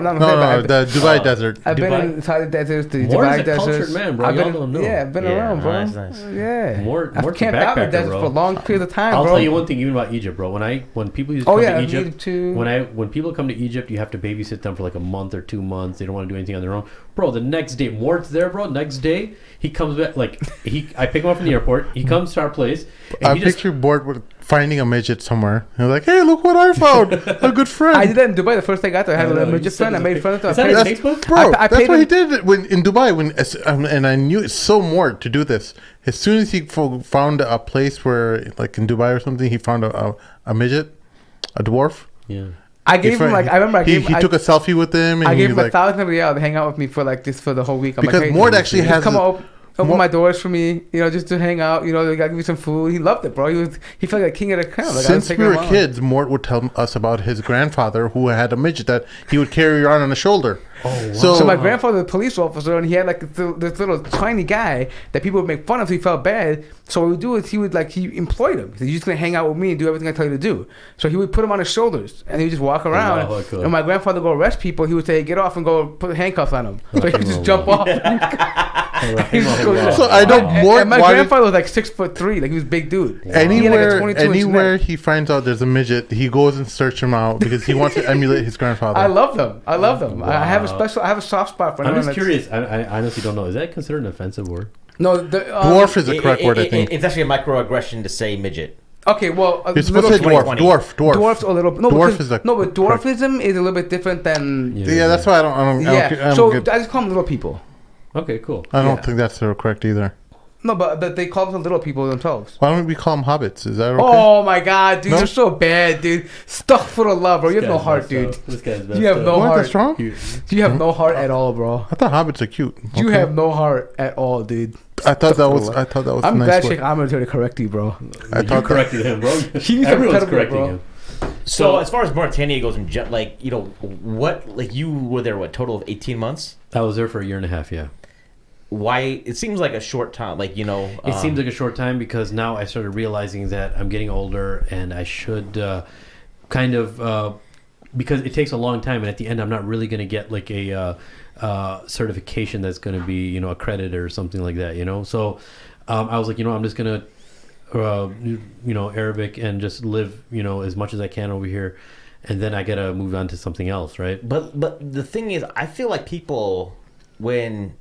A: the Dubai desert.
B: I've been
C: Dubai?
B: inside the deserts, the
D: Moore's
B: Dubai
D: a cultured
B: deserts.
D: man, bro.
B: I've
D: Y'all
B: been,
D: don't know.
B: yeah, I've been
C: Yeah,
B: around, bro.
C: nice.
B: Yeah,
D: Moore's
B: I've
D: a
B: camped out in the
D: backpacker,
B: desert
D: bro.
B: for a long period of time,
D: I'll
B: bro.
D: tell you one thing even about Egypt, bro. When people used to
B: Oh
D: come
B: yeah,
D: to
B: I
D: Egypt,
B: needed to.
D: when people come to Egypt, you have to babysit them for like a month or 2 months. They don't want to do anything on their own, bro. The next day, Mort's there, bro. Next day, he comes back. Like I pick him up from the airport. He comes to our place. And
A: I
D: he just,
A: picture bored with finding a midget somewhere. You're like, hey, look what I found. A good friend.
B: I did that in Dubai the first day I got there. I had
D: I know,
B: a
D: you
B: midget
D: said
B: friend. I made friends with
D: Is
B: him.
D: that
B: I
D: on
B: paid-
D: Facebook?
A: Bro,
B: I
A: that's
B: paid
A: what
B: him-
A: he did when in Dubai. And I knew it's so more to do this. As soon as he found a place where, like in Dubai or something, he found a midget, a dwarf.
D: Yeah.
B: I gave him like I remember
A: he took a selfie with him. And
B: I gave
A: he
B: him
A: like
B: 1,000 riyal to hang out with me for like this for the whole week. I'm
A: because
B: like, hey,
A: Mort actually
B: just
A: has
B: come
A: a-
B: open
A: Mort-
B: my doors for me, just to hang out. They gotta give me some food. He loved it, bro. He felt like a king of the crown. Like,
A: Since we were kids, Mort would tell us about his grandfather who had a midget that he would carry around on the shoulder.
D: Oh, wow.
B: So my grandfather was a police officer, and he had like this little tiny guy that people would make fun of. So he felt bad. So what he would do is he employed him. He said, "You're just gonna hang out with me and do everything I tell you to do." So he would put him on his shoulders, and he would just walk around.
D: Allahu Akbar.
B: And my grandfather would go arrest people. He would say, "Get off," and go put handcuffs on him. So he would just jump off. He just goes-
A: So I know Mort
B: And my
A: wanted-
B: grandfather was like 6'3", like he was a big dude. He had, like, a
A: Anywhere,
B: 22-inch
A: anywhere
B: neck.
A: he finds out there's a midget, he goes and searches him out because he wants to emulate his grandfather.
B: I love them. I love them. I have a
D: Wow.
B: I have a soft spot for
D: I'm
B: anyone
D: just
B: that's-
D: curious. I honestly don't know. Is that considered an offensive word?
B: No,
A: Dwarf is the correct word, I think.
C: It's actually a microaggression to say midget.
B: okay. Well,
A: You're supposed to say dwarf.
C: 2020.
A: Dwarf.
B: Dwarf's a little no.
A: Dwarf
B: because-
A: is a
B: no, but
A: correct-
B: dwarfism is a little bit different than
A: Yeah, that's why I don't
B: so
A: get-
B: I just call them little people.
D: Okay, cool.
A: I don't
B: yeah.
A: think that's correct either.
B: No, but they call them little people themselves.
A: Why don't we call them hobbits? Is that okay?
B: Oh my god, dude,
A: No?
B: you're so bad, dude. Stuck full of love, bro. You have no heart, dude.
D: This guy's messed
B: You have
D: up.
B: no
A: What?
B: heart.
A: That's wrong?
B: You have no heart at all, bro.
A: I thought hobbits are cute.
B: You
A: Okay.
B: have no heart at all, dude.
A: I thought that was.
B: Astaghfirullah.
A: I thought that was.
B: I'm
A: a nice
B: glad
A: word.
B: Sheikh Amir is here to correct you, bro.
A: I
D: You
A: thought
D: corrected him, bro.
B: He's
D: Everyone's
B: incredible,
D: correcting
B: bro.
D: him.
C: So as far as Mauritania goes, what, like, you were there, what, total of 18 months?
D: I was there for 1.5 years, yeah.
C: Why? It seems like a short time. Like,
D: It seems like a short time because now I started realizing that I'm getting older and I should because it takes a long time, and at the end I'm not really going to get like a certification that's going to be accredited or something like that. So I was like, I'm just going to Arabic and just live as much as I can over here, and then I got to move on to something else, right?
C: But the thing is, I feel like people, when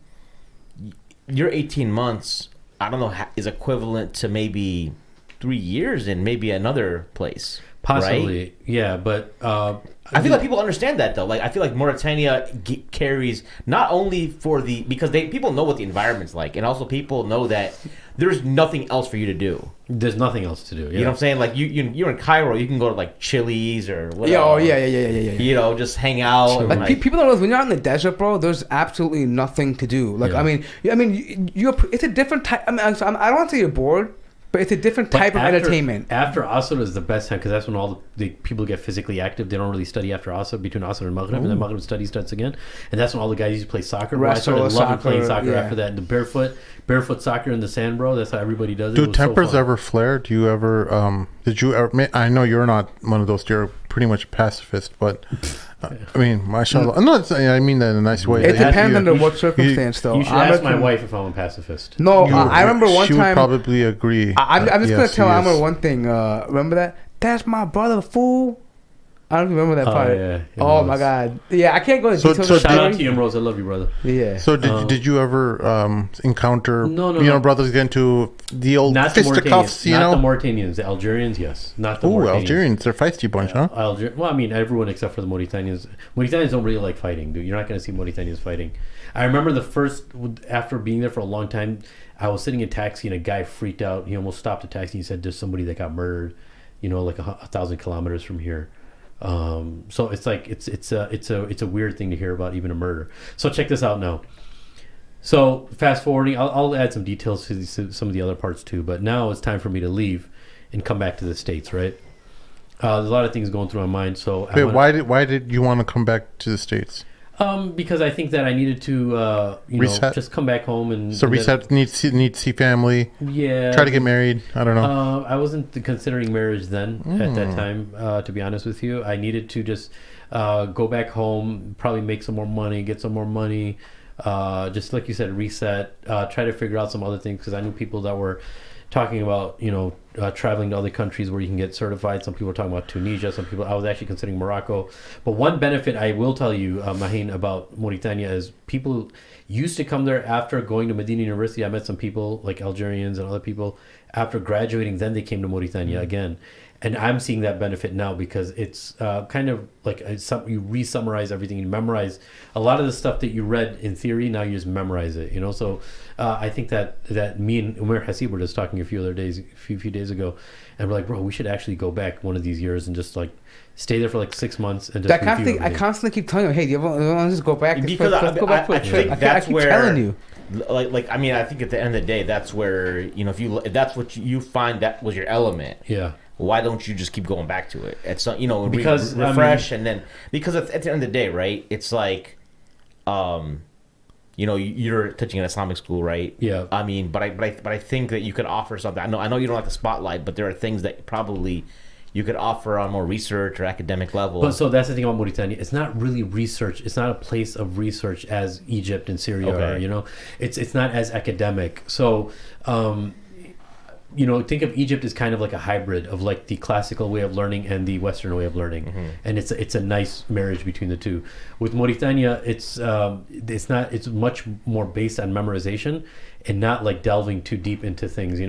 C: you're 18 months, I don't know, is equivalent to maybe 3 years in maybe another place.
D: Possibly,
C: right?
D: yeah, but
C: I feel like people understand that though. Like, I feel like Mauritania carries not only because people know what the environment's like, and also people know that there's nothing else for you to do.
D: there's nothing else to do. Yeah.
C: You know what I'm saying? Like, you're in Cairo, you can go to like Chili's or whatever.
B: Yeah, oh yeah.
C: Just hang out. and,
B: Like, people don't know when you're out in the desert, bro. There's absolutely nothing to do. Like,
D: Yeah.
B: I mean, it's a different type. I mean, I don't want to say you're bored, but it's a different
D: But
B: type of entertainment.
D: After Asr is the best time because that's when all the people get physically active. They don't really study after Asr, between Asr and Maghrib, and then Maghrib study starts again. And that's when all the guys used to play soccer. Bro. I started
B: Wrestle,
D: loving playing
B: soccer,
D: soccer
B: yeah.
D: after that. And the barefoot soccer in the sand, bro. That's how everybody does it.
A: Do
D: It was so
A: tempers
D: fun.
A: ever flare? Do you ever? Did you ever? I know you're not one of those. You're pretty much a pacifist, but I mean, mashallah. I'm not saying. I mean that in a nice way.
B: It
A: Like,
B: depends
A: you-
B: under what circumstance, though.
D: You should
B: I'm
D: ask
B: a-
D: my wife if I'm a pacifist.
B: No,
A: you-
B: I remember one
A: she would
B: time.
A: probably agree.
B: I'm just gonna
A: Yes,
B: tell
A: he
B: Amr
A: is.
B: one thing. Remember that? That's my brother, fool. I don't remember that
D: Oh,
B: part.
D: yeah,
B: Oh
D: Imroz.
B: my god. Yeah, I can't go into
A: So-
B: details.
A: so
B: of the
D: Shout out
B: story.
D: to you, Rose. I love you, brother.
B: Yeah.
A: So did you ever encounter
D: No.
A: brothers get into the old
D: Not the
A: fisticuffs?
D: Mauritanians.
A: You
D: Not the
A: know,
D: Mauritanians. The Algerians, yes. Not the
A: ooh,
D: Mauritanians.
A: Algerians, they're feisty bunch, huh?
D: Well, I mean, everyone except for the Mauritanians. Mauritanians don't really like fighting, dude. You're not going to see Mauritanians fighting. I remember after being there for a long time, I was sitting in a taxi and a guy freaked out. He almost stopped the taxi. He said, "There's somebody that got murdered, like 1,000 kilometers from here." So it's like it's a weird thing to hear about, even a murder. So check this out now. So fast forwarding, I'll add some details to some of the other parts too. But now it's time for me to leave and come back to the States, right? There's a lot of things going through my mind. So
A: Wait, why did you want to come back to the States?
D: Because I think that I needed to, just come back home and.
A: So reset. Need to see family.
D: Yeah.
A: Try to get married. I don't know.
D: I wasn't considering marriage then at that time. To be honest with you, I needed to just go back home, probably make some more money, get some more money. Just like you said, reset. Try to figure out some other things because I knew people that were talking about traveling to other countries where you can get certified. Some people were talking about Tunisia. Some people, I was actually considering Morocco. But one benefit I will tell you, Mahin, about Mauritania is people used to come there after going to Medina University. I met some people like Algerians and other people after graduating. Then they came to Mauritania again. And I'm seeing that benefit now because it's kind of like you re-summarize everything. You memorize a lot of the stuff that you read in theory. Now you just memorize it, So I think that me and Omar Hasib were just talking a few days ago, and we're like, bro, we should actually go back one of these years and just like stay there for like 6 months and just.
B: I constantly keep telling you, hey, do you want to just go back?
C: Because
B: let's go back for a trip. I keep telling you.
C: I mean, I think at the end of the day, that's where if that's what you find that was your element.
D: Yeah.
C: Why don't you just keep going back to it? It's
D: because
C: refresh and then because at the end of the day, right? It's like, you're teaching an Islamic school, right?
D: Yeah.
C: I mean, but I think that you could offer something. I know you don't like the spotlight, but there are things that probably you could offer on more research or academic level.
D: But so that's the thing about Mauritania. It's not really research. It's not a place of research as Egypt and Syria are. It's not as academic. So. Think of Egypt as kind of like a hybrid of like the classical way of learning and the Western way of learning, and it's a nice marriage between the two. With Mauritania, it's much more based on memorization and not like delving too deep into things,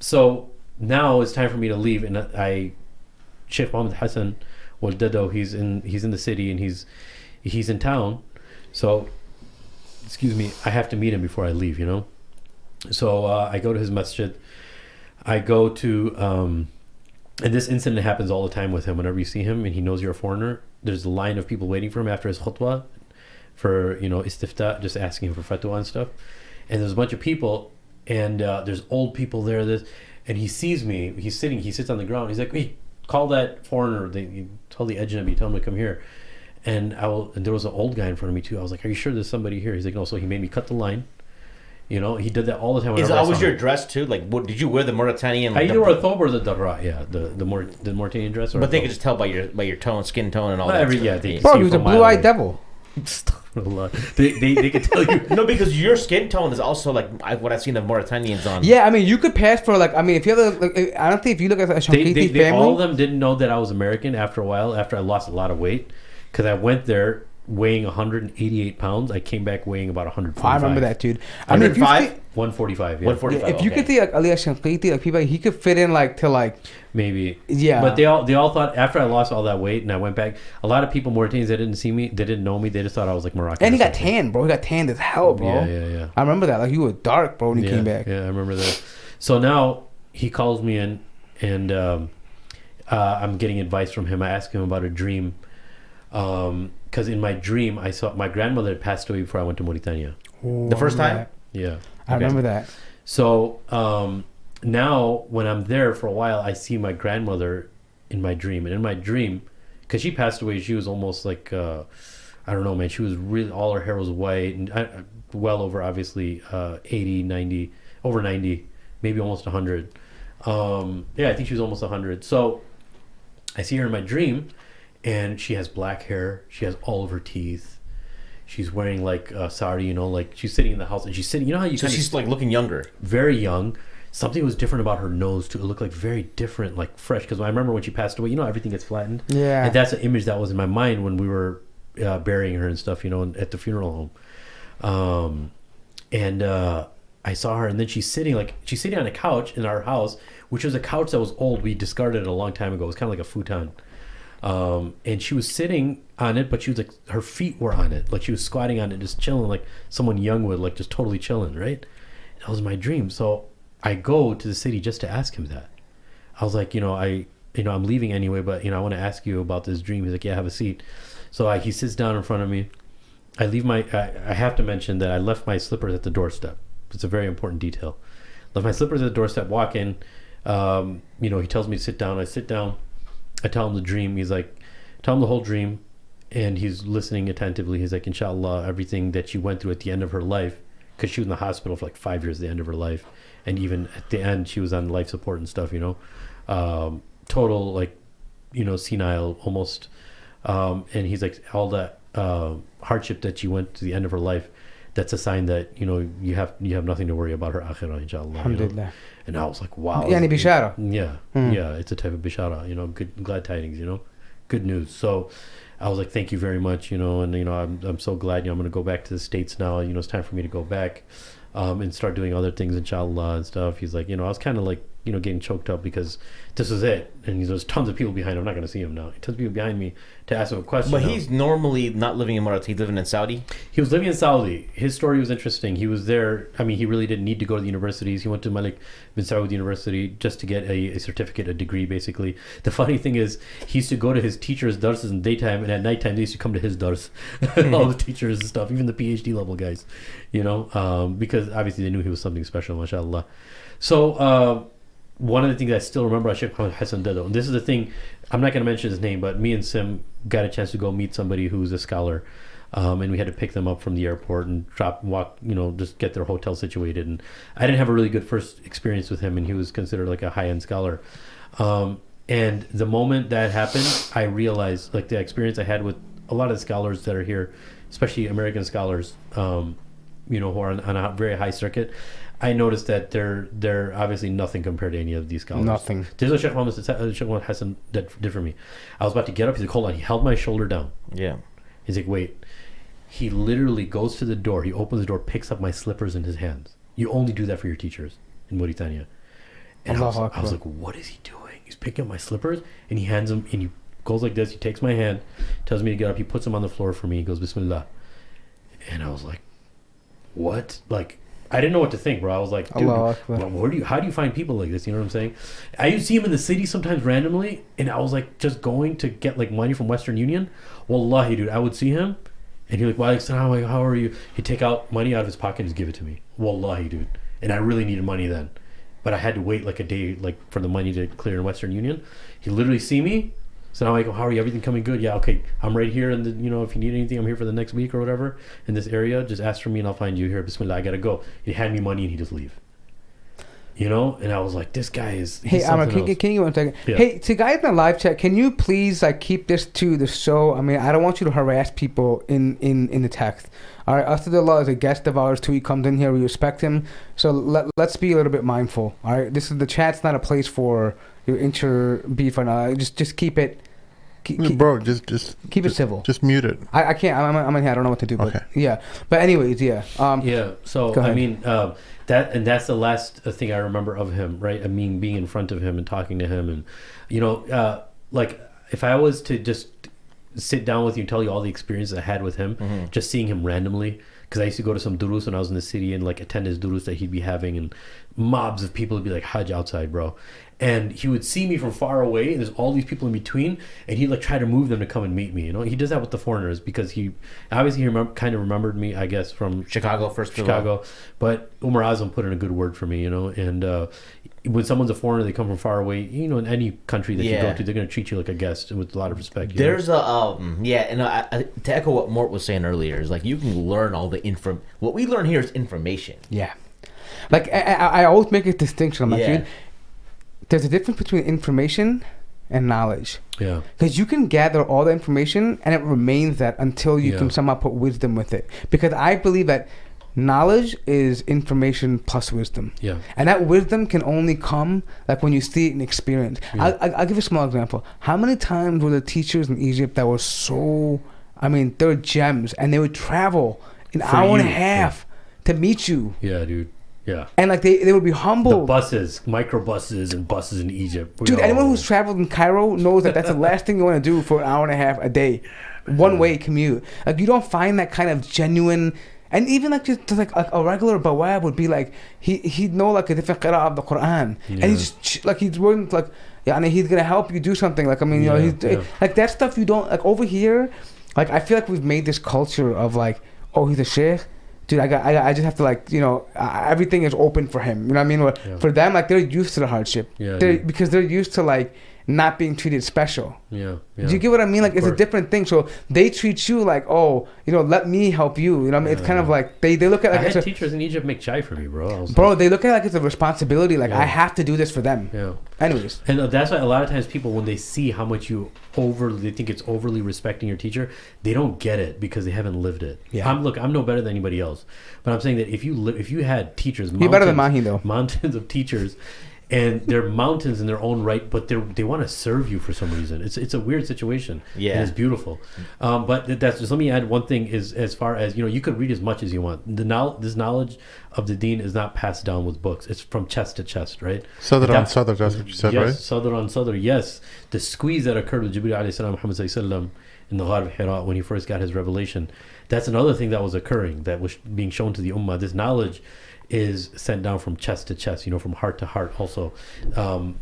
D: So now it's time for me to leave, and Sheikh Mohammed Hassan Waldado, he's in the city and he's in town, so excuse me, I have to meet him before I leave, So I go to his masjid. I go to, and this incident happens all the time with him. Whenever you see him and he knows you're a foreigner, there's a line of people waiting for him after his khutbah for, istifta, just asking him for fatwa and stuff. And there's a bunch of people, and there's old people there. And he sees me. He sits on the ground. He's like, hey, call that foreigner. Tell the ajnabi, tell him to come here. And there was an old guy in front of me too. I was like, are you sure there's somebody here? He's like, no. So he made me cut the line. He did that all the time.
C: Is that always your dress too? Like, did you wear the Mauritanian?
D: I either wore a thobe or the darra. Yeah, the Mauritanian dress.
C: But they could just tell by your tone, skin tone, and all that.
B: Bro, he was a blue-eyed devil.
D: They could tell you.
C: No, because your skin tone is also like what I've seen of Mauritanians on.
B: Yeah, I mean, you could pass for if you have I don't think if you look at a Shaykh family,
D: all of them didn't know that I was American after a while. After I lost a lot of weight, because I went there weighing 188 pounds. I came back weighing about 145.
B: I remember that, dude.
C: 145? 145.
B: If you could see like Ali Shankiti, like people, he could fit in
D: maybe.
B: Yeah.
D: But they all thought after I lost all that weight and I went back, a lot of people, Mauritanians, they didn't see me, they didn't know me, they just thought I was like Moroccan.
B: And he got tan, bro. He got tanned as hell, bro.
D: Yeah.
B: I remember that. Like, you were dark, bro, when he came back.
D: Yeah, I remember that. So now he calls me in, and I'm getting advice from him. I ask him about a dream. Because in my dream, I saw my grandmother had passed away before I went to Mauritania.
C: The first time?
D: Yeah.
B: I remember that. So
D: now when I'm there for a while, I see my grandmother in my dream. And in my dream, because she passed away, she was almost like, I don't know, man. She was really, all her hair was white. And well over, obviously, 80, 90, over 90, maybe almost 100. I think she was almost 100. So I see her in my dream. And she has black hair. She has all of her teeth. She's wearing like sari, like she's sitting in the house and she's sitting. You know how you?
C: So she's like looking younger,
D: very young. Something was different about her nose too. It looked like very different, like fresh. Because I remember when she passed away, everything gets flattened.
B: Yeah.
D: And that's an image that was in my mind when we were burying her and stuff. At the funeral home. I saw her, and then she's sitting on a couch in our house, which was a couch that was old. We discarded it a long time ago. It was kind of like a futon. And she was sitting on it, but she was like, her feet were on it, like she was squatting on it, just chilling, like someone young would, like just totally chilling, right? That was my dream. So I go to the city just to ask him that. I was like, I'm leaving anyway, but I want to ask you about this dream. He's like, yeah, have a seat. So he sits down in front of me. I have to mention that I left my slippers at the doorstep. It's a very important detail. Left my slippers at the doorstep, walk in. He tells me to sit down. I sit down. I tell him the dream. He's like, tell him the whole dream. And he's listening attentively. He's like, inshallah, everything that she went through at the end of her life, because she was in the hospital for like 5 years at the end of her life. And even at the end, she was on life support and stuff, total, like, senile almost. And he's like, all that hardship that she went to the end of her life, that's a sign that, you have nothing to worry about her akhirah, inshallah.
B: Alhamdulillah.
D: And I was like, wow.
B: Yani bishara.
D: Yeah, it's a type of bishara, good, glad tidings, good news. So I was like, thank you very much, and I'm so glad, I'm going to go back to the States now. It's time for me to go back and start doing other things, inshallah, and stuff. He's like, I was kind of like, getting choked up because this is it. And there's tons of people behind him. I'm not going to see him now. Tons of people behind me to ask him a question.
C: But he's normally not living in Mauritania. He's living in Saudi?
D: He was living in Saudi. His story was interesting. He was there. I mean, he really didn't need to go to the universities. He went to Malik bin Saud University just to get a certificate, a degree, basically. The funny thing is, he used to go to his teacher's darses in daytime, and at nighttime, they used to come to his dars. All the teachers and stuff, even the PhD level guys, because obviously they knew he was something special, mashallah. So, one of the things I still remember Shaykh Hassan did, and this is the thing, I'm not going to mention his name, but me and Sim got a chance to go meet somebody who's a scholar, and we had to pick them up from the airport and just get their hotel situated. And I didn't have a really good first experience with him, and he was considered like a high-end scholar. And the moment that happened, I realized, like, the experience I had with a lot of the scholars that are here, especially American scholars, who are on a very high circuit. I noticed that they're obviously nothing compared to any of these scholars.
B: Nothing.
D: This is what Shaykh Hassan did for me. I was about to get up. He's like, hold on. He held my shoulder down.
C: Yeah.
D: He's like, wait. He literally goes to the door. He opens the door, picks up my slippers in his hands. You only do that for your teachers in Mauritania. And I was like, what is he doing? He's picking up my slippers, and he hands them, and he goes like this. He takes my hand, tells me to get up. He puts them on the floor for me. He goes, Bismillah. And I was like, what? Like, I didn't know what to think, bro. I was like, dude, how do you find people like this? You know what I'm saying? I used to see him in the city sometimes randomly, and I was like, just going to get like money from Western Union. Wallahi, dude, I would see him, and he'd be like, wa alaikum salam, how are you? He'd take out money out of his pocket and just give it to me. Wallahi, dude. And I really needed money then. But I had to wait like a day like for the money to clear in Western Union. He'd literally see me. So I'm like, how are you? Everything coming good? Yeah, okay. I'm right here, and if you need anything, I'm here for the next week or whatever in this area. Just ask for me, and I'll find you here. Bismillah, I gotta go. He'd hand me money, and he'd just leave. And I was like, this guy is.
B: Hey, Omar, can you give me 1 second? Yeah. Hey, to guys in the live chat, can you please keep this to the show? I mean, I don't want you to harass people in the text. All right, Asadullah is a guest of ours too. He comes in here, we respect him. So let's be a little bit mindful. All right, the chat's not a place for your beef or not. Just keep it.
A: Bro, just
B: keep it civil.
A: Just mute it.
B: I can't. I'm in here. I don't know what to do. But
A: okay.
B: Yeah. But anyways, yeah.
D: So I mean, that's the last thing I remember of him, right? I mean, being in front of him and talking to him, and like if I was to just sit down with you and tell you all the experiences I had with him, just seeing him randomly. Because I used to go to some durus when I was in the city and like attend his durus that he'd be having, and mobs of people would be like Hajj outside, bro. And he would see me from far away, and there's all these people in between, and he'd like try to move them to come and meet me. He does that with the foreigners because he obviously kind of remembered me, I guess, from
C: Chicago.
D: But Omar Azam put in a good word for me, and when someone's a foreigner, they come from far away. In any country that you go to, they're going to treat you like a guest with a lot of respect.
C: There's to echo what Mort was saying earlier is like you can learn all the what we learn here is information.
B: Yeah, like I always make a distinction. I'm like, dude, there's a difference between information and knowledge.
D: Yeah,
B: because you can gather all the information and it remains that until you can somehow put wisdom with it. Because I believe that knowledge is information plus wisdom.
D: Yeah. And
B: that wisdom can only come like when you see it and experience. Yeah. I'll give a small example. How many times were the teachers in Egypt that were so, they're gems, and they would travel an hour and a half to meet you.
D: Yeah, dude. Yeah.
B: And they would be humbled.
D: The buses, microbuses and buses in Egypt.
B: Dude, anyone who's traveled in Cairo knows that that's the last thing you want to do for an hour and a half a day. One-way commute. Like, you don't find that kind of genuine... And even just like a regular bawab would be like, he'd know like a different qira'ah of the Quran. Yeah. And he's he's willing to he's going to help you do something. Like, like that stuff you don't... Like, over here, like, I feel like we've made this culture of like, oh, he's a sheikh. dude, I just have to like, everything is open for him. You know what I mean? For them, like they're used to the hardship. Because they're used to like not being treated special. Do you get what I mean? Like it's a different thing. So they treat you like, oh, let me help you. You know what I mean? It's kind of like they look at like
D: I had teachers in Egypt make chai for me, bro.
B: They look at it like it's a responsibility. Like I have to do this for them. Anyways,
D: and that's why a lot of times people, when they see how much they think it's overly respecting your teacher, they don't get it because they haven't lived it. I'm no better than anybody else, but I'm saying that if you had teachers,
B: you're better than Mahi though.
D: Mountains of teachers. And they're mountains in their own right, but they want to serve you for some reason. It's a weird situation. And it's beautiful. But that's just, let me add one thing is, as far as you could read as much as you want. This knowledge of the deen is not passed down with books. It's from chest to chest, right?
A: Sadr on sadr, that's what you said, right?
D: Sadr on sadr. Yes, the squeeze that occurred with Jibreel alayhi salam, Muhammad sallallahu alaihi wasallam in the Ghar of Hira when he first got his revelation. That's another thing that was occurring, that was being shown to the ummah. This knowledge is sent down from chest to chest, from heart to heart also.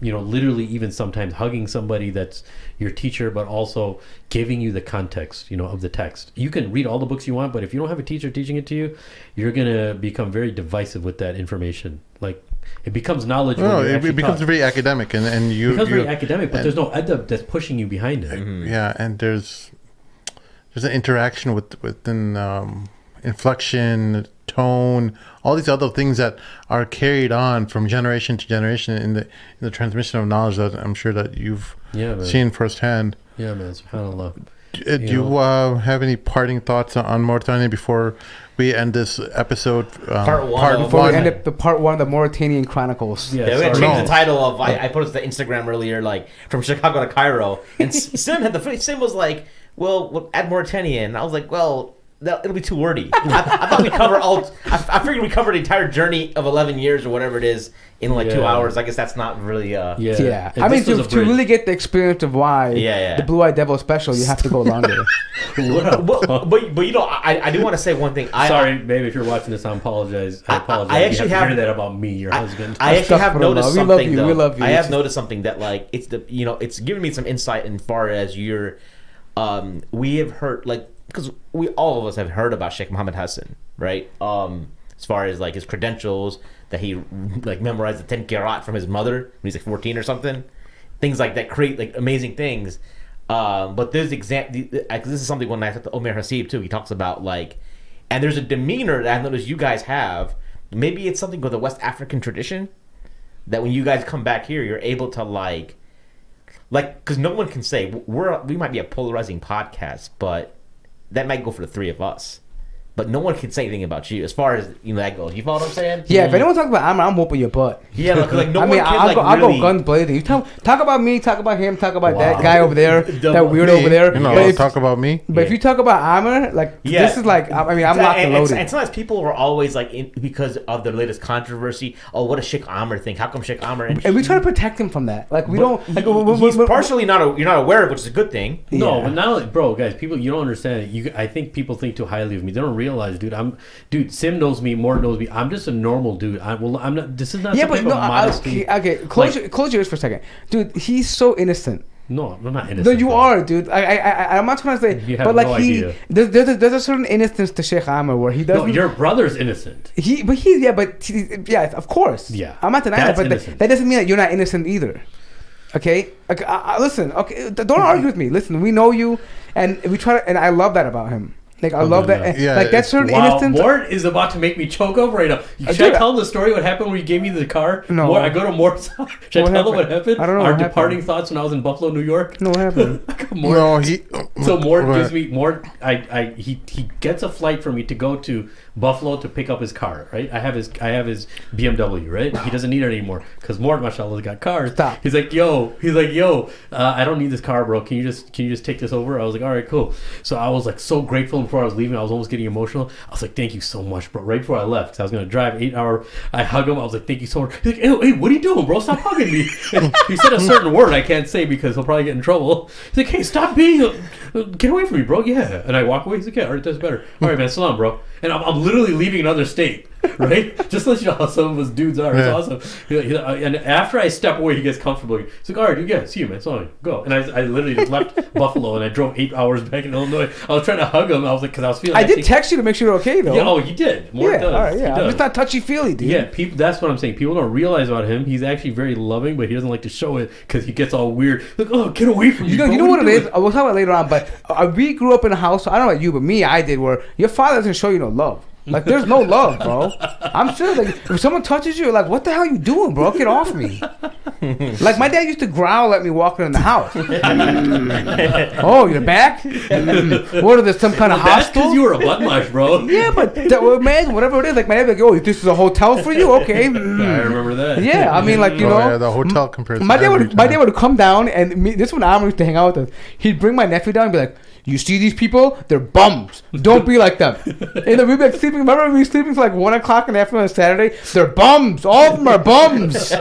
D: Literally even sometimes hugging somebody that's your teacher, but also giving you the context, of the text. You can read all the books you want, but if you don't have a teacher teaching it to you, you're going to become very divisive with that information. Like, it becomes knowledge.
A: No, it becomes very academic, and you... It becomes
D: very academic, but there's no adab that's pushing you behind it.
A: Mm-hmm. Yeah, and there's an interaction within inflection, tone, all these other things that are carried on from generation to generation in the transmission of knowledge that I'm sure that you've seen firsthand.
D: Yeah, man, subhanAllah.
A: Do you have any parting thoughts on Mauritania before we end this episode?
B: Part one. Before we end up the part one of the Mauritanian Chronicles.
C: We had changed the title of. I posted the Instagram earlier, like from Chicago to Cairo, and Sim had Sim was like, "Well, at Mauritania," and I was like, "Well, it'll be too wordy." I thought we cover all. I figured we covered the entire journey of 11 years or whatever it is in like 2 hours. I guess that's not really.
B: I mean, to really get the experience of why the Blue Eyed Devil special, you have to go longer.
C: but I do want to say one thing.
D: Sorry, babe, if you're watching this, I apologize. I actually have to hear that about me, your husband.
C: I actually have noticed something.
B: We love you.
C: I have noticed something that like it's it's giving me some insight in far as your. We have heard like. Because all of us have heard about Sheikh Muhammad Hassan, right? As far as like his credentials, that he like memorized the 10 Qira'at from his mother when he's like 14 or something, things like that create like amazing things. But this is something when I talked to Omar Hasib too. He talks about like, and there's a demeanor that I've noticed you guys have. Maybe it's something with the West African tradition that when you guys come back here, you're able to like, because no one can say we might be a polarizing podcast, but that might go for the three of us, but no one can say anything about you as far as that goes. You follow what I'm saying?
B: Yeah. If anyone talks about Amir, I'm whooping your butt.
C: Yeah, like no one can
B: I'll go guns blazing. You talk about me, talk about him, talk about that guy over there, that weirdo over there.
A: Talk about me.
B: But if you talk about Amir, this is like I'm locked and loaded.
C: And sometimes people were always like, because of the latest controversy, oh, what does Shaykh Amir think? How come Shaykh Amir?
B: And we try to protect him from that. Like we don't.
C: He's partially you're not aware of, which is a good thing.
D: No, but not only, bro, guys, people, you don't understand. I think people think too highly of me. They don't realize, dude. Sim knows me. Mort knows me. I'm just a normal dude. I'm not. This is not.
B: Yeah, but no. Okay. Close your ears for a second, dude. He's so innocent.
D: No, I'm not innocent.
B: No, you are, dude. I'm not trying to say,
D: you have but like
B: no there's a certain innocence to Shaykh Amir where he doesn't.
D: No, your brother's innocent.
B: Of course.
D: Yeah,
B: I'm not denying it, but that doesn't mean that you're not innocent either. Okay, listen. Okay, don't argue with me. Listen, we know you, and we try to, and I love that about him. Like I love that. Yeah, like that certain innocence.
D: Mort is about to make me choke up right now. Should I tell him the story? What happened when you gave me the car?
B: No.
D: I go to Mort's house. Should I tell him what happened?
B: I don't know.
D: Our departing thoughts when I was in Buffalo, New York.
B: No, what happened?
D: So Mort gives me he gets a flight for me to go to Buffalo to pick up his car. Right. I have his BMW. Right. He doesn't need it anymore because Mort, mashallah, has got cars.
B: Stop.
D: He's like, yo. I don't need this car, bro. Can you just take this over? I was like, all right, cool. So I was like so grateful. Before I was leaving, I was almost getting emotional. I was like, thank you so much, bro. Right before I left, 'cause I was going to drive 8 hour. I hug him. I was like, thank you so much. He's like, hey, what are you doing, bro? Stop hugging me. And he said a certain word I can't say because he'll probably get in trouble. He's like, hey, stop being get away from me, bro. Yeah. And I walk away. He's like, yeah, all right, that's better. All right, man, salam, bro. And I'm literally leaving another state. right? Just to let you know how some of us dudes are. It's
A: Yeah.
D: awesome. And after I step away, he gets comfortable. He's like, all right, you guys, see you, man. So go. And I literally just left Buffalo and I drove 8 hours back in Illinois. I was trying to hug him. I was like, because I was feeling.
B: I did text you to make sure you're okay, though.
D: Yeah, oh, you did. More
B: yeah,
D: does.
B: all right, yeah.
D: He
B: I'm
D: does.
B: just not touchy-feely, dude.
D: Yeah, people. That's what I'm saying. People don't realize about him. He's actually very loving, but he doesn't like to show it because he gets all weird. Like, oh, get away from me.
B: You know what it is? We'll talk about it later on, but we grew up in a house, I don't know about you, but me, I did, where your father doesn't show you no love. Like, there's no love, bro. I'm sure, like, if someone touches you, you're like, what the hell you doing, bro? Get off me. Like, my dad used to growl at me walking in the house. Oh, you're back? What are there, some kind of
D: That's
B: hostel?
D: because you were a buttmush, bro.
B: Yeah, but man, whatever it is, like my dad, like, oh, this is a hotel for you, okay?
D: I remember that.
B: Yeah, I mean, like you know,
A: yeah, the hotel comparison.
B: my dad would come down, and this is when Omar used to hang out with us. He'd bring my nephew down and be like, "You see these people? They're bums. Don't be like them." And then we'd be like sleeping. Remember, we were sleeping for like 1 o'clock in the afternoon on Saturday. They're bums. All of them are bums.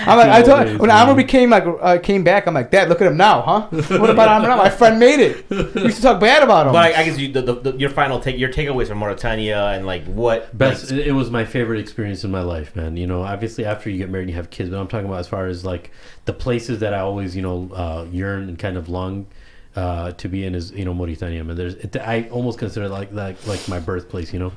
B: I'm like, I told when Omar came back. I'm like, Dad, look at him now, huh? What about Omar now? My friend made it. We used to talk bad about him.
C: But I guess your takeaways from Mauritania and like what
D: Best. It was my favorite experience in my life, man. You know, obviously after you get married and you have kids, but I'm talking about as far as like the places that I always, you know, yearn and kind of long to be in is, you know, Mauritania. Man, I almost consider it like my birthplace, you know.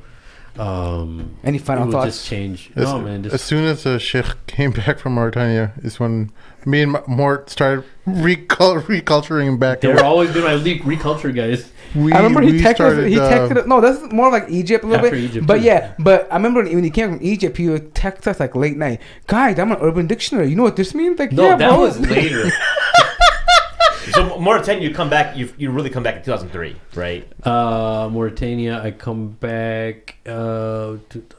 B: Any final thoughts?
D: Just change.
A: As soon as the Sheikh came back from Mauritania is when me and Mort started reculturing back.
D: They've always been my reculture guys.
B: I remember he texted. No, that's more like Egypt a little bit.
D: Egypt
B: but
D: too.
B: yeah, but I remember when he came from Egypt, he would text us like late night. Guys, I'm an Urban Dictionary. You know what this means? Like,
D: No,
B: yeah,
D: that
B: bro.
D: was later.
C: So Mauritania, you come back. You really come back in 2003, right?
D: Mauritania, I come back. 2000.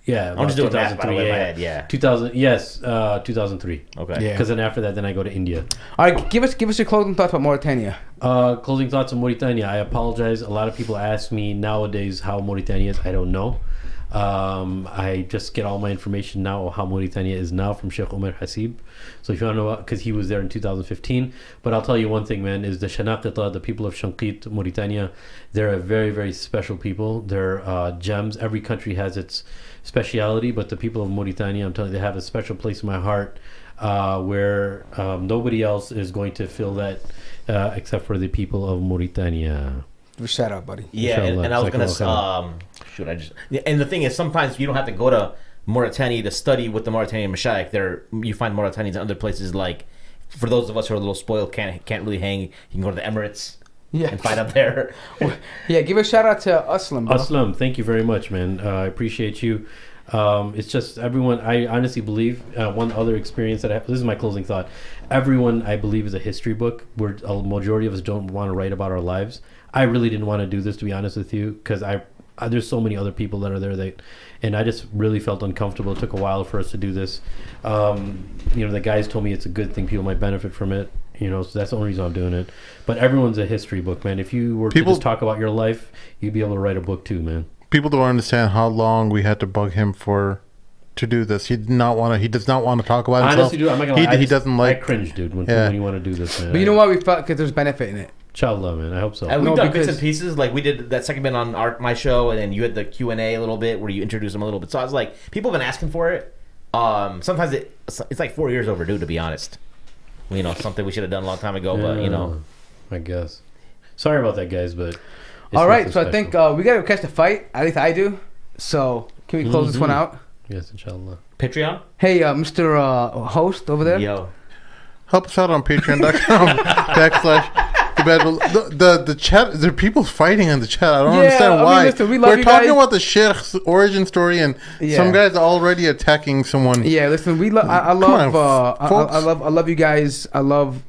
D: Yeah,
C: I'm just doing math
D: 2003.
C: in my head. Yeah.
D: 2000. Yes, 2003.
C: Okay.
B: Yeah.
D: Because then after that, then I go to India.
B: All right, give us your closing thoughts about Mauritania.
D: Closing thoughts on Mauritania. I apologize. A lot of people ask me nowadays how Mauritania is. I don't know. I just get all my information now how Mauritania is now from Shaykh Amir Hasib. So if you want to know, because he was there in 2015. But I'll tell you one thing, man, is the Shanaqita, the people of Shanqit, Mauritania, they're a very, very special people. They're gems. Every country has its speciality, but the people of Mauritania, I'm telling you, they have a special place in my heart where nobody else is going to fill that except for the people of Mauritania.
B: Shout out, buddy.
C: Yeah, and I was gonna and the thing is, sometimes you don't have to go to Mauritania to study with the Mauritanian Mashaykh. There, you find Mauritanians in other places. Like, for those of us who are a little spoiled, can't really hang. You can go to the Emirates, and find out there.
B: Yeah, give a shout out to Aslam, bro.
D: Aslam, thank you very much, man. I appreciate you. It's just everyone. I honestly believe one other experience that I have. This is my closing thought. Everyone, I believe, is a history book. Where a majority of us don't want to write about our lives. I really didn't want to do this, to be honest with you, because there's so many other people that are there and I just really felt uncomfortable. It took a while for us to do this. You know, the guys told me it's a good thing, people might benefit from it, you know, so that's the only reason I'm doing it. But everyone's a history book, man. If you were to just talk about your life, you'd be able to write a book too, man. People
A: don't understand how long we had to bug him to do this. He does not want to talk about himself.
D: Honestly, dude, I'm not gonna lie.
A: He doesn't like.
D: I cringe, dude, when you want to do this, man.
B: But you know what? We felt because there's benefit in it.
D: Inshallah, man. I hope so.
C: And we've done bits and pieces. Like, we did that segment on my show, and then you had the Q&A a little bit where you introduced them a little bit. So I was like, people have been asking for it. Sometimes it's like 4 years overdue, to be honest. You know, something we should have done a long time ago, but, you know.
D: I guess. Sorry about that, guys, but...
B: All right, so I think we got to catch the fight. At least I do. So, can we close this one out?
D: Yes, inshallah.
C: Patreon?
B: Hey, Mr. Host over there.
C: Yo.
A: Help us out on patreon.com/. The chat, there are people fighting in the chat. I don't understand why.
B: Listen,
A: we're talking about the Sheikh's origin story, and some guys are already attacking someone.
B: Yeah, listen, I love you guys. I love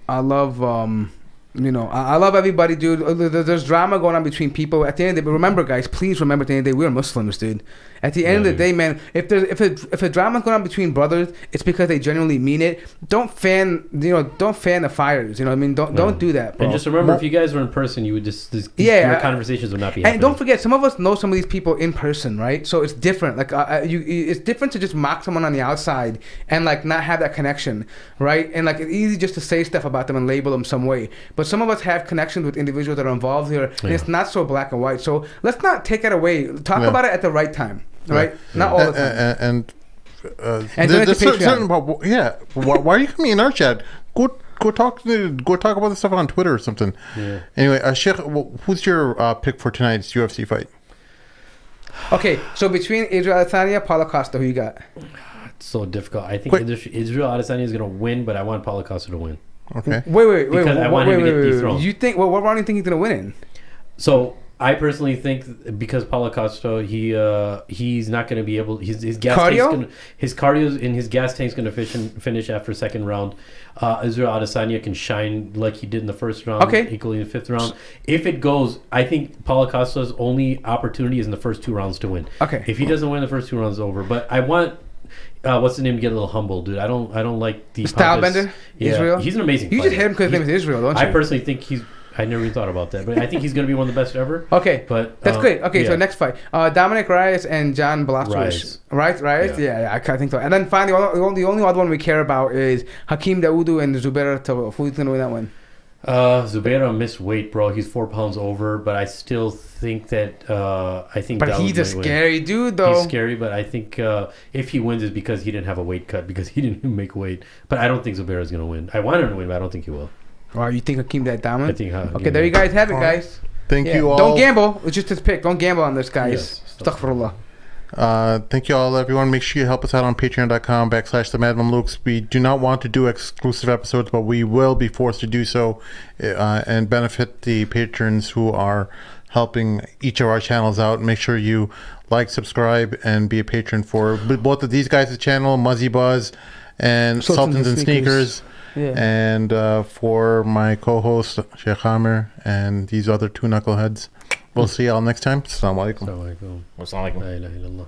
B: you know, I love everybody, dude. There's drama going on between people. At the end of the day, but remember, guys, please remember at the end of the day, we're Muslims, dude. At the end of the day, man, if a drama's going on between brothers, it's because they genuinely mean it. Don't fan the fires. You know what I mean? Don't do that, bro.
D: And just remember, if you guys were in person, you would your conversations would not be happening.
B: And don't forget, some of us know some of these people in person, right? So it's different. Like it's different to just mock someone on the outside and like not have that connection, right? And like it's easy just to say stuff about them and label them some way. But some of us have connections with individuals that are involved here, and it's not so black and white. So let's not take it away. Talk about it at the right time, right? Not all the time.
A: And there's certain why are you coming in our chat? Go talk about this stuff on Twitter or something. Yeah. Anyway, Sheikh, who's your pick for tonight's UFC fight?
B: Okay, so between Israel Adesanya, Paulo Costa, who you got?
D: It's so difficult. I think Israel Adesanya is going to win, but I want Paulo Costa to win.
A: Okay.
B: Wait.
D: Because I want him to get dethroned.
B: You think? Well, what round do you think he's going to win in?
D: So I personally think because Paulo Costa, he's not going to be able. His gas cardio, his gas tank's going to finish after second round. Israel Adesanya can shine like he did in the first round, equally in the fifth round. If it goes, I think Paulo Costa's only opportunity is in the first 2 rounds to win.
B: Okay.
D: If he doesn't win the first 2 rounds, it's over. But I want. What's the name? Get a little humble, dude. I don't like the
B: Stylebender. Israel.
D: He's an amazing fighter.
B: You just hate him because his name is Israel, don't you?
D: I personally think he's. I never even thought about that, but I think he's going to be one of the best ever.
B: Okay,
D: but
B: that's great. Okay, so next fight, Dominic Reyes and John Blachowicz. Reyes? Yeah, I think so. And then finally, the only other one we care about is Hakeem Dawodu and Zubair Tawaf. Who's going to win that one?
D: Zubair missed weight, bro. He's 4 pounds over, but I still think that
B: But he's a scary dude, though.
D: He's scary, but I think if he wins, it's because he didn't have a weight cut, because he didn't make weight. But I don't think Zubair is going to win. I want him to win, but I don't think he will.
B: Or you think Hakeem that dominant?
D: I think.
B: Okay, there you guys have it, guys.
A: Thank you all.
B: Don't gamble. It's just his pick. Don't gamble on this, guys. Astaghfirullah.
A: Thank you all, everyone. Make sure you help us out on patreon.com/the We do not want to do exclusive episodes, but we will be forced to do so and benefit the patrons who are helping each of our channels out. Make sure you like, subscribe, and be a patron for both of these guys' channel, Muzzy Buzz and Sultans and Sneakers. Yeah. And for my co-host Shaykh Amir and these other 2 knuckleheads, we'll see y'all next time. Assalamu alaikum.
C: Assalamu alaikum.